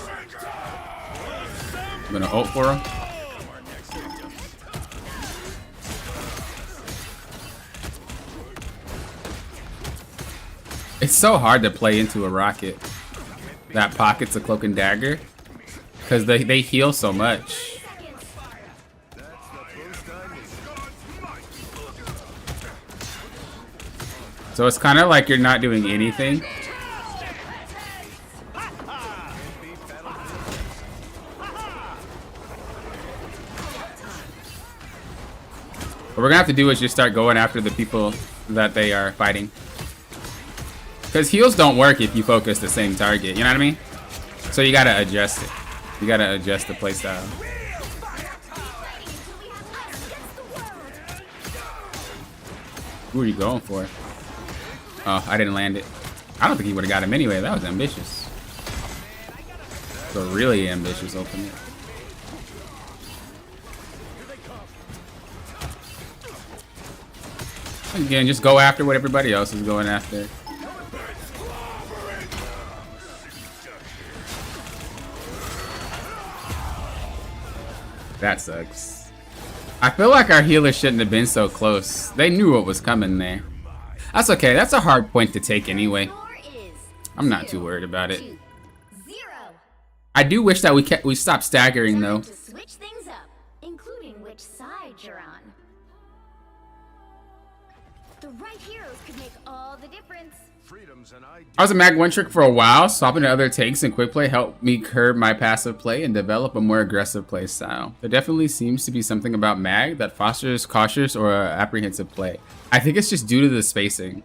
seconds left. I'm gonna ult for him. It's so hard to play into a rocket that pockets a cloak and dagger because they heal so much. So it's kind of like you're not doing anything. What we're gonna have to do is just start going after the people that they are fighting. Because heals don't work if you focus the same target, you know what I mean? So you gotta adjust it. You gotta adjust the playstyle. Who are you going for? Oh, I didn't land it. I don't think he would have got him anyway. That was ambitious. It's a really ambitious ultimate. Again, just go after what everybody else is going after. That sucks. I feel like our healers shouldn't have been so close. They knew what was coming there. That's okay. That's a hard point to take anyway. I'm not too worried about it. I do wish that we stopped staggering though. To switch things up, including which side you're on. The right heroes could make all the difference. Freedom's an idea. I was a mag one trick for a while. Swapping to other tanks and quick play helped me curb my passive play and develop a more aggressive play style. There definitely seems to be something about mag that fosters cautious or apprehensive play. I think it's just due to the spacing.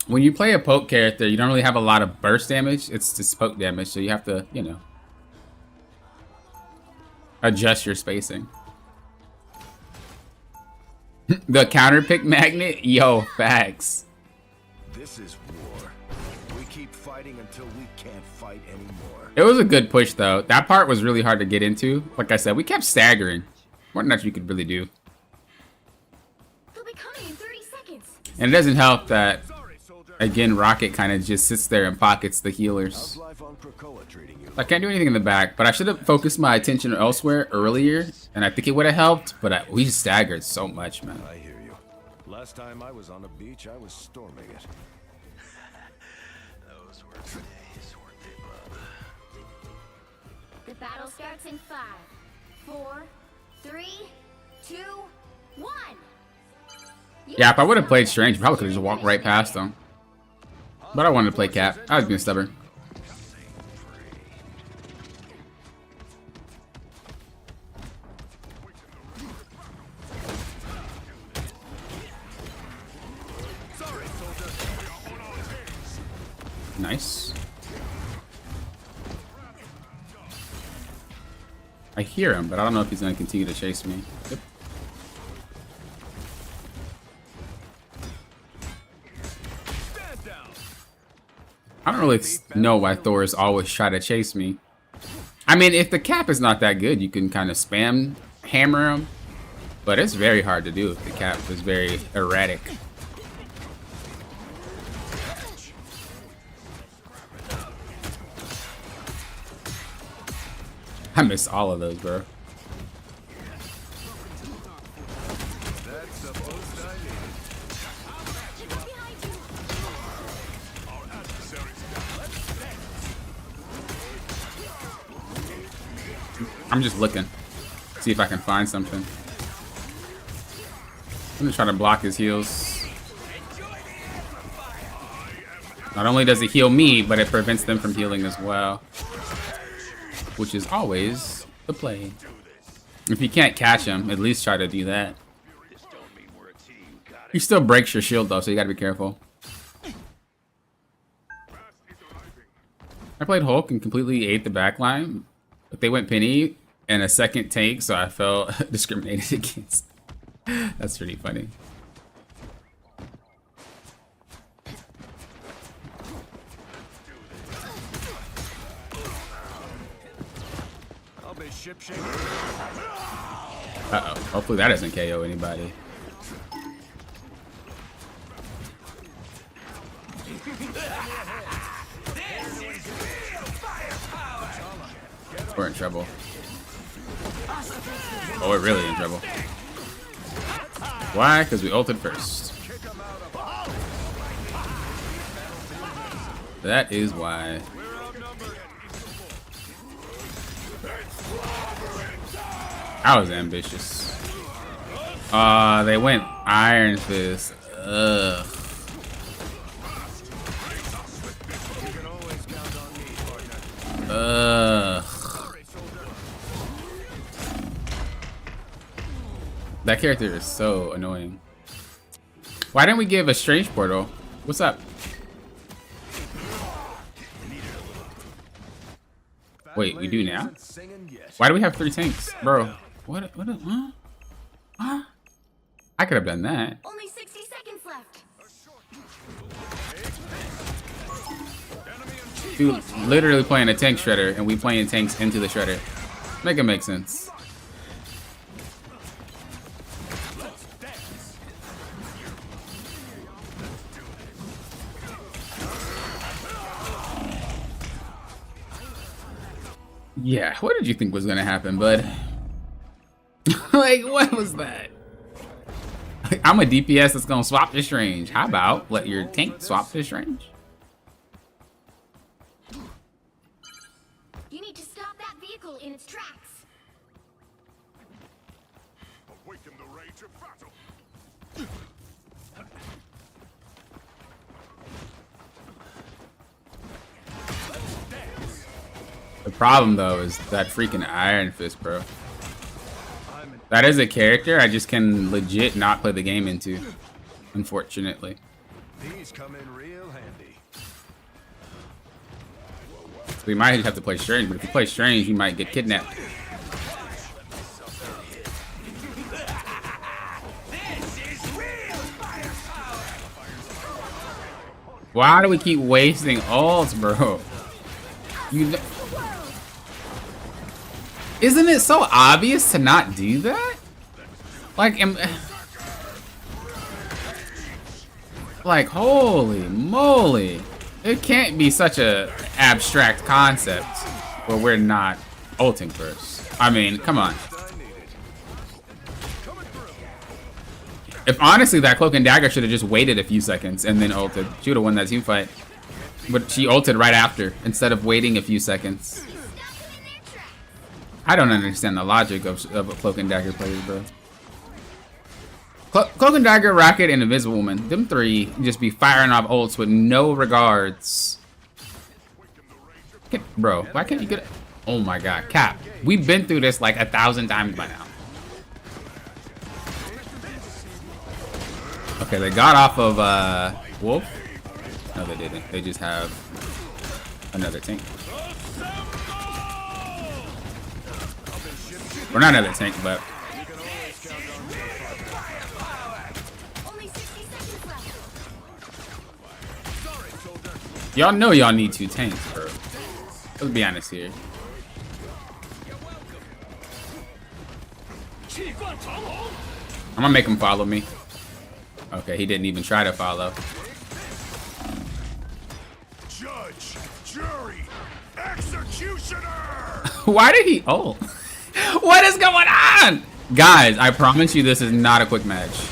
When you play a poke character, you don't really have a lot of burst damage. It's just poke damage, so you have to, you know, adjust your spacing. The counter pick magnet? Yo, facts. This is war. We keep fighting until we can't fight anymore. It was a good push, though. That part was really hard to get into. Like I said, we kept staggering. More than that you could really do. They'll be coming in 30 seconds. And it doesn't help that, again, Rocket kind of just sits there and pockets the healers. How's life on Krakoa treating you? I can't do anything in the back, but I should have focused my attention elsewhere earlier, and I think it would have helped, but we staggered so much, man. I hear you. Last time I was on a beach, I was storming it. Those were days, weren't they, bub? The battle starts in 5, 4, 3, 2, 1. Yeah, if I would have played Strange, I probably could have just walked right past them. But I wanted to play Cap. I was being stubborn. Nice. I hear him, but I don't know if he's going to continue to chase me. Yep. I don't really know why Thors always try to chase me. I mean, if the cap is not that good, you can kind of spam hammer him. But it's very hard to do if the cap is very erratic. I missed all of those, bro. That's the most I needed. I'm just looking. See if I can find something. I'm gonna try to block his heals. Not only does it heal me, but it prevents them from healing as well. Which is always the play. If you can't catch him, at least try to do that. He still breaks your shield though, so you gotta be careful. I played Hulk and completely ate the backline, but they went Penny and a second tank, so I felt discriminated against. That's pretty funny. I'll be ship shape. Uh-oh. Hopefully that doesn't KO anybody. We're in trouble. Oh, we're really in trouble. Why? Because we ulted first. That is why. I was ambitious. They went Iron Fist. Ugh. Ugh. That character is so annoying. Why didn't we give a strange portal? What's up? Wait, we do now? Why do we have 3 tanks? Bro, what, huh? Huh? I could have done that. Only 60 seconds left. Dude, literally playing a tank shredder, and we playing tanks into the shredder. Make it make sense. Yeah, what did you think was gonna happen, bud? Like, what was that? I'm a DPS that's gonna swap this range. How about let your tank swap this range? You need to stop that vehicle in its tracks. Awaken the rage of battle. The problem though is that freaking Iron Fist, bro. That is a character I just can legit not play the game into, unfortunately. These come in real handy. We might have to play Strange, but if you play Strange, you might get kidnapped. Why do we keep wasting ults, bro? Isn't it so obvious to not do that? Like, holy moly. It can't be such a abstract concept where we're not ulting first. I mean, come on. If honestly that Cloak and Dagger should have just waited a few seconds and then ulted, she would have won that team fight. But she ulted right after instead of waiting a few seconds. I don't understand the logic of Cloak and Dagger players, bro. Cloak and Dagger, Rocket, and Invisible Woman. Them 3 just be firing off ults with no regards. Bro, why can't you get it? Oh my god, Cap. We've been through this like 1,000 times by now. Okay, they got off of Wolf. No, they didn't. They just have another tank. Or not another tank, but Only 60 seconds left. y'all know y'all need 2 tanks, bro. Let's be honest here. I'm gonna make him follow me. Okay, he didn't even try to follow. Judge, jury, executioner. Why did he? Oh, what is going on, guys? I promise you, this is not a quick match.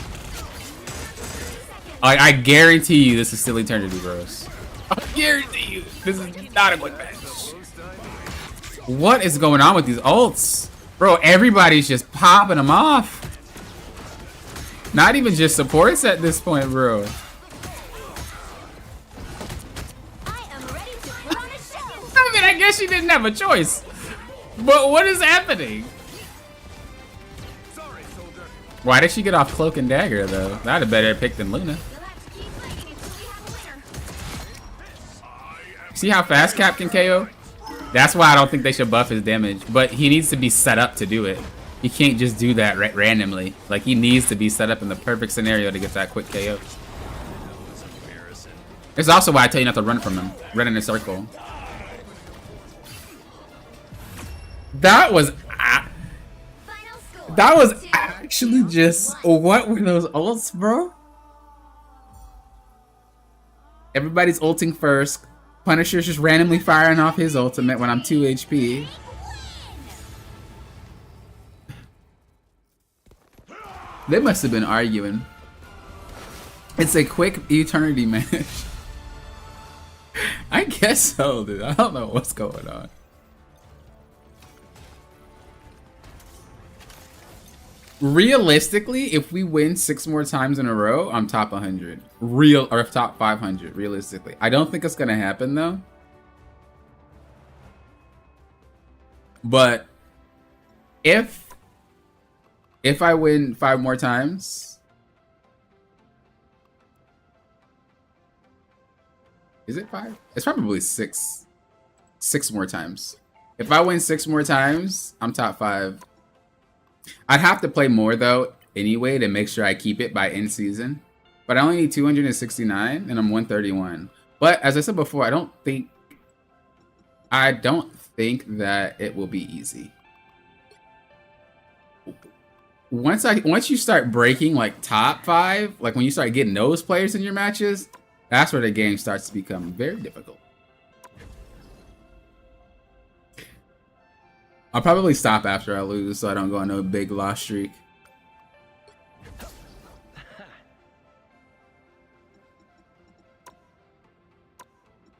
I guarantee you, this is still Eternity, bros. I guarantee you, this is not a quick match. What is going on with these ults, bro? Everybody's just popping them off. Not even just supports at this point, bro. I am ready to put on a show. I mean, I guess she didn't have a choice. But what is happening? Why did she get off Cloak and Dagger, though? That'd have better picked than Luna. You'll have to keep playing until we have a winner. See how fast Cap can KO? That's why I don't think they should buff his damage. But he needs to be set up to do it. He can't just do that randomly. Like, he needs to be set up in the perfect scenario to get that quick KO. It's also why I tell you not to run from him. Run in a circle. That was actually just, what were those ults, bro? Everybody's ulting first. Punisher's just randomly firing off his ultimate when I'm 2 HP. They must have been arguing. It's a quick Eternity match. I guess so, dude. I don't know what's going on. Realistically, if we win 6 more times in a row, I'm top 100. Or top 500, realistically. I don't think it's gonna happen though. But if I win 5 more times, is it 5? It's probably 6. 6 more times. If I win 6 more times, I'm top 5. I'd have to play more though anyway to make sure I keep it by end season. But I only need 269 and I'm 131. But as I said before, I don't think that it will be easy. Once you start breaking like top 5, like when you start getting those players in your matches, that's where the game starts to become very difficult. I'll probably stop after I lose so I don't go on no big loss streak.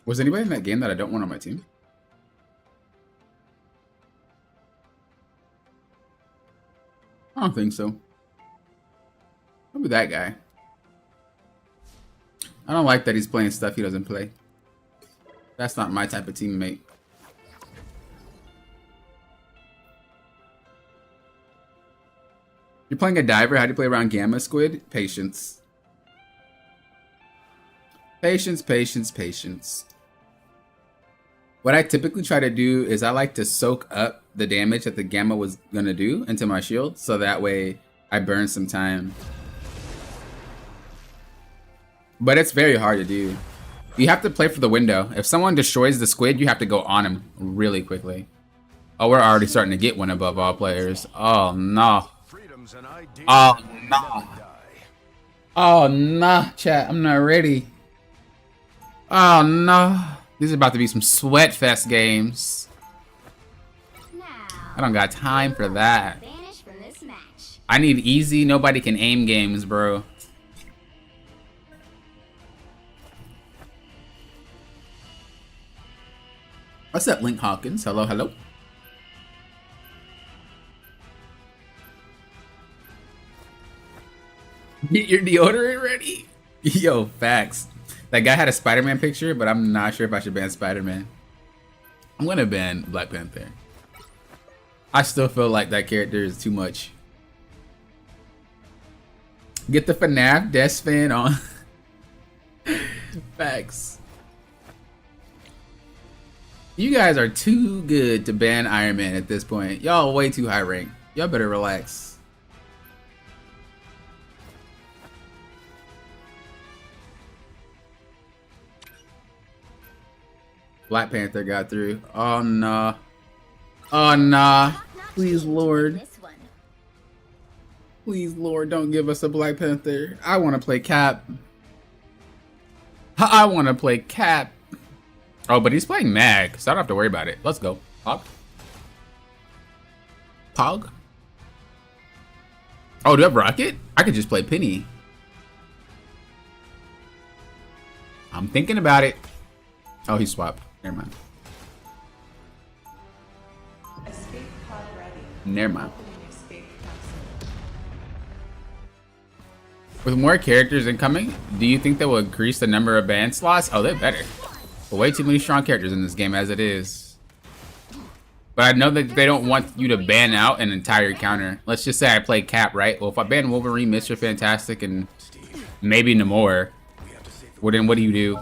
Was anybody in that game that I don't want on my team? I don't think so. Maybe that guy. I don't like that he's playing stuff he doesn't play. That's not my type of teammate. You're playing a diver. How do you play around Gamma Squid? Patience. Patience, patience, patience. What I typically try to do is I like to soak up the damage that the Gamma was going to do into my shield. So that way I burn some time. But it's very hard to do. You have to play for the window. If someone destroys the squid, you have to go on him really quickly. Oh, we're already starting to get one above all players. Oh, no. Oh, nah. Oh, nah, chat. I'm not ready. Oh, no. These are about to be some sweat fest games. I don't got time for that. I need easy, nobody can aim games, bro. What's up, Link Hawkins? Hello, hello. Get your deodorant ready? Yo, facts. That guy had a Spider-Man picture, but I'm not sure if I should ban Spider-Man. I'm gonna ban Black Panther. I still feel like that character is too much. Get the FNAF Des fan on. Facts. You guys are too good to ban Iron Man at this point. Y'all way too high ranked. Y'all better relax. Black Panther got through. Oh, nah. Oh, nah. Please, Lord. Please, Lord, don't give us a Black Panther. I want to play Cap. I want to play Cap. Oh, but he's playing Mag, so I don't have to worry about it. Let's go. Pog. Pog? Oh, do I have Rocket? I could just play Penny. I'm thinking about it. Oh, he swapped. Never mind. Never mind. With more characters incoming, do you think that will increase the number of ban slots? Oh, they better. But way too many strong characters in this game as it is. But I know that they don't want you to ban out an entire counter. Let's just say I play Cap, right? Well, if I ban Wolverine, Mr. Fantastic, and maybe Namor, well, then what do you do?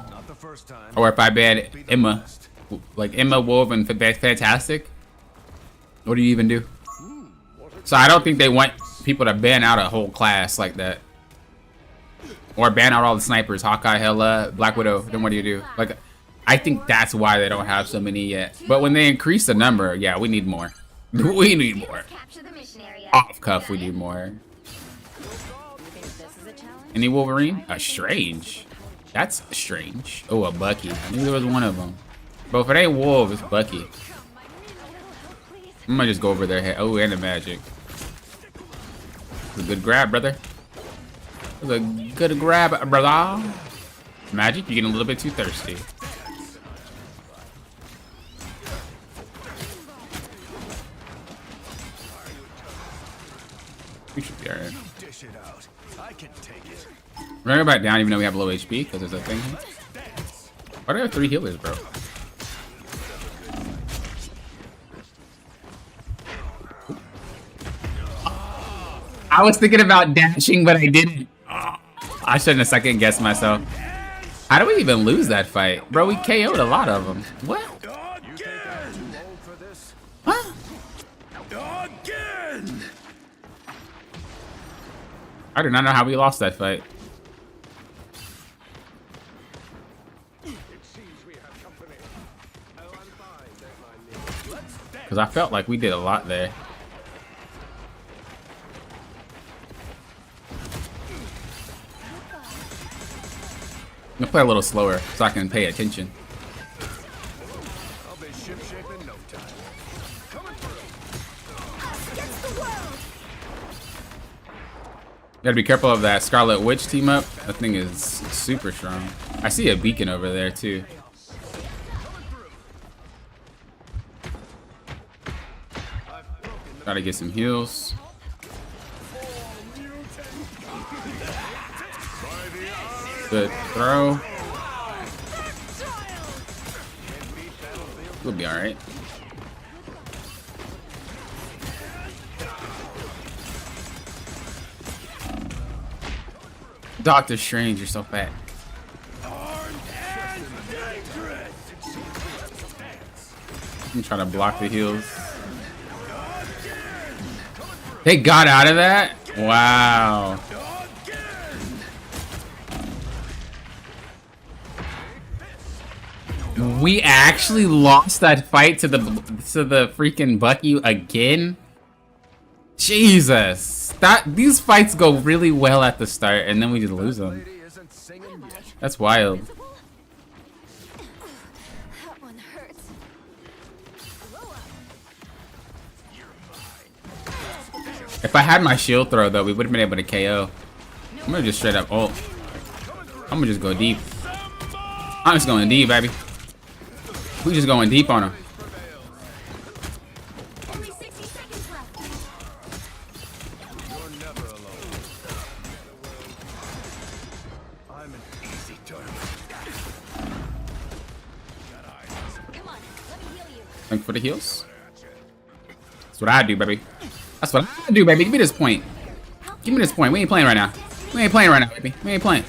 Or if I ban Emma, like Emma, Wolf, and Fantastic, what do you even do? So I don't think they want people to ban out a whole class like that. Or ban out all the snipers, Hawkeye, Hela, Black Widow, then what do you do? Like, I think that's why they don't have so many yet. But when they increase the number, yeah, we need more. We need more. Off cuff, we need more. Any Wolverine? A Strange. That's strange. Oh, a Bucky. I knew there was one of them. But if it ain't Wolf, it's Bucky. I'm gonna just go over their head. Oh, and the magic. It's a good grab, brother. It's a good grab, brother. Magic, you're getting a little bit too thirsty. We should be alright. Dish it out. I can take it. We're gonna go back down even though we have low HP because there's a thing here. Why do I have 3 healers, bro? I was thinking about dashing, but I didn't. I shouldn't have second guessed myself. How do we even lose that fight? Bro, we KO'd a lot of them. What? You think I'm too old for this? Huh? Again! I do not know how we lost that fight. It seems we have company. Oh, I'm fine. Don't mind me. Let's dance. Because I felt like we did a lot there. I'm gonna play a little slower so I can pay attention. I'll be ship-shape in no time. Coming through. Us against the world. Gotta be careful of that Scarlet Witch team up. That thing is super strong. I see a beacon over there too. Gotta get some heals. Good throw. We'll be alright. Doctor Strange, you're so fat. I'm trying to block the heals. They got out of that? Wow. We actually lost that fight to the freaking Bucky again? Jesus. These fights go really well at the start and then we just lose them. Lady isn't singing yet. That's wild. That one hurts. If I had my shield throw though, we would have been able to KO. I'm gonna just straight up ult. I'm gonna just go deep. I'm just going deep, baby. We just going deep on him. Only 60 seconds left. You're never alone. I'm an easy target. Come on, let me heal you. Thank for the heals. That's what I do, baby. That's what I do, baby. Give me this point. Give me this point. We ain't playing right now. We ain't playing right now, baby. We ain't playing.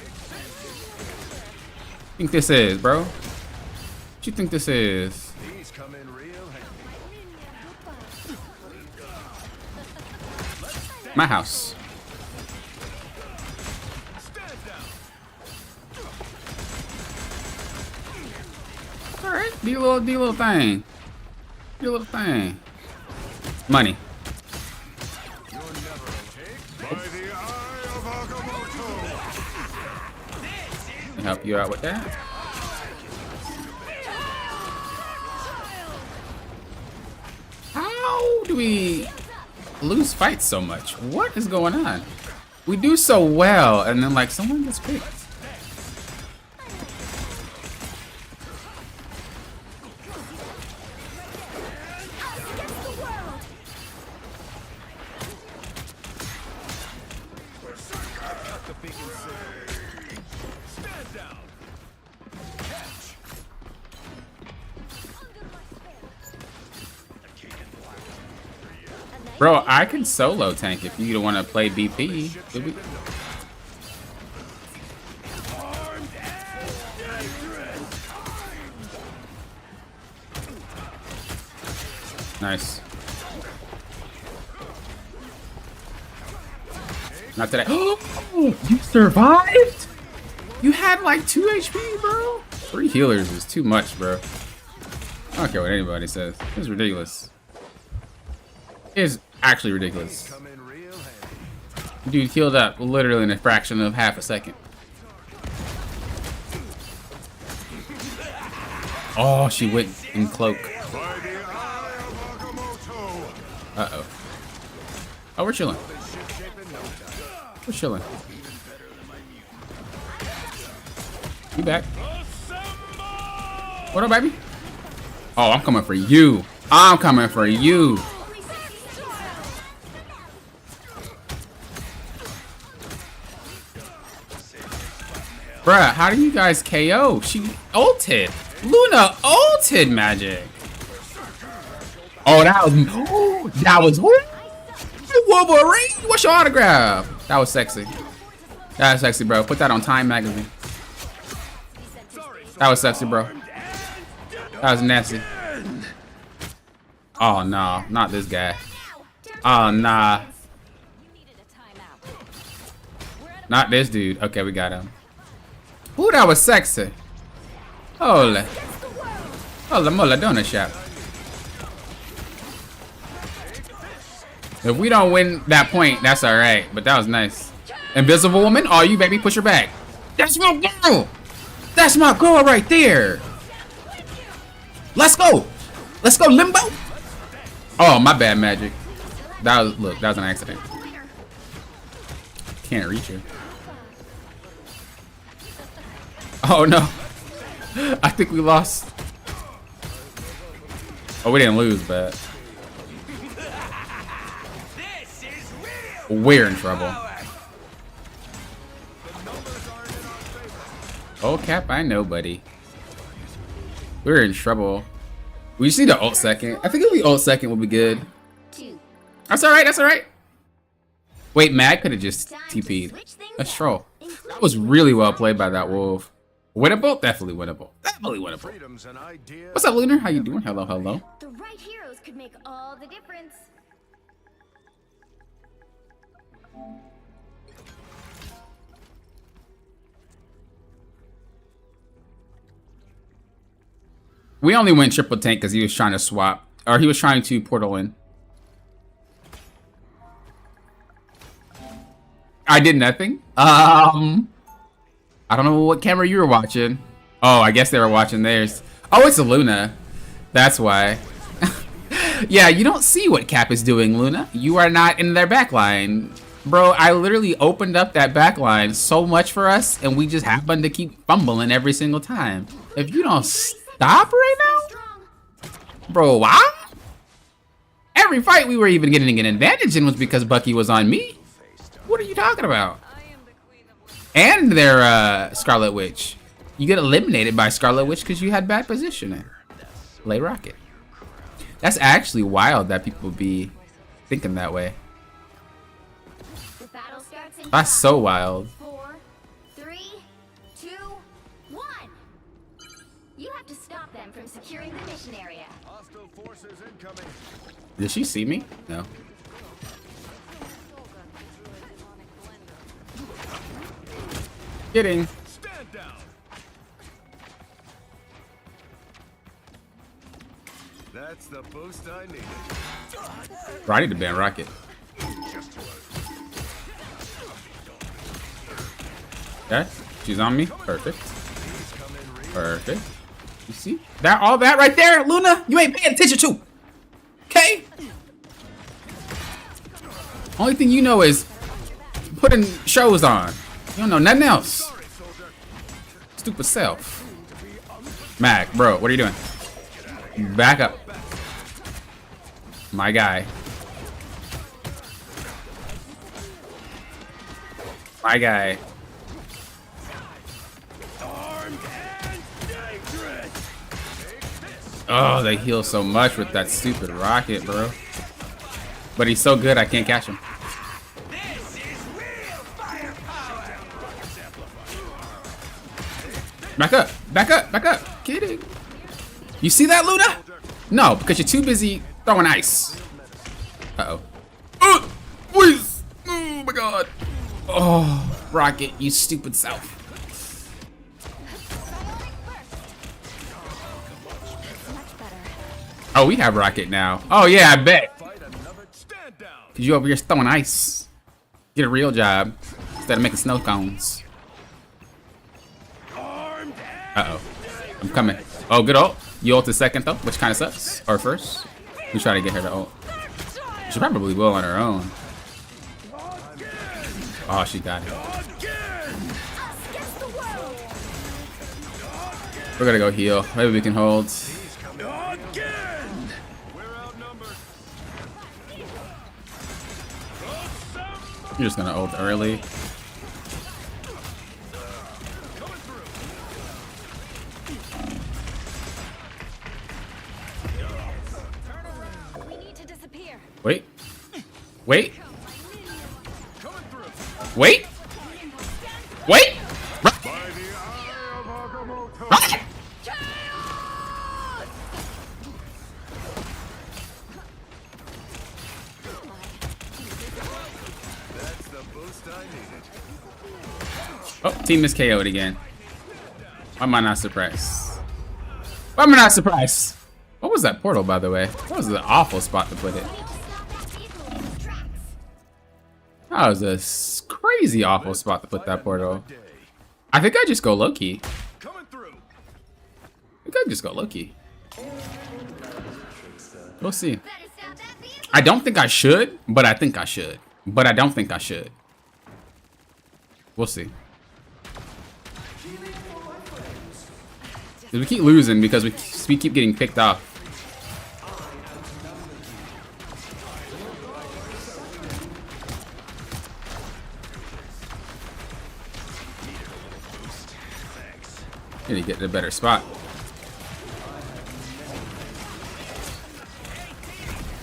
Think this is, bro? What you think this is? These come in real handy. My house. Stand down. All right, do your little thing. Do your little thing. Money. You're never okay. By the eye of Agamotto. Can help you out with that. How do we lose fights so much? What is going on? We do so well, and then like someone gets picked. The beacon signal. Stand down. Catch. Bro, I can solo tank if you don't want to play BP. Did we- Nice. Not today. Oh, you survived? You had like 2 HP, bro? 3 healers is too much, bro. I don't care what anybody says. It's ridiculous. It's actually ridiculous. Come in real handy. Dude healed up literally in a fraction of half a second. Oh, she went in cloak. By the eye of Agamotto. Uh-oh. Oh, we're chilling. Ship-shape in no time. We're chilling. You back. What up, baby? Oh, I'm coming for you. I'm coming for you. Bruh, how do you guys KO? She ulted. Luna ulted magic. Oh, that was Wolverine. What's your autograph? That was sexy. That was sexy, bro. Put that on Time magazine. That was sexy, bro. That was nasty. Oh no, not this guy. Oh nah. Not this dude. Okay, we got him. Ooh, that was sexy. Holy. Holy moly, donut shop. If we don't win that point, that's alright. But that was nice. Invisible woman? Oh, you baby, push her back. That's my girl. That's my girl right there. Let's go. Let's go, Limbo. Oh, my bad, Magic. That was an accident. Can't reach her. Oh no. I think we lost. Oh, we didn't lose, but we're in trouble. Oh, Cap, I know, buddy. We're in trouble. We just need an ult second. I think if we ult second would be good. That's alright, that's alright. Wait, Mag could have just TP'd. That's troll. That was really well played by that wolf. Winnable? Definitely winnable. Definitely winnable. What's up, Lunar? How you doing? Hello, hello. The right heroes could make all the difference. We only went triple tank because he was trying to swap. Or he was trying to portal in. I did nothing. I don't know what camera you were watching. Oh, I guess they were watching theirs. Oh, it's a Luna. That's why. Yeah, you don't see what Cap is doing, Luna. You are not in their backline. Bro, I literally opened up that backline so much for us, and we just happen to keep fumbling every single time. If you don't stop right now, bro, wow. Every fight we were even getting an advantage in was because Bucky was on me. What are you talking about? And their Scarlet Witch. You get eliminated by Scarlet Witch because you had bad positioning. Lay Rocket. That's actually wild that people be thinking that way. That's so wild. 4, 3, 2, 1. You have to stop them from securing the mission area. Hostile forces incoming. Did she see me? No. Kidding. Stand down. That's the boost I needed. Bro, I need to ban Rocket. Okay, she's on me. Perfect. Perfect. You see? That all that right there, Luna? You ain't paying attention to. Okay? Only thing you know is putting shows on. You don't know nothing else. Stupid self. Mag, bro, what are you doing? Back up. My guy. My guy. Oh, they heal so much with that stupid rocket, bro. But he's so good, I can't catch him. Back up, back up, back up. Kidding. You see that, Luna? No, because you're too busy throwing ice. Uh-oh. Please. Oh, my God. Oh, Rocket, you stupid self. Oh, we have Rocket now. Oh, yeah, I bet. Because you over here throwing ice. Get a real job instead of making snow cones. Uh-oh. I'm coming. Oh, good ult. You ult the second, though, which kind of sucks. Or first. We try to get her to ult. She probably will on her own. Oh, she got it. We're gonna go heal. Maybe we can hold. You're just gonna ult early. Wait. Wait. Wait. Wait. By the eye of Agamotto. Right. That's the boost I needed. Oh, team is KO'd again. Why am I not surprised? Why am I not surprised? What was that portal, by the way? That was an awful spot to put it. That was a crazy awful spot to put that portal. I think I just go low-key. Coming through. I think I just go low-key. We'll see. I don't think I should, but I think I should. But I don't think I should. We'll see. We keep losing because we keep getting picked off. Need to get in a better spot.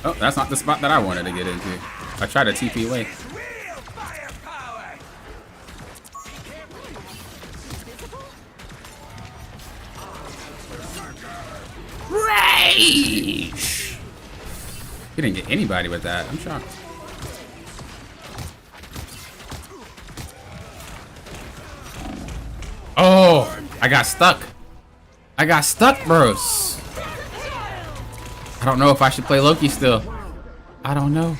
Oh, that's not the spot that I wanted to get into. I tried to TP away. Real firepower. Rage! You didn't get anybody with that. I'm shocked. Oh, I got stuck. I got stuck, bros. I don't know if I should play Loki still. I don't know.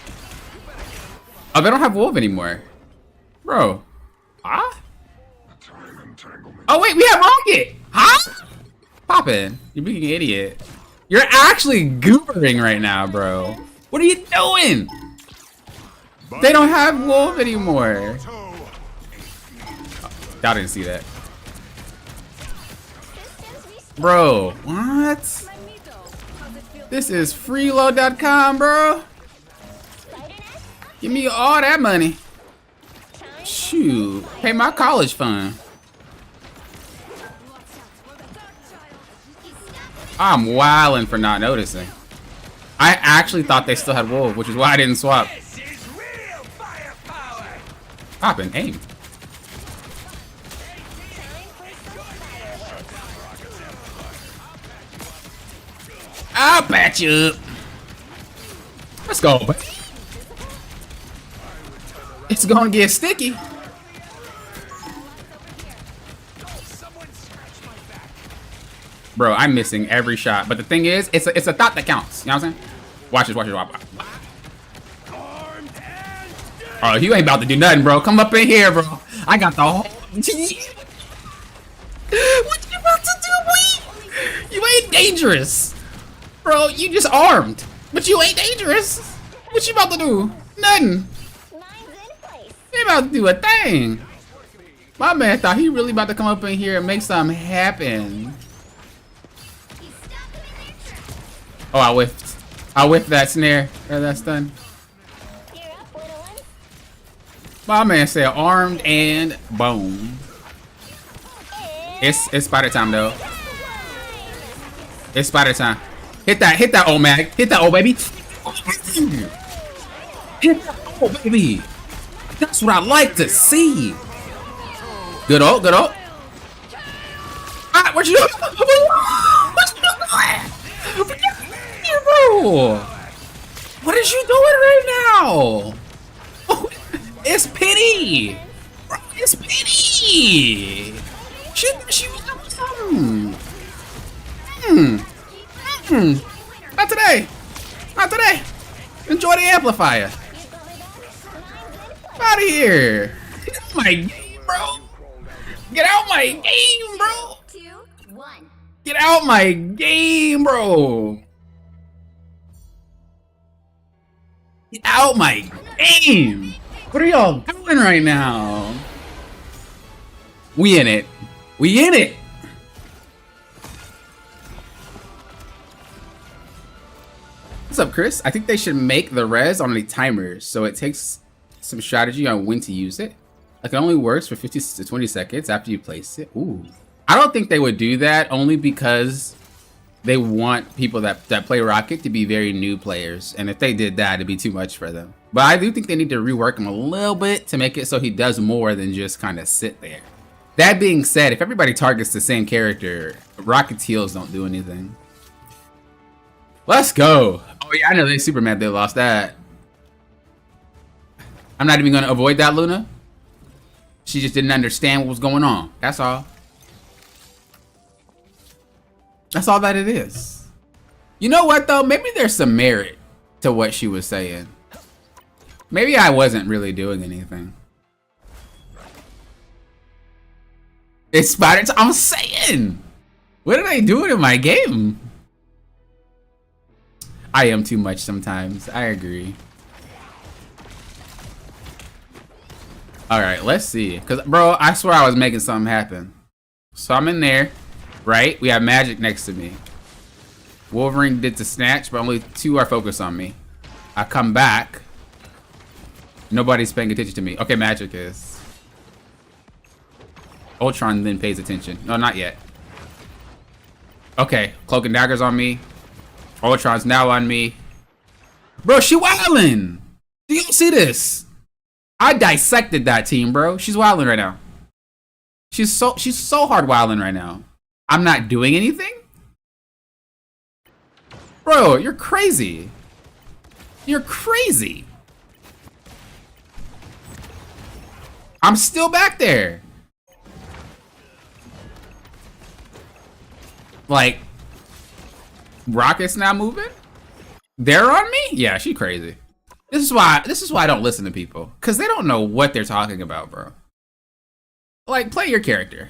Oh, they don't have Wolf anymore. Bro. Huh? Oh, wait, we have Rocket. Huh? Poppin'. You're being an idiot. You're actually goobering right now, bro. What are you doing? They don't have Wolf anymore. Oh, I didn't see that. Bro, what? This is freeload.com, bro. Give me all that money. Shoot, pay my college fund. I'm wildin' for not noticing. I actually thought they still had Wolf, which is why I didn't swap. This is real firepower. Poppin', aim. I'll patch you up. Let's go. It's gonna get sticky. Bro, I'm missing every shot. But the thing is, it's a thought that counts. You know what I'm saying? Watch this, watch this. Watch. Oh, you ain't about to do nothing, bro. Come up in here, bro. I got the whole... What you about to do, boy? You ain't dangerous. Bro, you just armed. But you ain't dangerous. What you about to do? Nothing. You about to do a thing. My man thought he really about to come up in here and make something happen. Oh, I whiffed. I whiffed that snare. Or that stun. My man said armed and boom. It's spider time though. It's spider time. Hit that old mag. Hit that old baby. Hit that old baby. That's what I like to see. Good old, good old. Ah, what you doing? What you doing? Bro? What is you doing right now? Oh, it's pity. Bro, it's pity. She was doing something. Not today. Not today. Enjoy the amplifier. Out of here. Get out my game, bro. Get out my game, bro. 2, 1. Get out my game, bro. Get out my game. What are y'all doing right now? We in it. We in it. What's up, Chris? I think they should make the res on a timer so it takes some strategy on when to use it. Like, it only works for 50 to 20 seconds after you place it. Ooh. I don't think they would do that only because they want people that play Rocket to be very new players, and if they did that, it'd be too much for them. But I do think they need to rework him a little bit to make it so he does more than just kind of sit there. That being said, if everybody targets the same character, Rocket's heals don't do anything. Let's go. Oh yeah, I know they super mad they lost that. I'm not even gonna avoid that, Luna. She just didn't understand what was going on. That's all. That's all that it is. You know what though? Maybe there's some merit to what she was saying. Maybe I wasn't really doing anything. It's spider. I'm saying. What are they doing in my game? I am too much sometimes. I agree. All right, let's see. Cause bro, I swear I was making something happen. So I'm in there, right? We have Magic next to me. Wolverine did the snatch, but only 2 are focused on me. I come back. Nobody's paying attention to me. Okay, Magic is. Ultron then pays attention. No, not yet. Okay, Cloak and Dagger's on me. Ultron's now on me. Bro, she wildin'. Do you see this? I dissected that team, bro. She's wildin' right now. She's so hard wildin' right now. I'm not doing anything? Bro, you're crazy. You're crazy. I'm still back there. Like, Rocket's now moving? They're on me? Yeah, she crazy. This is why I don't listen to people. Cause they don't know what they're talking about, bro. Like, play your character.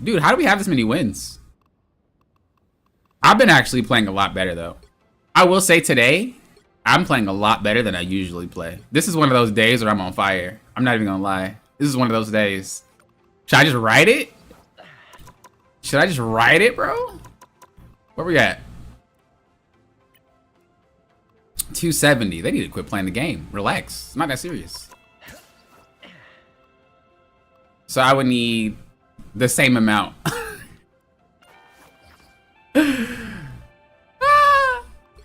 Dude, how do we have this many wins? I've been actually playing a lot better though. I will say today, I'm playing a lot better than I usually play. This is one of those days where I'm on fire. I'm not even gonna lie. This is one of those days. Should I just write it? Should I just write it, bro? Where we at? 270. They need to quit playing the game. Relax. It's not that serious. So I would need the same amount.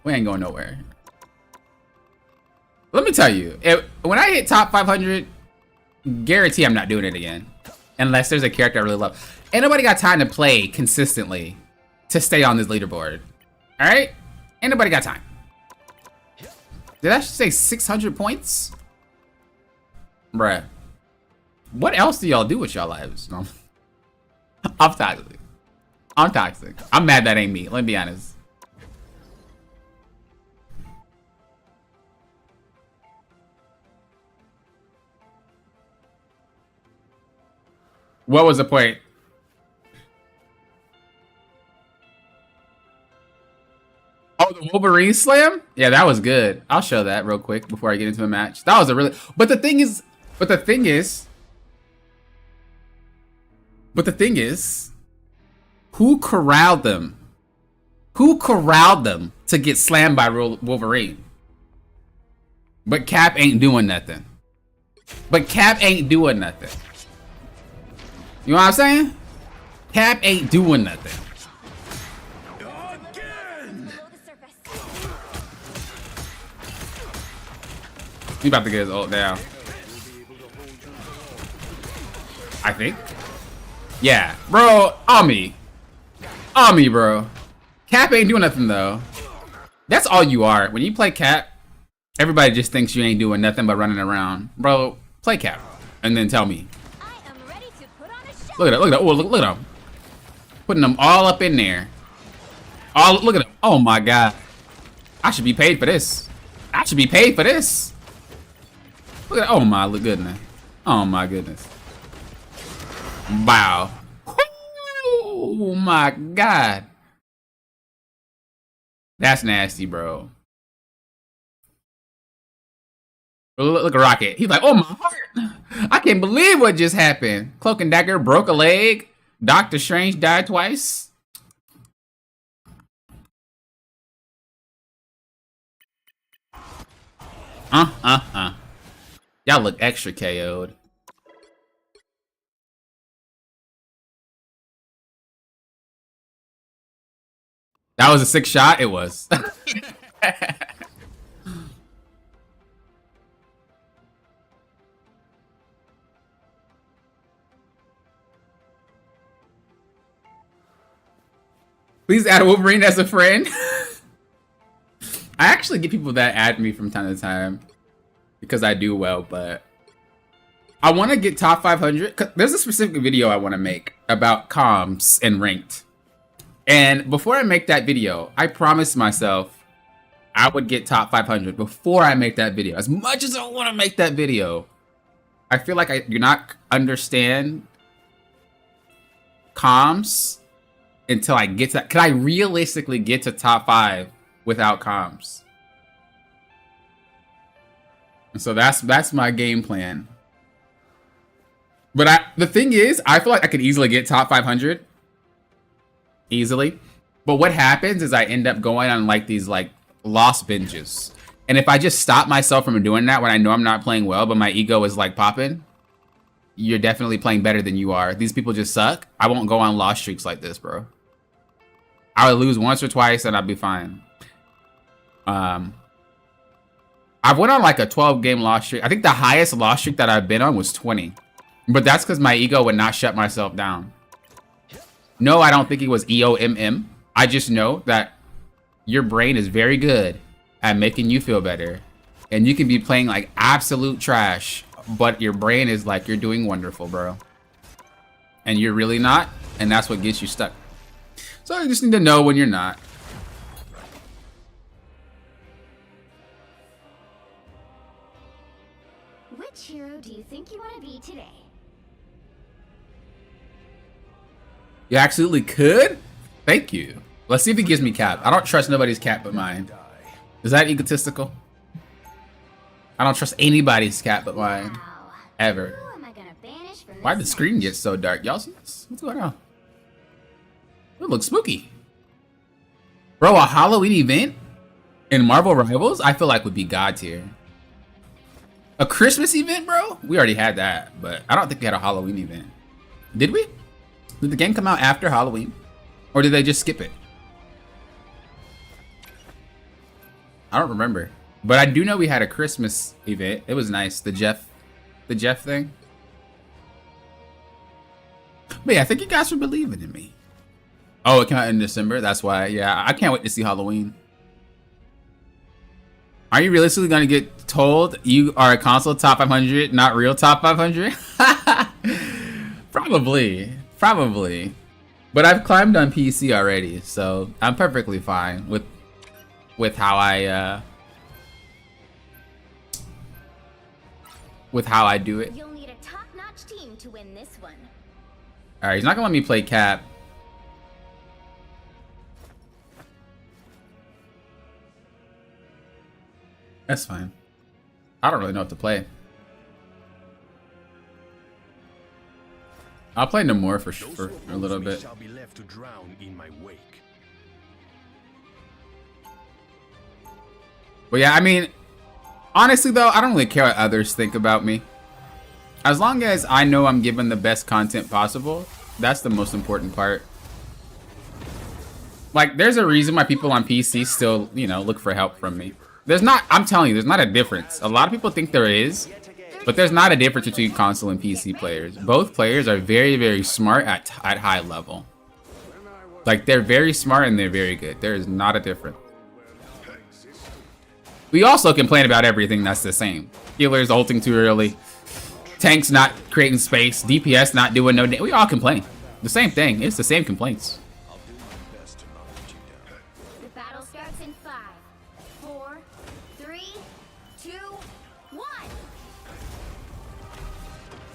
We ain't going nowhere. Let me tell you, when I hit top 500, guarantee I'm not doing it again. Unless there's a character I really love. Ain't nobody got time to play consistently to stay on this leaderboard. Alright? Ain't nobody got time. Did I say 600 points? Bruh. What else do y'all do with y'all lives? No. I'm toxic. I'm toxic. I'm mad that ain't me. Let me be honest. What was the point? Oh, the Wolverine slam? Yeah, that was good. I'll show that real quick before I get into a match. That was a really... But the thing is... Who corralled them? Who corralled them to get slammed by Wolverine? But Cap ain't doing nothing. You know what I'm saying? Cap ain't doing nothing. He about to get his ult down. I think. Yeah, bro, on me, bro. Cap ain't doing nothing though. That's all you are. When you play Cap, everybody just thinks you ain't doing nothing but running around. Bro, play Cap and then tell me. Look at it, look at it. Oh, look at him. Putting them all up in there. Oh, look at him. Oh my god. I should be paid for this. Look at, oh my goodness. Oh my goodness. Wow. Oh my god. That's nasty, bro. Look at Rocket. He's like, oh my heart. I can't believe what just happened. Cloak and Dagger broke a leg. Doctor Strange died twice. Y'all look extra KO'd. That was a sick shot? It was. Please add Wolverine as a friend. I actually get people that add me from time to time because I do well, but I want to get top 500. There's a specific video I want to make about comms and ranked. And before I make that video, I promised myself I would get top 500 before I make that video. As much as I want to make that video, I feel like I do not understand comms until I get to that. Can I realistically get to top 5 without comms? And so that's my game plan. But the thing is, I feel like I could easily get top 500. Easily. But what happens is I end up going on like these like lost binges. And if I just stop myself from doing that when I know I'm not playing well, but my ego is like popping, you're definitely playing better than you are. These people just suck. I won't go on lost streaks like this, bro. I would lose once or twice and I'd be fine. I went on like a 12-game loss streak. I think the highest loss streak that I've been on was 20. But that's because my ego would not shut myself down. No, I don't think it was EOMM. I just know that your brain is very good at making you feel better. And you can be playing like absolute trash, but your brain is like, you're doing wonderful, bro. And you're really not. And that's what gets you stuck. So you just need to know when you're not. Which hero do you think you want to be today? You absolutely could? Thank you. Let's see if he gives me cap. I don't trust nobody's cap but mine. Is that egotistical? I don't trust anybody's cap but mine. Wow. Ever. Who am I gonna banish from Why'd the this screen match? get so dark? Y'all see this? What's going on? It looks spooky. Bro, a Halloween event in Marvel Rivals, I feel like would be god tier. A Christmas event, bro? We already had that, but I don't think we had a Halloween event. Did we? Did the game come out after Halloween? Or did they just skip it? I don't remember. But I do know we had a Christmas event. It was nice. The Jeff thing. But yeah, I think you guys were believing in me. Oh, it came out in December? That's why. Yeah, I can't wait to see Halloween. Are you realistically going to get told you are a console top 500, not real top 500? Probably. Probably. But I've climbed on PC already, so I'm perfectly fine with how I do it. You'll need a top-notch team to win this one. All right, he's not gonna let me play cap. That's fine. I don't really know what to play. I'll play no more for a little bit. Shall be left to drown in my wake. But yeah, I mean, honestly though, I don't really care what others think about me. As long as I know I'm giving the best content possible, that's the most important part. Like, there's a reason why people on PC still, you know, look for help from me. There's not, I'm telling you, there's not a difference. A lot of people think there is, but there's not a difference between console and PC players. Both players are very, very smart at high level. Like, they're very smart and they're very good. There is not a difference. We also complain about everything that's the same. Healers ulting too early. Tanks not creating space. DPS not doing no damage. We all complain. The same thing. It's the same complaints. I'll do my best to not let you down. The battle starts in 5, 4, 3, 2, 1.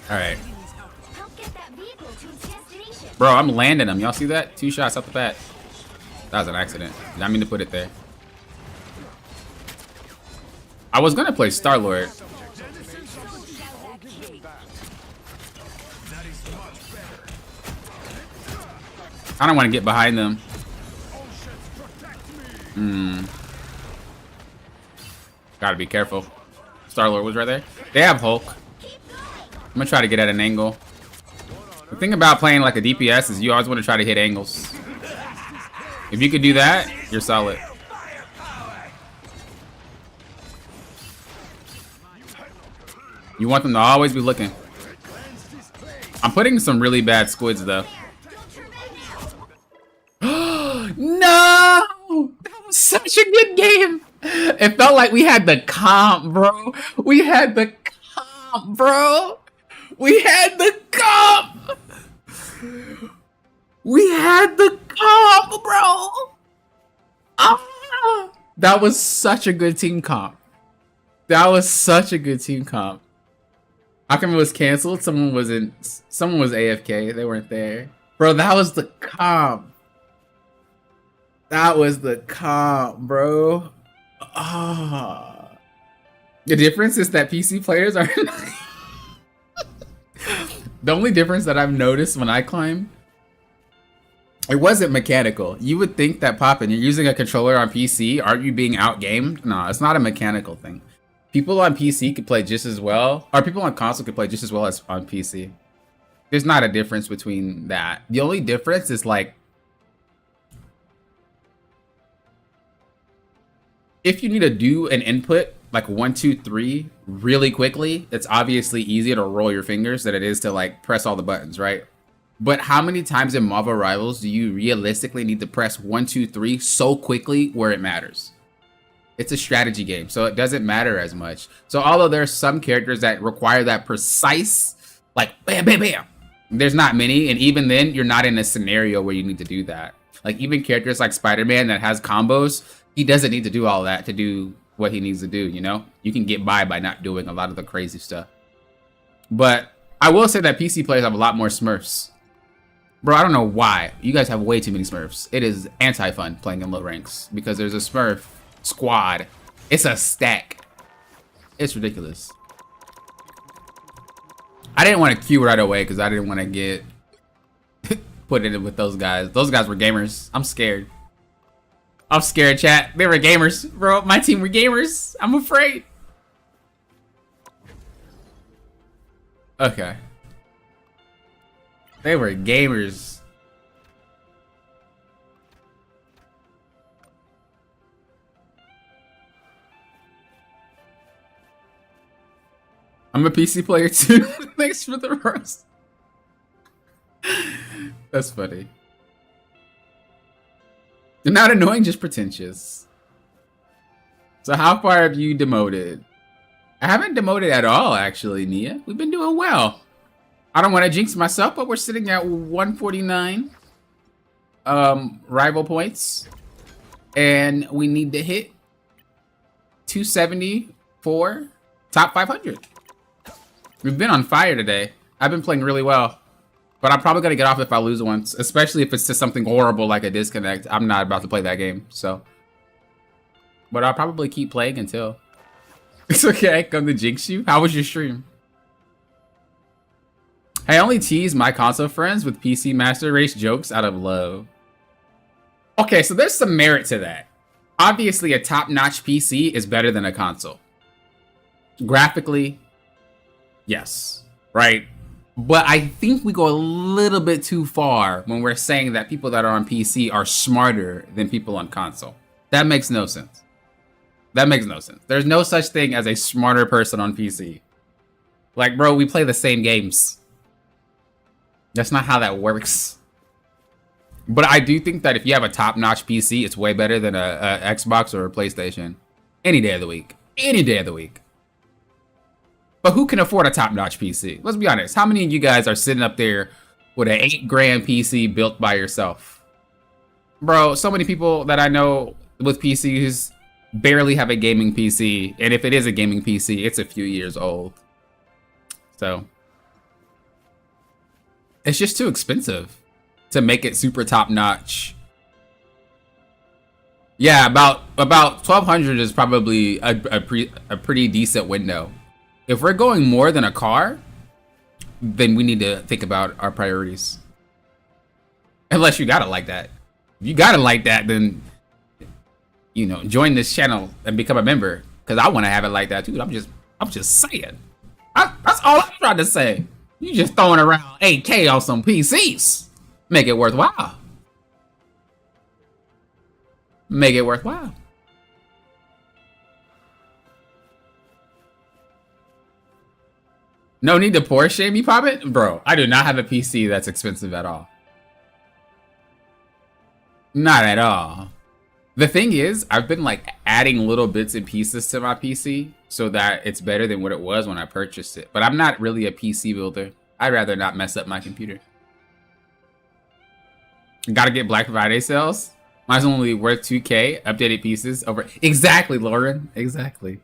Alright. Help get that vehicle to its destination. Bro, I'm landing them. Y'all see that? 2 shots out the bat. That was an accident. Did not mean to put it there. I was gonna play Star-Lord. I don't want to get behind them. Gotta be careful. Star-Lord was right there. They have Hulk. I'm gonna try to get at an angle. The thing about playing like a DPS is you always want to try to hit angles. If you could do that, you're solid. You want them to always be looking. I'm putting some really bad squids though. No! That was such a good game. It felt like we had the comp, bro. We had the comp, bro. We had the comp. We had the comp, bro. Ah, that was such a good team comp. That was such a good team comp. How come it was canceled? Someone was AFK. They weren't there. Bro, that was the comp. That was the comp, bro. Ah. The difference is that PC players are the only difference that I've noticed when I climb, it wasn't mechanical. You would think that Poppin', you're using a controller on PC, aren't you being outgamed? No, it's not a mechanical thing. People on PC could play just as well, or people on console could play just as well as on PC. There's not a difference between that. The only difference is like, if you need to do an input like 1, 2, 3 really quickly, it's obviously easier to roll your fingers than it is to like press all the buttons, right? But how many times in Marvel Rivals do you realistically need to press 1, 2, 3 so quickly where it matters? It's a strategy game, so it doesn't matter as much. So although there's some characters that require that precise, like bam, bam, bam, there's not many, and even then, you're not in a scenario where you need to do that. Like even characters like Spider-Man that has combos, he doesn't need to do all that to do what he needs to do, you know? You can get by not doing a lot of the crazy stuff. But I will say that PC players have a lot more Smurfs. Bro, I don't know why. You guys have way too many Smurfs. It is anti-fun playing in low ranks because there's a Smurf squad. It's a stack. It's ridiculous. I didn't want to queue right away because I didn't want to get put in with those guys. Those guys were gamers. I'm scared. I'm scared, chat. They were gamers, bro. My team were gamers. I'm afraid. Okay. They were gamers. I'm a PC player too. Thanks for the roast. That's funny. They're not annoying, just pretentious. So how far have you demoted? I haven't demoted at all, actually, Nia. We've been doing well. I don't want to jinx myself, but we're sitting at 149 rival points. And we need to hit 274 top 500. We've been on fire today. I've been playing really well. But I'm probably going to get off if I lose once, especially if it's to something horrible like a disconnect. I'm not about to play that game, so. But I'll probably keep playing until. It's okay, come to jinx you. How was your stream? I only tease my console friends with PC Master Race jokes out of love. Okay, so there's some merit to that. Obviously, a top-notch PC is better than a console. Graphically, yes, right? But I think we go a little bit too far when we're saying that people that are on PC are smarter than people on console. That makes no sense. That makes no sense. There's no such thing as a smarter person on PC. Like, bro, we play the same games. That's not how that works. But I do think that if you have a top-notch PC, it's way better than a Xbox or a PlayStation. Any day of the week. Any day of the week. But who can afford a top-notch PC? Let's be honest. How many of you guys are sitting up there with an $8,000 PC built by yourself? Bro, so many people that I know with PCs barely have a gaming PC. And if it is a gaming PC, it's a few years old. So it's just too expensive to make it super top-notch. Yeah, about 1,200 is probably a pretty decent window. If we're going more than a car, then we need to think about our priorities. Unless you got it like that. If you got it like that, then, you know, join this channel and become a member. Because I want to have it like that too. I'm just saying. That's all I'm trying to say. You just throwing around 8K on some PCs. Make it worthwhile. Make it worthwhile. No need to poor shame me, pop it? Bro, I do not have a PC that's expensive at all. Not at all. The thing is, I've been like adding little bits and pieces to my PC so that it's better than what it was when I purchased it. But I'm not really a PC builder. I'd rather not mess up my computer. Gotta get Black Friday sales. Mine's only worth 2K. Updated pieces over. Exactly, Lauren. Exactly.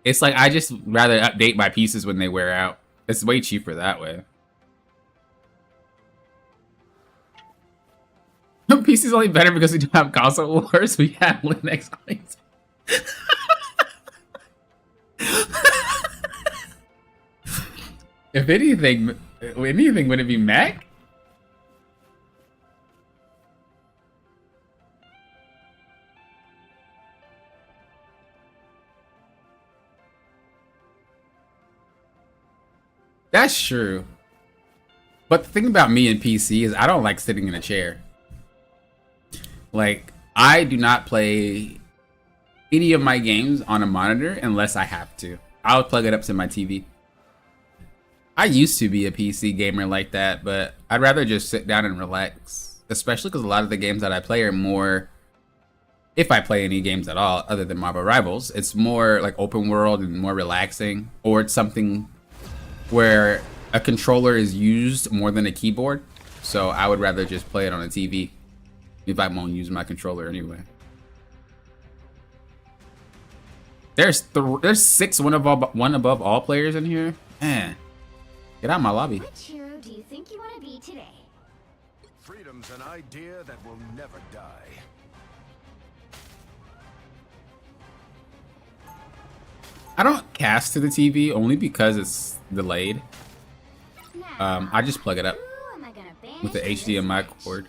It's like I just rather update my pieces when they wear out. It's way cheaper that way. PC's only better because we don't have console wars. We have Linux. If anything, would it be Mac? That's true. But the thing about me and PC is I don't like sitting in a chair. Like, I do not play any of my games on a monitor unless I have to. I'll plug it up to my TV. I used to be a PC gamer like that, but I'd rather just sit down and relax. Especially because a lot of the games that I play are more, if I play any games at all other than Marvel Rivals, it's more like open world and more relaxing. Or it's something where a controller is used more than a keyboard. So I would rather just play it on a TV if I won't use my controller anyway. There's 6 one above all players in here. Man, get out of my lobby. Which hero do you think you want to be today? Freedom's an idea that will never die. I don't cast to the TV only because it's delayed. I just plug it up Who am I gonna banish with the from this HDMI match? cord.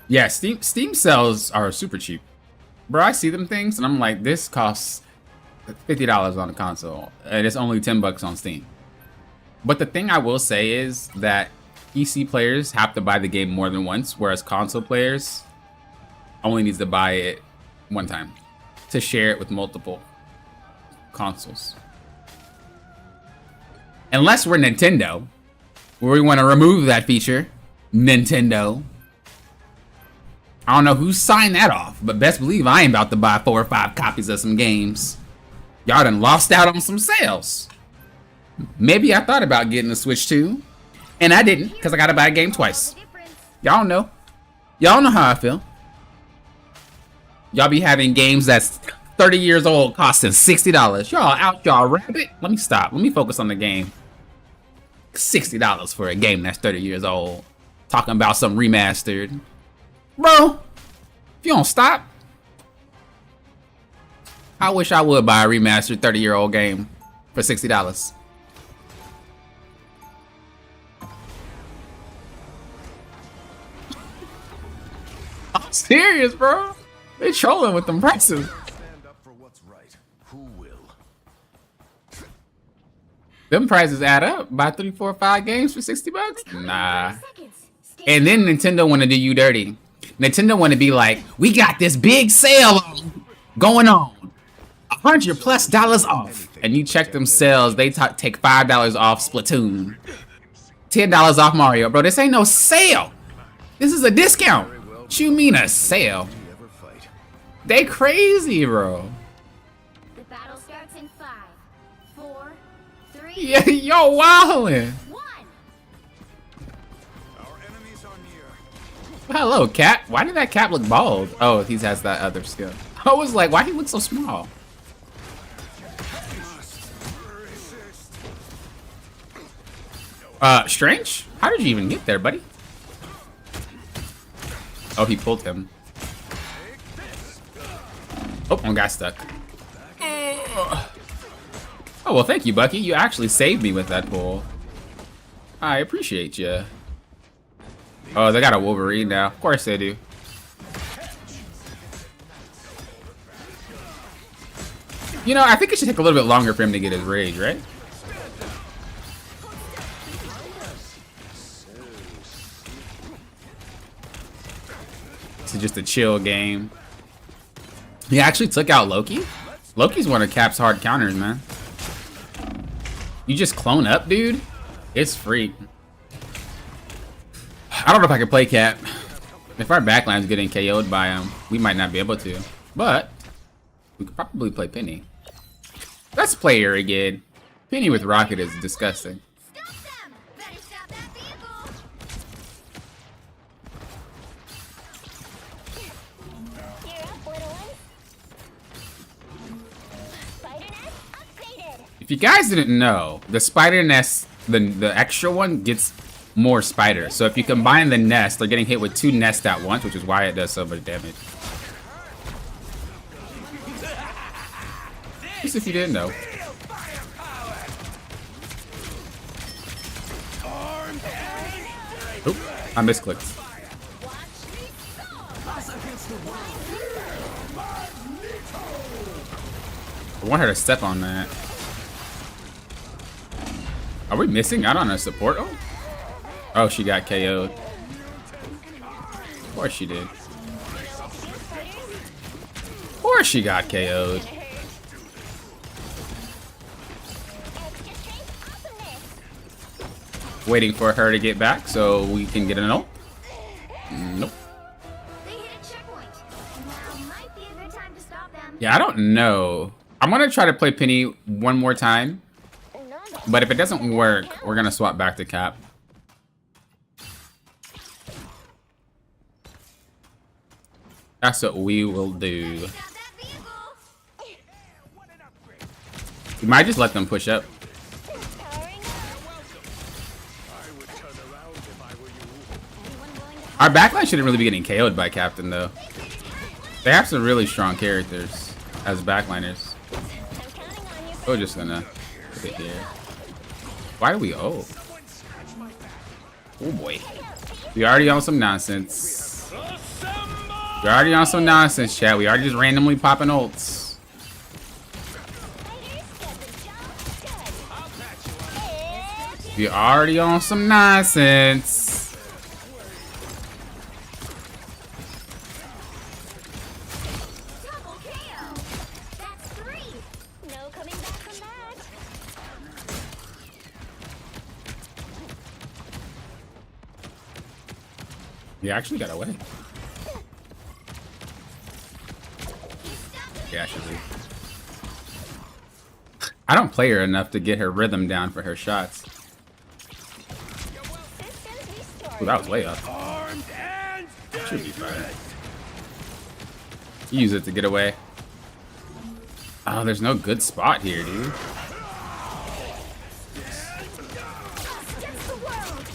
Yeah, Steam sales are super cheap. Bro, I see them things and I'm like, this costs $50 on a console and it's only $10 on Steam. But the thing I will say is that PC players have to buy the game more than once, whereas console players only needs to buy it one time to share it with multiple consoles. Unless we're Nintendo, where we want to remove that feature. Nintendo. I don't know who signed that off, but best believe I ain't about to buy 4 or 5 copies of some games. Y'all done lost out on some sales. Maybe I thought about getting a Switch 2, and I didn't, because I gotta buy a game twice. Y'all know. Y'all know how I feel. Y'all be having games that's 30 years old costing $60. Y'all out y'all rabbit. Let me stop. Let me focus on the game. $60 for a game that's 30 years old. Talking about some remastered. Bro, if you don't stop. I wish I would buy a remastered 30-year-old game for $60. I'm serious, bro. They trolling with them prices. Stand up for what's right. Who will? Them prices add up. Buy 3, 4, 5 games for $60? Nah. And then Nintendo want to do you dirty. Nintendo want to be like, we got this big sale going on. $100+ off. And you check them sales, they take $5 off Splatoon. $10 off Mario. Bro, this ain't no sale. This is a discount. What you mean a sale? Never fight. They crazy, bro. The battle starts in 5, 4, 3, Yeah, yo, wildin'. 1. Our enemies are near. Hello, cat. Why did that cat look bald? Oh, he has that other skill. I was like, why he look so small? Strange? How did you even get there, buddy? Oh, he pulled him. Oh, one got stuck. Oh, well, thank you, Bucky. You actually saved me with that pull. I appreciate you. Oh, they got a Wolverine now. Of course they do. You know, I think it should take a little bit longer for him to get his rage, right? This is just a chill game. He actually took out Loki? Loki's one of Cap's hard counters, man. You just clone up, dude? It's free. I don't know if I can play Cap. If our backline's getting KO'd by him, we might not be able to. But we could probably play Penny. Let's play her again. Penny with Rocket is disgusting. Stop them! Better stop that vehicle! You're up, little one. Spider net upgraded. If you guys didn't know, the spider nest, the extra one gets more spiders. So if you combine the nest, they're getting hit with 2 nests at once, which is why it does so much damage. Just if you didn't know. Oop, I misclicked. I want her to step on that. Are we missing out on a support? Oh, oh, she got KO'd. Of course she did. Of course she got KO'd. Waiting for her to get back so we can get an ult. Nope. They hit a checkpoint. Now might be a good time to stop them. Yeah, I don't know. I'm gonna try to play Penny one more time. But if it doesn't work, we're gonna swap back to Cap. That's what we will do. Stop that vehicle! We might just let them push up. Our backline shouldn't really be getting KO'd by Captain, though. They have some really strong characters as backliners. We're just gonna put it here. Why do we oh? Oh boy. We already on some nonsense. We already on some nonsense, chat. We already just randomly popping ults. We already on some nonsense. Double KO! That's 3! No coming back from that. We actually got away. Yeah, I should leave. I don't play her enough to get her rhythm down for her shots. Ooh, that was way up. Should be fine. Use it to get away. Oh, there's no good spot here, dude. Against the world!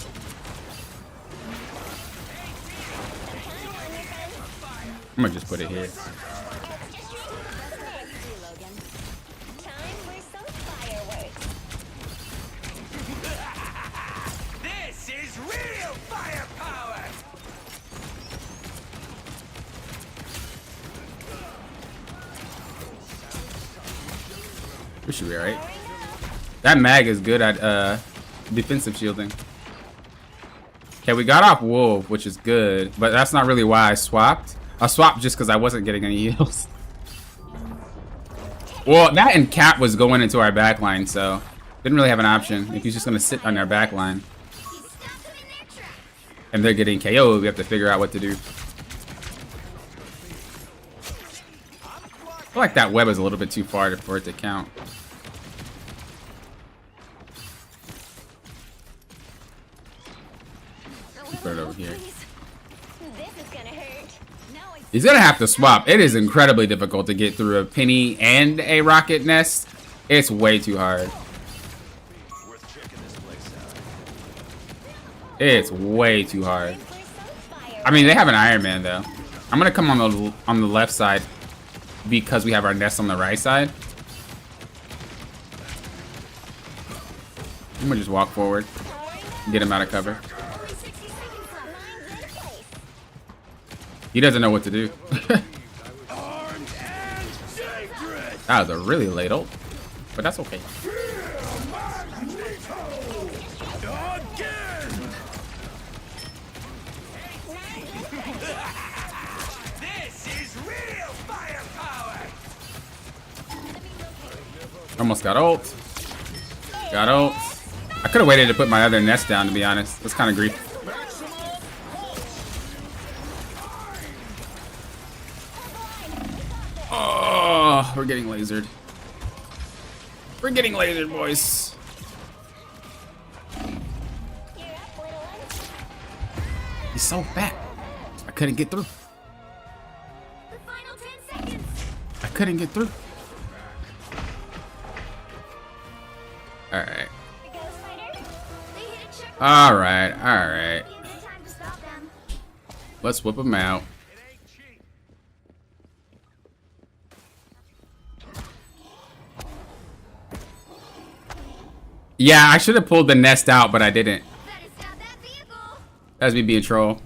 I'm gonna just put it here. Time for some fireworks. This is real firepower! We should be alright. That mag is good at defensive shielding. Okay, we got off Wolf, which is good, but that's not really why I swapped. I swapped just because I wasn't getting any heals. Well, that and Cap was going into our backline, so didn't really have an option. If he's just gonna sit on our backline and they're getting KO'd, we have to figure out what to do. I feel like that web is a little bit too far for it to count. Put it over here. This is gonna hurt. He's gonna have to swap. It is incredibly difficult to get through a Penny and a Rocket Nest. It's way too hard. It's way too hard. I mean, they have an Iron Man though. I'm gonna come on the left side because we have our nest on the right side. I'm gonna just walk forward, get him out of cover. He doesn't know what to do. Armed and dangerous! That was a really late ult, but that's okay. This is real firepower! Almost got ult. Got ult. I could have waited to put my other nest down, to be honest. That's kind of grief. Oh, we're getting lasered. We're getting lasered, boys. He's so fat. I couldn't get through. The final 10 seconds. I couldn't get through. Alright. They hit a check. Alright, alright. Need more time to stop them. Let's whip him out. Yeah, I should have pulled the nest out, but I didn't. Better stop that vehicle. That's me being troll.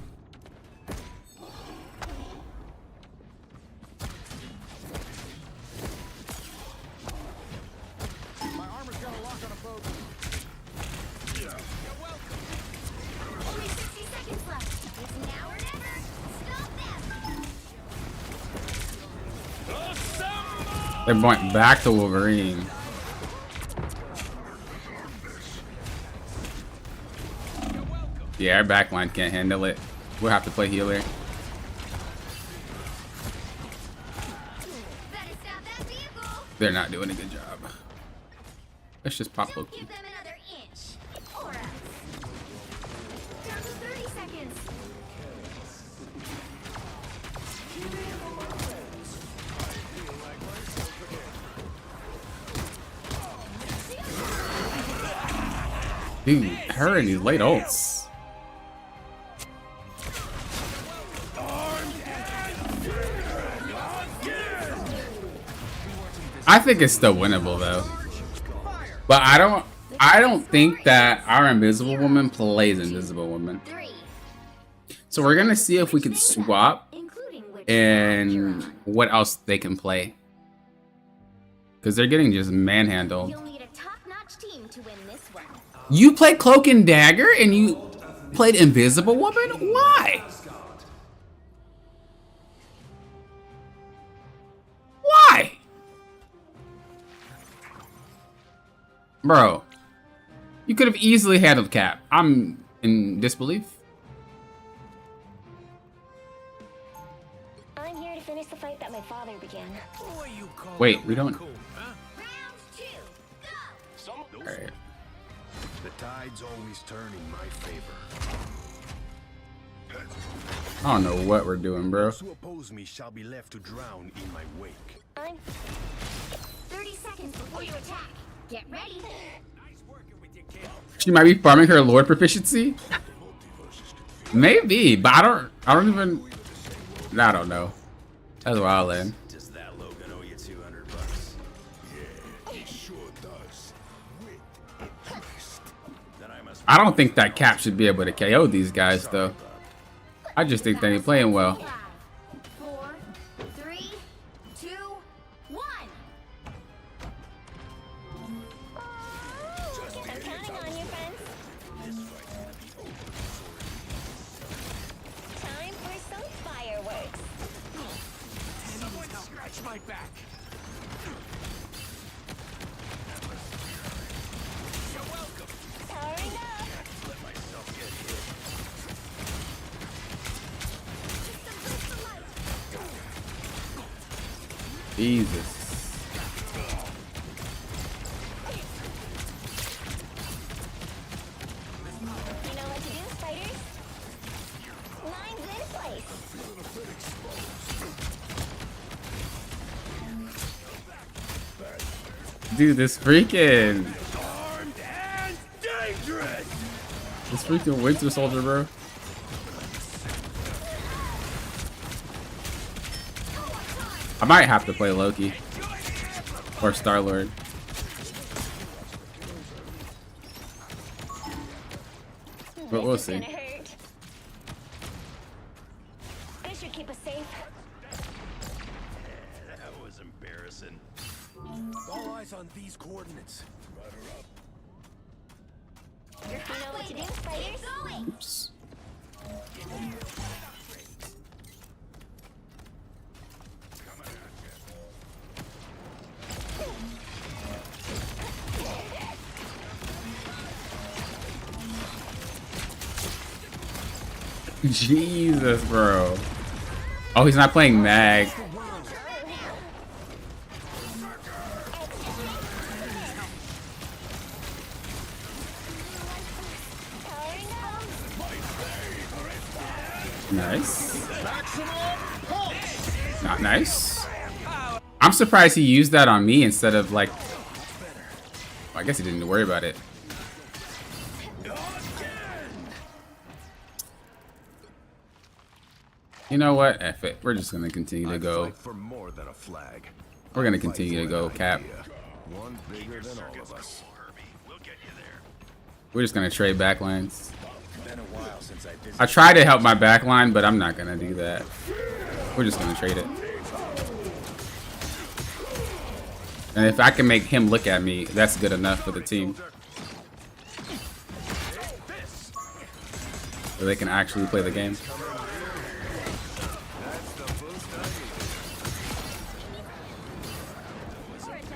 Only 60 seconds left. It's now or never. Stop them. They went back to Wolverine. Yeah, our backline can't handle it. We'll have to play healer. Better stop that vehicle. They're not doing a good job. Let's just pop Don't Loki. give them another inch. Or else. Down to 30 seconds. Dude, her and these late ults. I think it's still winnable though. But I don't think that our Invisible Woman plays Invisible Woman. 3. So we're gonna see if we can swap Including which and what else they can play. Because they're getting just manhandled. you'll need a top-notch team to win this one. You played Cloak and Dagger and you played Invisible Woman? Why? Why? Bro, you could have easily handled Cap. I'm in disbelief. I'm here to finish the fight that my father began. What you call Wait, that we don't- cool, huh? Round 2. Go. Alright. The tides always turn in my favor. I don't know what we're doing, bro. Those who oppose me shall be left to drown in my wake. I'm 30 seconds before you attack. Get ready. Nice working with your kid. She might be farming her Lord proficiency. Maybe, but I don't even. I don't know. That's wild, then. Does that Logan owe you $200? Yeah, he sure does. With interest. Then I must. I don't think that Cap should be able to KO these guys, though. I just think they ain't playing well. 5, 4, 3, 2, 1. I'm counting on you, friends. Time for some fireworks. Someone scratch my back. You're welcome. Powering up. Let myself get hit. Jesus. You know what to do, spiders? Mine's in place. Dude, this freaking. Armed and dangerous. This freaking Winter Soldier, bro. I might have to play Loki. Or Star-Lord. But we'll This is see. gonna hurt. This should keep us safe. That was embarrassing. eyes on these coordinates. You know what to do, fighters? Going! Oops. Jesus, bro. Oh, he's not playing Mag. Nice. Not nice. I'm surprised he used that on me instead of like. Well, I guess he didn't worry about it. You know what? F it. We're just gonna continue to go. Fight for more than a flag. We're gonna Fight continue to for go, an Cap. idea. One bigger than all of us. We're just gonna trade backlines. I tried to help my backline, but I'm not gonna do that. We're just gonna trade it. And if I can make him look at me, that's good enough for the team. So they can actually play the game.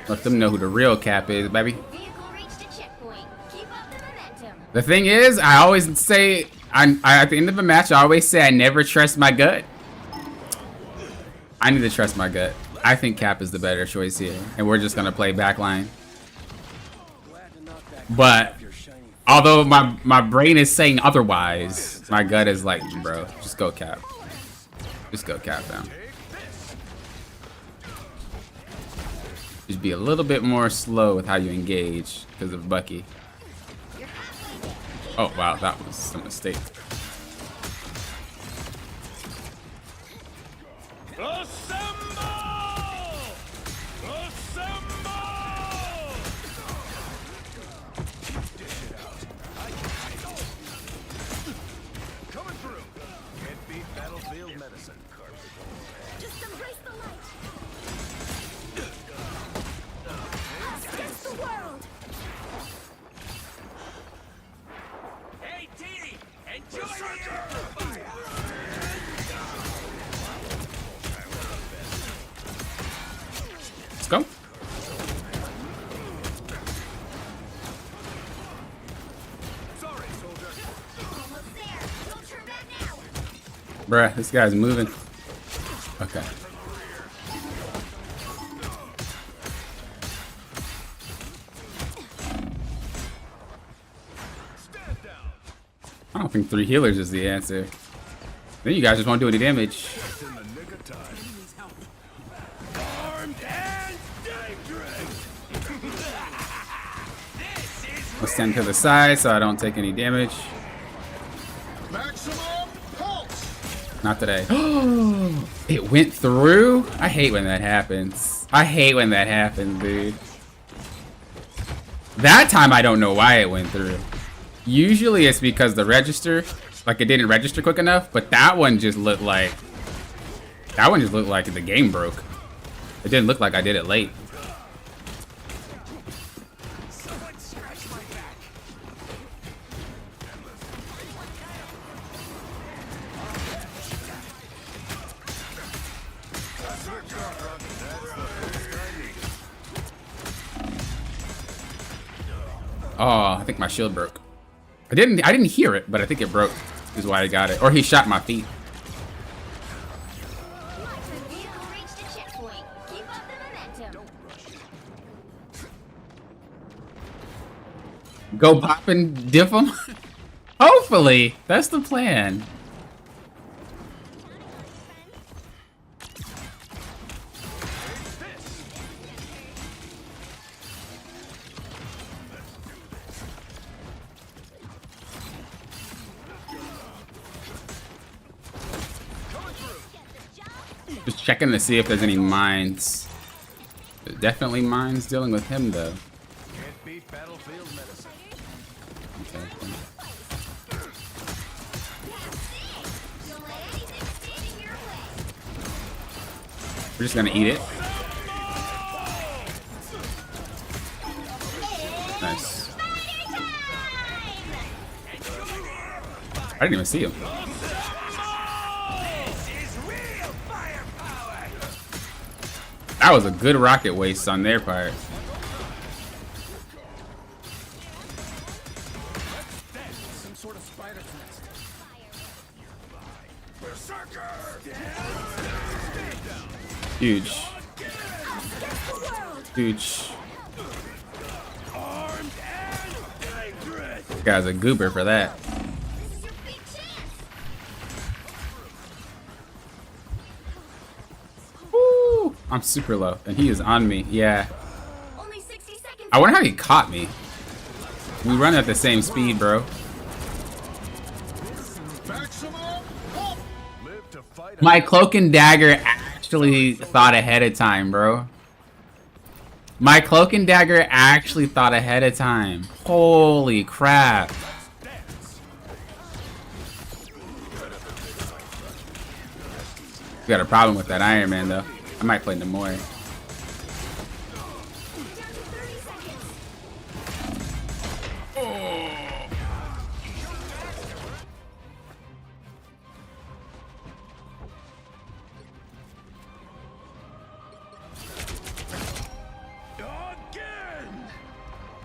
Let them know who the real Cap is, baby. Vehicle reached a checkpoint. Keep up the momentum. The thing is, I always say, I at the end of a match, I always say I never trust my gut. I need to trust my gut. I think Cap is the better choice here, and we're just gonna play backline. But although my brain is saying otherwise, my gut is like, bro, just go Cap. Just go Cap, fam. Just be a little bit more slow with how you engage because of Bucky. Oh wow, that was a mistake. Coming through. Can't beat battlefield medicine. Just embrace the light. Against the world. Hey, T! Enjoy the air! Let's go. Sorry, soldier. Almost there. Don't turn back now. Bruh, this guy's moving. Okay. Stand down. I don't think 3 healers is the answer. Then you guys just won't do any damage. It's in the nick of time. Armed and dangerous. I'll stand to the side so I don't take any damage. Maximum pulse. Not today. It went through? I hate when that happens. I hate when that happens, dude. That time I don't know why it went through. Usually it's because the register, like it didn't register quick enough, but that one just looked like the game broke. It didn't look like I did it late. Someone scratch my back! Oh, I think my shield broke. I didn't hear it, but I think it broke is why I got it. Or he shot my feet. The vehicle reached a checkpoint. Keep up the momentum. Go pop and diff him? Hopefully. That's the plan. Just checking to see if there's any mines. There's definitely mines dealing with him though. Can't beat battlefield medicine. Okay. Don't let anything stand in your way. We're just gonna eat it. Nice. I didn't even see him. That was a good rocket waste on their part. Some sort of spider's nest. Huge. Huge. This guy's a goober for that. This is your big chance. Woo! I'm super low, and he is on me. Yeah. Only 60 seconds. I wonder how he caught me. We run at the same speed, bro. Live to fight. My cloak and dagger actually thought ahead of time, bro. My cloak and dagger actually thought ahead of time. Holy crap. We got a problem with that Iron Man, though. I might play Namor. Down to 30 seconds.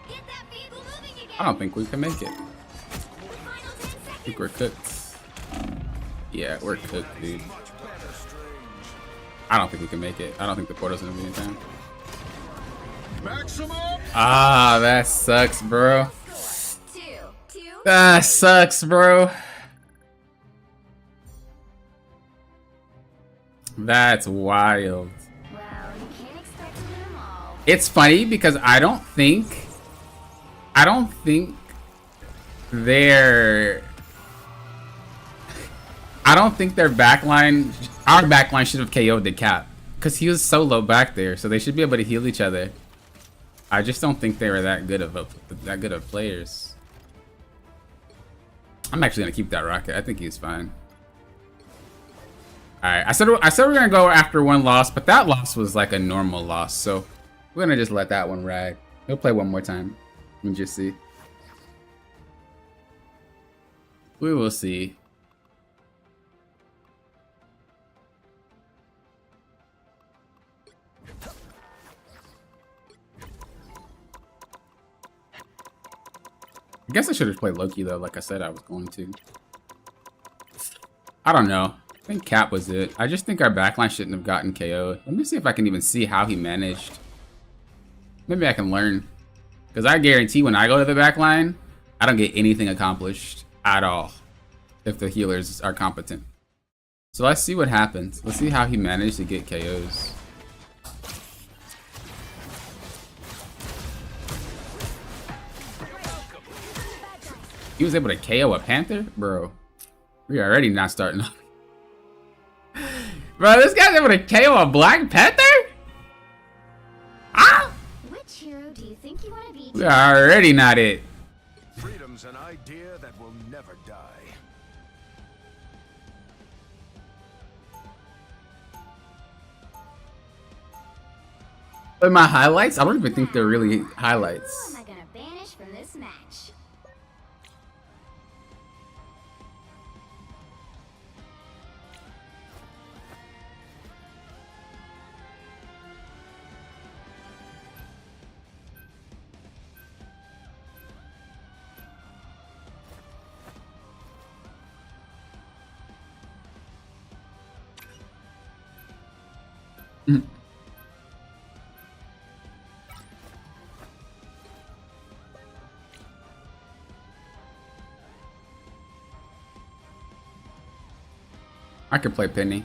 Get that vehicle moving again. I don't think we can make it. Final 10 I seconds. think we're cooked. Yeah, we're cooked, dude. I don't think we can make it. I don't think the portal's gonna be in time. Ah, that sucks, bro. 2, 2. That sucks, bro. That's wild. Well, you can't expect to win them all. It's funny because I don't think their backline, our backline should have KO'd the Cap because he was so low back there, so they should be able to heal each other. I just don't think they were that good of players. I'm actually gonna keep that rocket. I think he's fine. All right, I said we're gonna go after one loss, but that loss was like a normal loss, so we're gonna just let that one ride. He'll play one more time and just see. We will see. I guess I should have played Loki though, like I said I was going to. I don't know. I think Cap was it. I just think our backline shouldn't have gotten KO'd. Let me see if I can even see how he managed. Maybe I can learn. Because I guarantee when I go to the backline, I don't get anything accomplished at all if the healers are competent. So let's see what happens. Let's see how he managed to get KOs. He was able to KO a Panther? Bro, we already not starting off. Bro, this guy's able to KO a Black Panther? Ah! Which hero do you think you want to be? We are already not it. Freedom's an idea that will never die. But my highlights? I don't even think they're really Who highlights. am I gonna banish from this match? I could play Penny.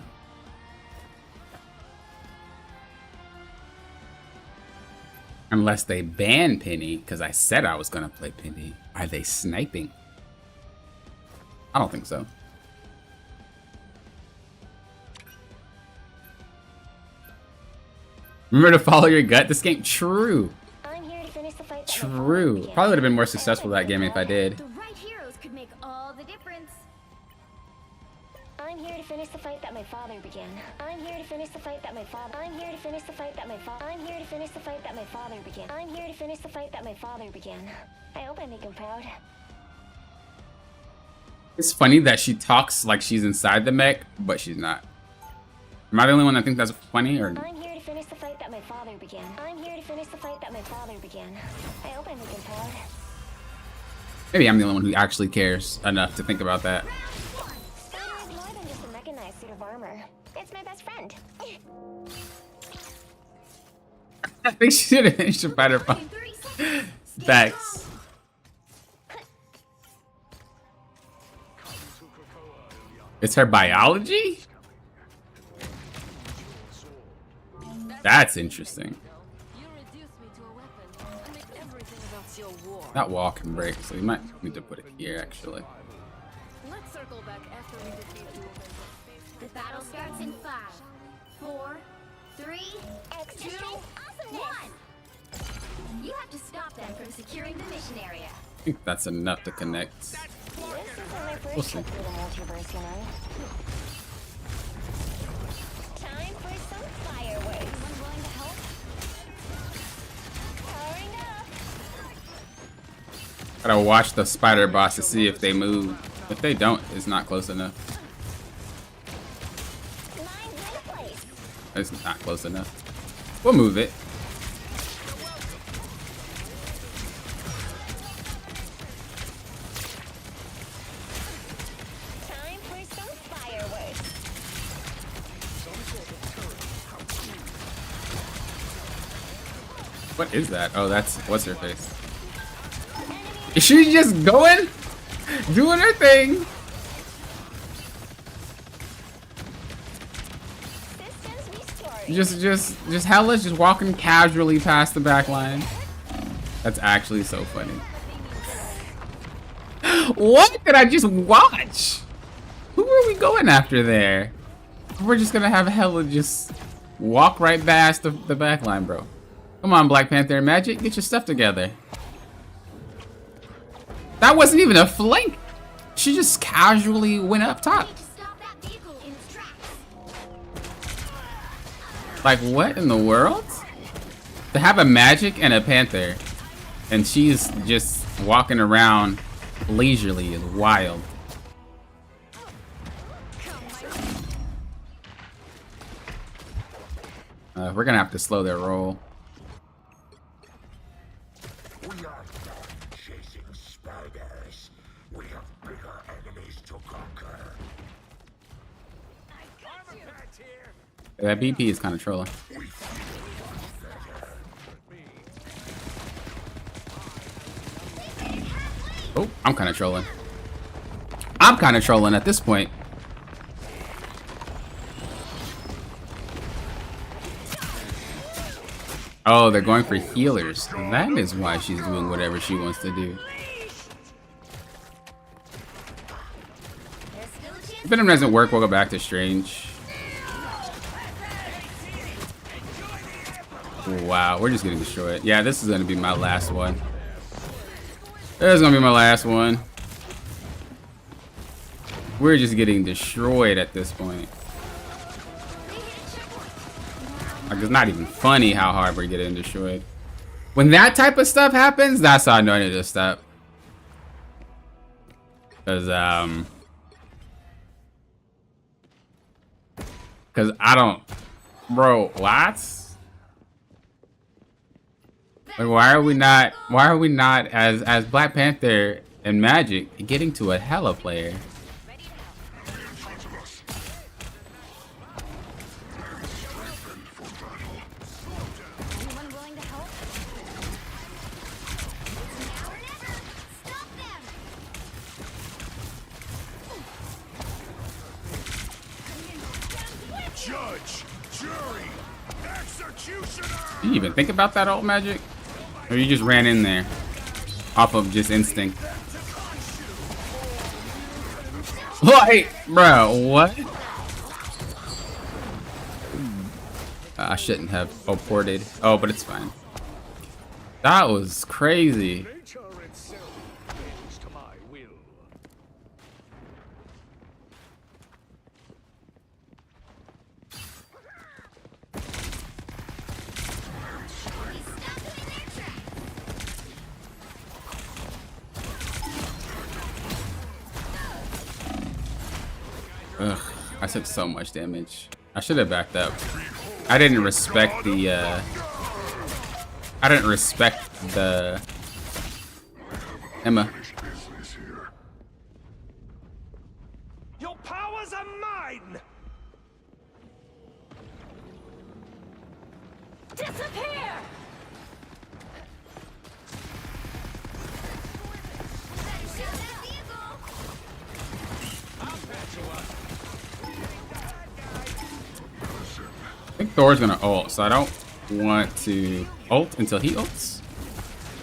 Unless they ban Penny, because I said I was going to play Penny. Are they sniping? I don't think so. Remember to follow your gut this game? True. I'm here to finish the fight. True. Probably would have been more successful that game if I did. The right heroes could make all the difference. I'm here to finish the fight that my father began. I'm here to finish the fight that my father. I'm here to finish the fight that my father. I'm here to finish the fight that my father began. I'm here to finish the fight that my father began. I hope I make him proud. It's funny that she talks like she's inside the mech, but she's not. Am I the only one that thinks that's funny? Or I'm here to finish the fight that my father began. I'm here to finish the fight that my father began. I hope I make him proud. maybe I'm the only one who actually cares enough to think about that. Spider is more than just a mechanized suit of armor. It's my best friend. I think she should have finished the fighter bomb. In 30 seconds. Thanks. It's her biology? That's interesting. You reduce me to a weapon and make everything about your war. That wall can break, so you might need to put it here, actually. Let's circle back after we defeat you. The battle starts in 5, 4, 3, Extra 2, strength awesomeness. 1. You have to stop them from securing the mission area. I think that's enough to connect. This isn't my first We'll see. trip through the multiverse, you know. Time for some fireworks. Anyone willing to help? Powering up. Gotta watch the spider boss to see if they move. If they don't, it's not close enough. Mine's in place. It's not close enough. We'll move it. Time for some fireworks. What is that? Oh, that's what's her face. Is she just going? Doing her thing? Systems restored. Just Hella's just walking casually past the back line. That's actually so funny. What did I just watch? Who are we going after there? We're just gonna have Hella just walk right past the back line, bro. Come on, Black Panther and Magic, get your stuff together. That wasn't even a flank. She just casually went up top. Need to stop that vehicle in its tracks. Like, what in the world? To have a Magic and a Panther, and she's just walking around leisurely is wild. We're gonna have to slow their roll. We are done chasing spiders. We have bigger enemies to conquer. That BP is kind of trolling. Oh, I'm kind of trolling. I'm kind of trolling at this point. Oh, they're going for healers. That is why she's doing whatever she wants to do. There's still a chance. If it doesn't work, we'll go back to Strange. Wow, we're just getting destroyed. Yeah, this is gonna be my last one. This is gonna be my last one. We're just getting destroyed at this point. Like, it's not even funny how hard we're getting destroyed. When that type of stuff happens, that's how I know I need to stop. Cause I don't, bro, what? Like, why are we not as Black Panther and Magic getting to a Hella player? Anyone willing to help? Now or never. Stop them. Judge, jury, executioner. Did you even think about that old Magic? Or you just ran in there off of just instinct? Like, bro, what? I shouldn't have ported. Oh, but it's fine. That was crazy. Nature itself bends to my will. I took so much damage. I should have backed up. I didn't respect the Emma. Your powers are mine! Disappear! Shoot that vehicle! I think Thor's gonna ult, so I don't want to ult until he ults.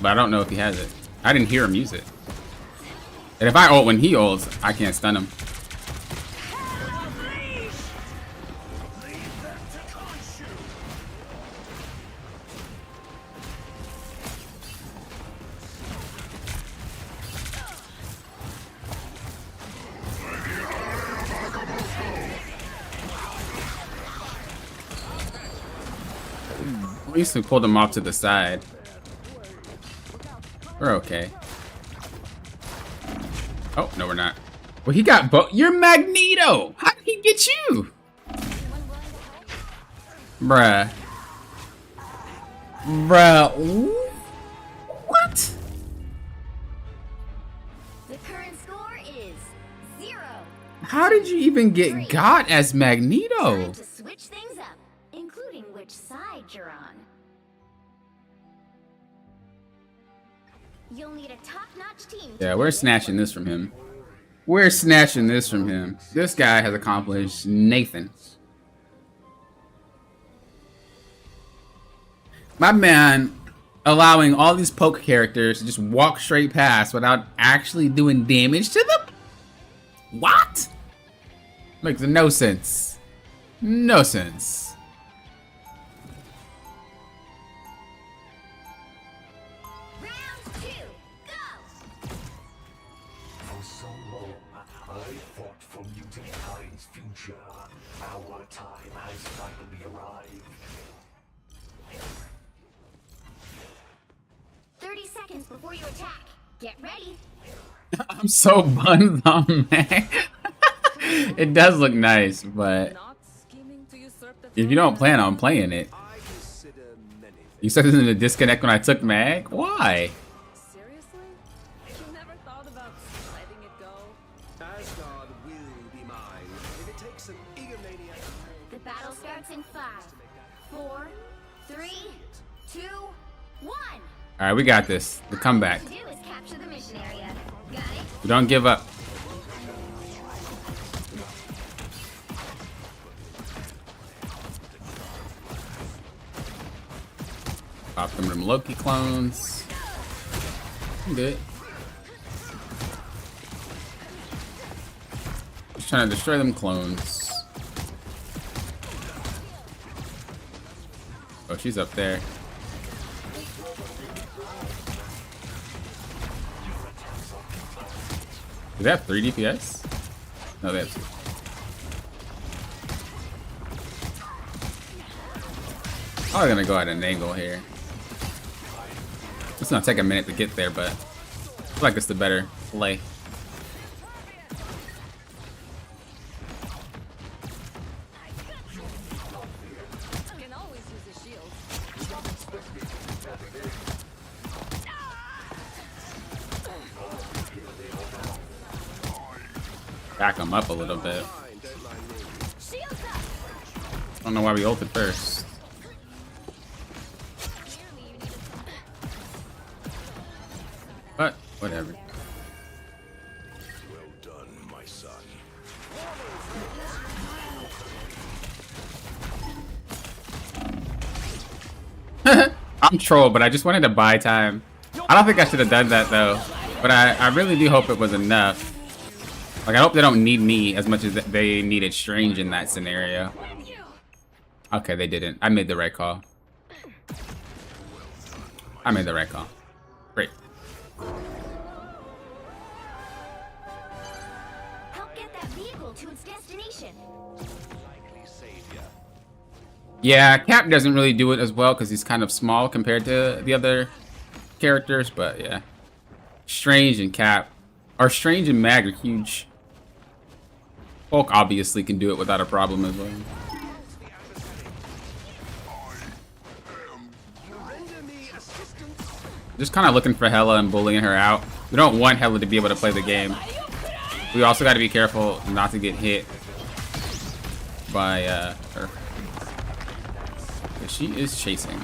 But I don't know if he has it. I didn't hear him use it. And if I ult when he ults, I can't stun him. At least we pulled him off to the side. We're okay. Oh, no, we're not. Well, he got both. You're Magneto! How did he get you? Bruh. Bruh. What? The current score is 0. How did you even get got as Magneto? Time to switch things up, including which side you're on. You'll need a top-notch team. Yeah, we're snatching this from him. We're snatching this from him. This guy has accomplished Nathan. My man allowing all these poke characters to just walk straight past without actually doing damage to them? What? Makes no sense. No sense. Round 2, go! For so long, I fought for mutant kind's future. Our time has finally arrived. 30 seconds before you attack. Get ready. I'm so buns on Mag. It does look nice, but Not scheming to usurp the if you don't plan on playing it, I consider many things. you said this in a disconnect when I took Mag? Why? Seriously? You never thought about letting it go? Asgard will be mine. If it takes an egomaniac. The battle starts in 5, 4, 3, 2, 1. Alright, we got this. The comeback. All you have to do is capture the mission area. Got it? We don't give up. Pop them Loki clones. I'm good. Just trying to destroy them clones. Oh, she's up there. Do they have 3 DPS? No, they have 2. I'm gonna go at an angle here. It's gonna take a minute to get there, but I feel like it's the better play. Can always use a shield. Back them up a little bit. Shields up! I don't know why we ulted first. But, whatever. Well done, my son. I'm troll, but I just wanted to buy time. I don't think I should have done that though. But I really do hope it was enough. Like, I hope they don't need me as much as they needed Strange in that scenario. Okay, they didn't. I made the right call. I made the right call. Great. Help get that vehicle to its destination. Likely savior. Yeah, Cap doesn't really do it as well because he's kind of small compared to the other characters, but yeah. Strange and Cap, or Strange and Mag are huge. Hulk obviously can do it without a problem as well. Just kind of looking for Hela and bullying her out. We don't want Hela to be able to play the game. We also got to be careful not to get hit by her. She is chasing.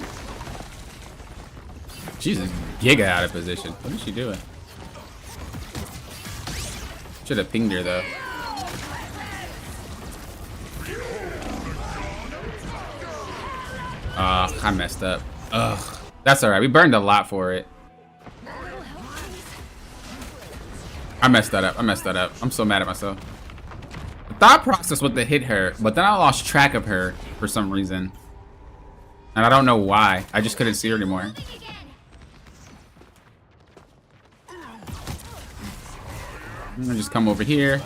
She's a giga out of position. What is she doing? Should have pinged her though. I messed up. Ugh. That's alright. We burned a lot for it. I messed that up. I messed that up. I'm so mad at myself. The thought process was to hit her, but then I lost track of her for some reason. And I don't know why. I just couldn't see her anymore. I'm gonna just come over here.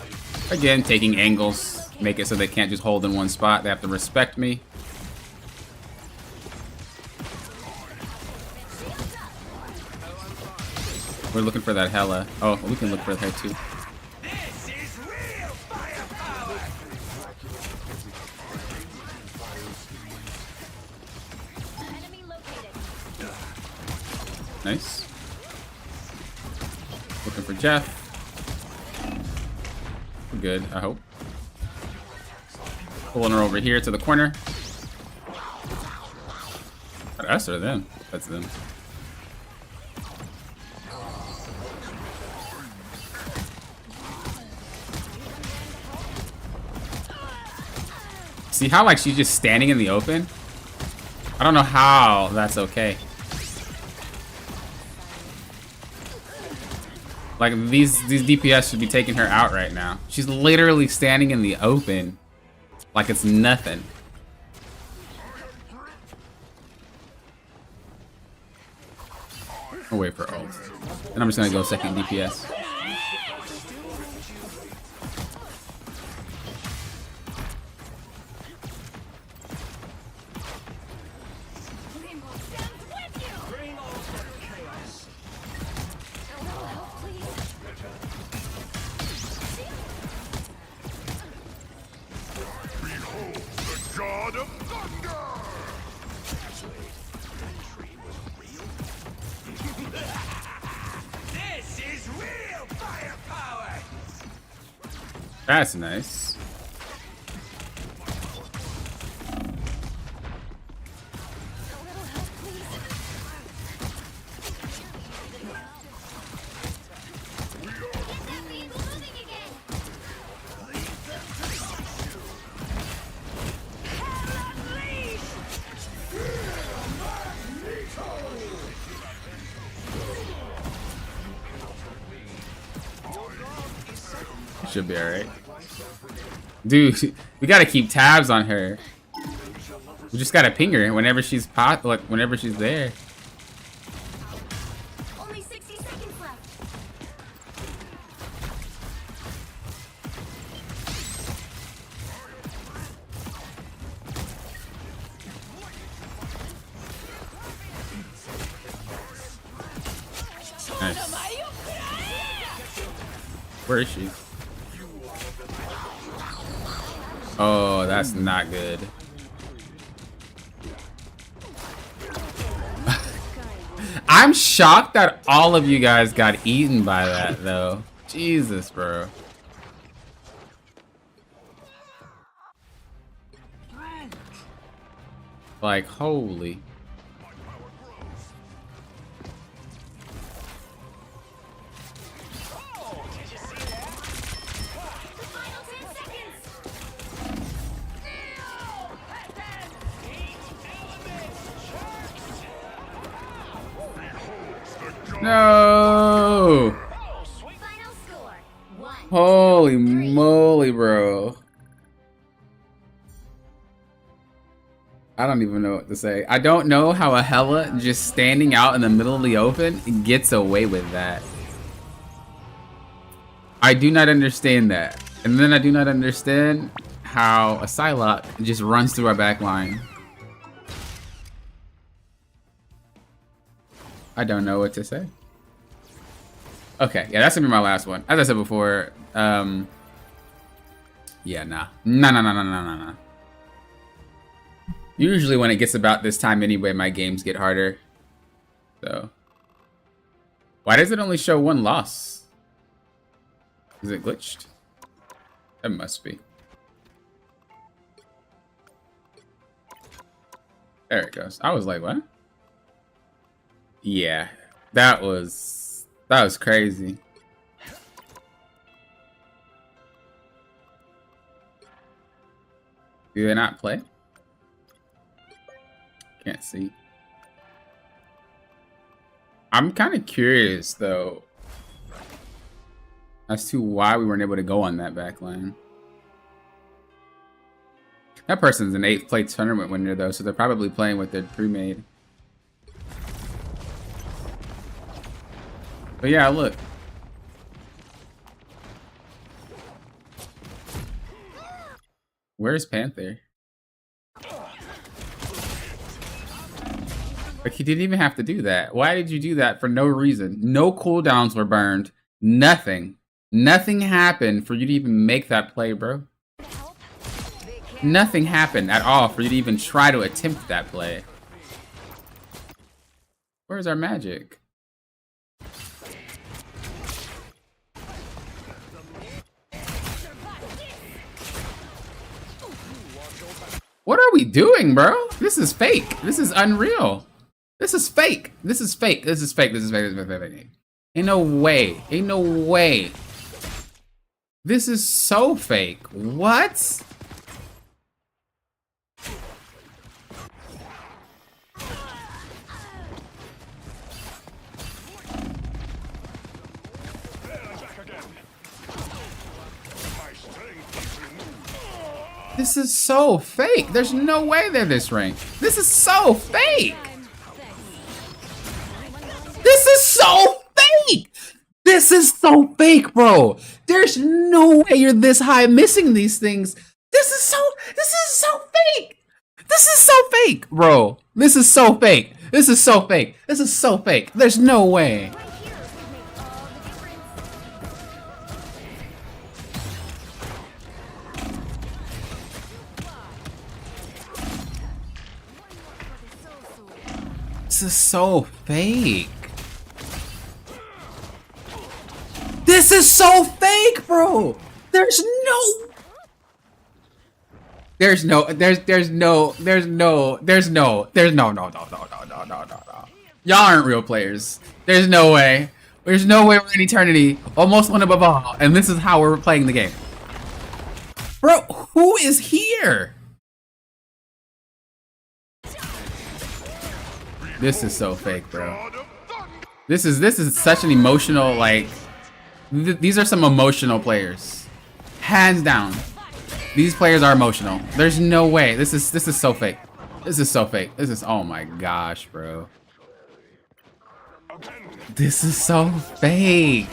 Again, taking angles. Make it so they can't just hold in one spot. They have to respect me. We're looking for that Hela. Oh, we can look for her too. This is real firepower. Enemy located. Nice. Looking for Jeff. We're good, I hope. Pulling her over here to the corner. Us or them? That's them. See how like she's just standing in the open? I don't know how that's okay. Like these DPS should be taking her out right now. She's literally standing in the open like it's nothing. I'll wait for ult. And I'm just gonna go second DPS. God of Thunder! This is real firepower. That's nice. Should be alright. Dude, we gotta keep tabs on her. We just gotta ping her whenever she's whenever she's there. Only 60 seconds left. Nice. Where is she? Oh, that's not good. I'm shocked that all of you guys got eaten by that, though. Jesus, bro. Like, holy. No! Final score 1. Holy moly, bro. I don't even know what to say. I don't know how a Hela just standing out in the middle of the open gets away with that. I do not understand that. And then I do not understand how a Psylocke just runs through our back line. I don't know what to say. Okay, yeah, that's gonna be my last one. As I said before, Yeah, nah. Nah. Usually when it gets about this time anyway, my games get harder. So. Why does it only show one loss? Is it glitched? It must be. There it goes. I was like, what? Yeah. That was crazy. Do they not play? Can't see. I'm kind of curious though as to why we weren't able to go on that backline. That person's an 8th place tournament winner though, so they're probably playing with their pre-made. But yeah, look. Where's Panther? Like, he didn't even have to do that. Why did you do that for no reason? No cooldowns were burned. Nothing. Nothing happened for you to even make that play, bro. Nothing happened at all for you to even try to attempt that play. Where's our magic? What are we doing, bro? This is fake. This is unreal. This is fake. This is fake. This is fake. This is fake. This is fake. Ain't no way. Ain't no way. This is so fake. What? This is so fake. There's no way they're this ranked. This is so fake. This is so fake. This is so fake, bro. There's no way you're this high missing these things. This is so fake. This is so fake, bro. This is so fake. This is so fake. This is so fake. There's no way. This is so fake. This is so fake, bro. There's no. Y'all aren't real players. There's no way. There's no way we're in eternity. Almost one above all. And this is how we're playing the game. Bro, who is here? This is so fake, bro. This is such an emotional, like, these are some emotional players. Hands down. These players are emotional. There's no way. This is so fake. This is so fake. This is, oh my gosh, bro. This is so fake.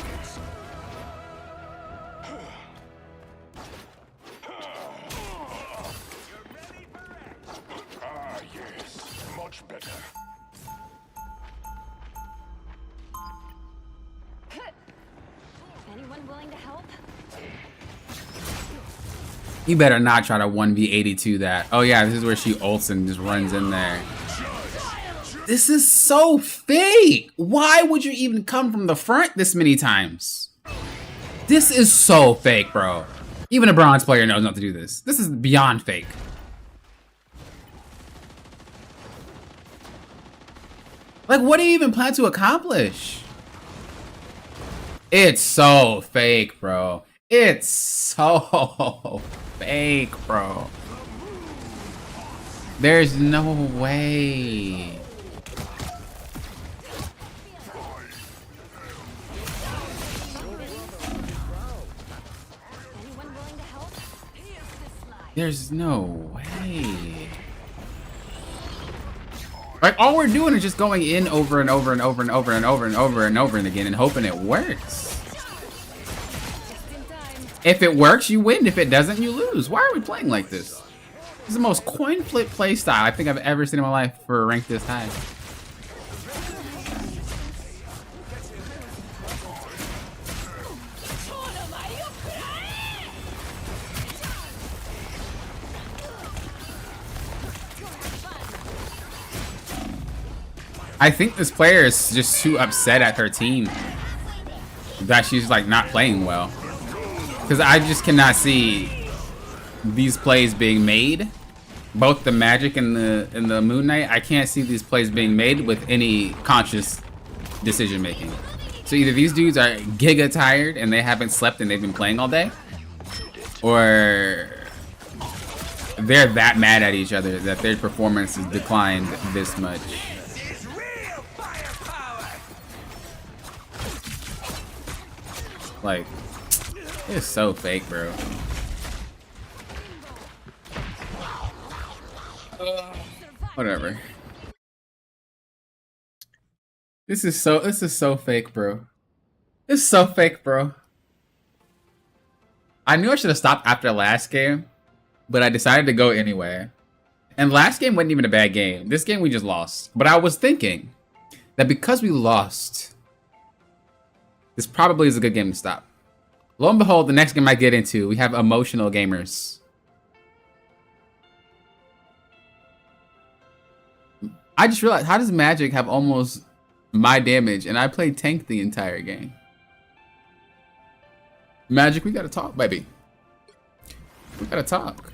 Anyone willing to help? You better not try to 1v82 that. Oh yeah, this is where she ults and just runs in there. This is so fake. Why would you even come from the front this many times? This is so fake, bro. Even a bronze player knows not to do this. This is beyond fake. Like, what do you even plan to accomplish? It's so fake, bro. It's so fake, bro. There's no way. Anyone willing to help? There's no way. Like, all we're doing is just going in over and over and over and over and over and over and over and again and hoping it works. If it works, you win. If it doesn't, you lose. Why are we playing like this? This is the most coin flip play style I think I've ever seen in my life for a rank this high. I think this player is just too upset at her team that she's like not playing well. Because I just cannot see these plays being made. Both the Magic and the Moon Knight, I can't see these plays being made with any conscious decision making. So either these dudes are giga tired and they haven't slept and they've been playing all day, or they're that mad at each other that their performance has declined this much. It's real firepower. Like, it's so fake, bro. Whatever. This is so fake, bro. This is so fake, bro. I knew I should have stopped after last game, but I decided to go anyway. And last game wasn't even a bad game. This game we just lost. But I was thinking that because we lost, this probably is a good game to stop. Lo and behold, the next game I get into, we have emotional gamers. I just realized, how does Magic have almost my damage and I played tank the entire game? Magic, we gotta talk, baby. We gotta talk.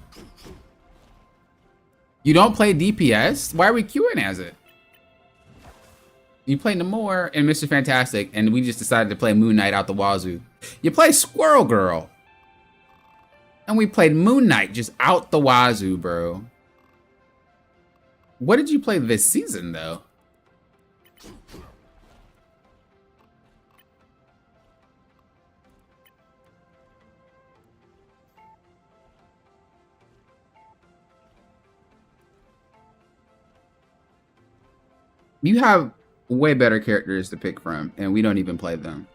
You don't play DPS? Why are we queuing as it? You play Namor and Mr. Fantastic, and we just decided to play Moon Knight out the wazoo. You play Squirrel Girl. And we played Moon Knight just out the wazoo, bro. What did you play this season, though? You have way better characters to pick from, and we don't even play them.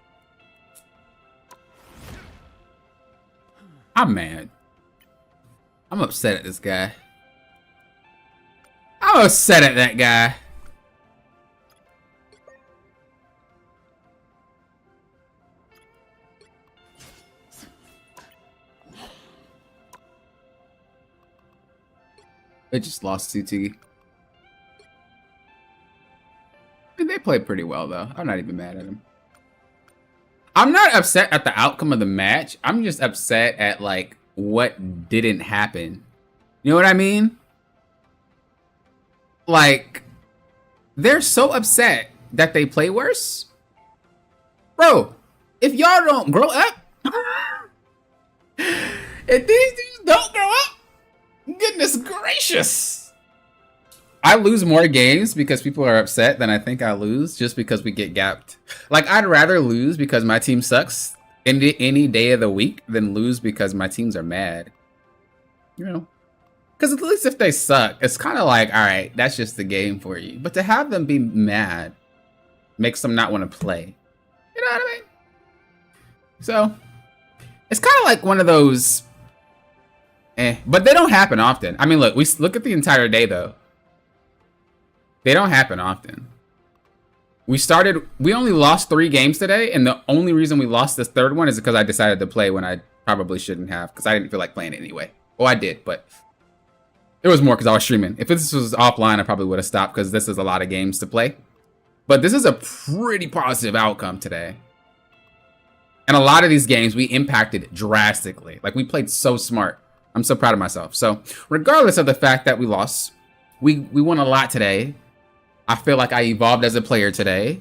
I'm mad. I'm upset at this guy. I'm upset at that guy. They just lost 2T. They played pretty well, though. I'm not even mad at them. I'm not upset at the outcome of the match. I'm just upset at, like, what didn't happen. You know what I mean? Like, they're so upset that they play worse. Bro, if y'all don't grow up, if these dudes don't grow up, goodness gracious. I lose more games because people are upset than I think I lose just because we get gapped. Like, I'd rather lose because my team sucks any day of the week than lose because my teams are mad. You know? Because at least if they suck, it's kind of like, all right, that's just the game for you. But to have them be mad makes them not want to play. You know what I mean? So, it's kind of like one of those, but they don't happen often. I mean, look, we look at the entire day, though. They don't happen often. We only lost 3 games today, and the only reason we lost this third one is because I decided to play when I probably shouldn't have, because I didn't feel like playing it anyway. Well, I did, but it was more because I was streaming. If this was offline, I probably would have stopped because this is a lot of games to play. But this is a pretty positive outcome today. And a lot of these games we impacted drastically. Like, we played so smart. I'm so proud of myself. So regardless of the fact that we lost, we won a lot today. I feel like I evolved as a player today.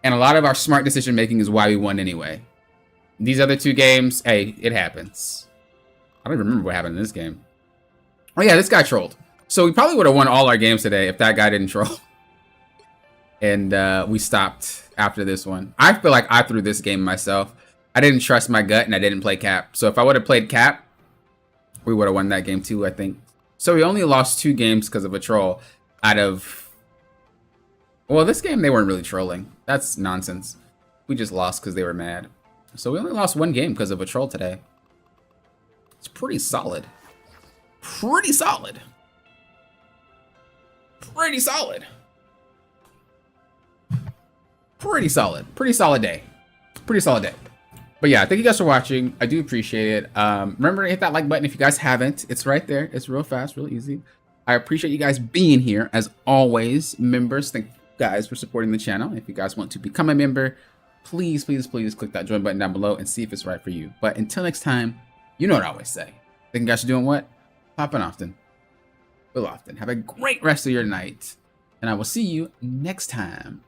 And a lot of our smart decision making is why we won anyway. These other 2 games, hey, it happens. I don't even remember what happened in this game. Oh yeah, this guy trolled. So we probably would have won all our games today if that guy didn't troll. And we stopped after this one. I feel like I threw this game myself. I didn't trust my gut and I didn't play Cap. So if I would have played Cap, we would have won that game too, I think. So we only lost 2 games because of a troll out of... Well, this game, they weren't really trolling. That's nonsense. We just lost because they were mad. So we only lost 1 game because of a troll today. It's pretty solid. Pretty solid. Pretty solid. Pretty solid. Pretty solid day. Pretty solid day. But yeah, thank you guys for watching. I do appreciate it. Remember to hit that like button if you guys haven't. It's right there. It's real fast, real easy. I appreciate you guys being here. As always, members, thank guys for supporting the channel. If you guys want to become a member, please click that join button down below and see if it's right for you. But until next time, you know what I always say. Thank you guys for doing what? Popping often. Will often. Have a great rest of your night. And I will see you next time.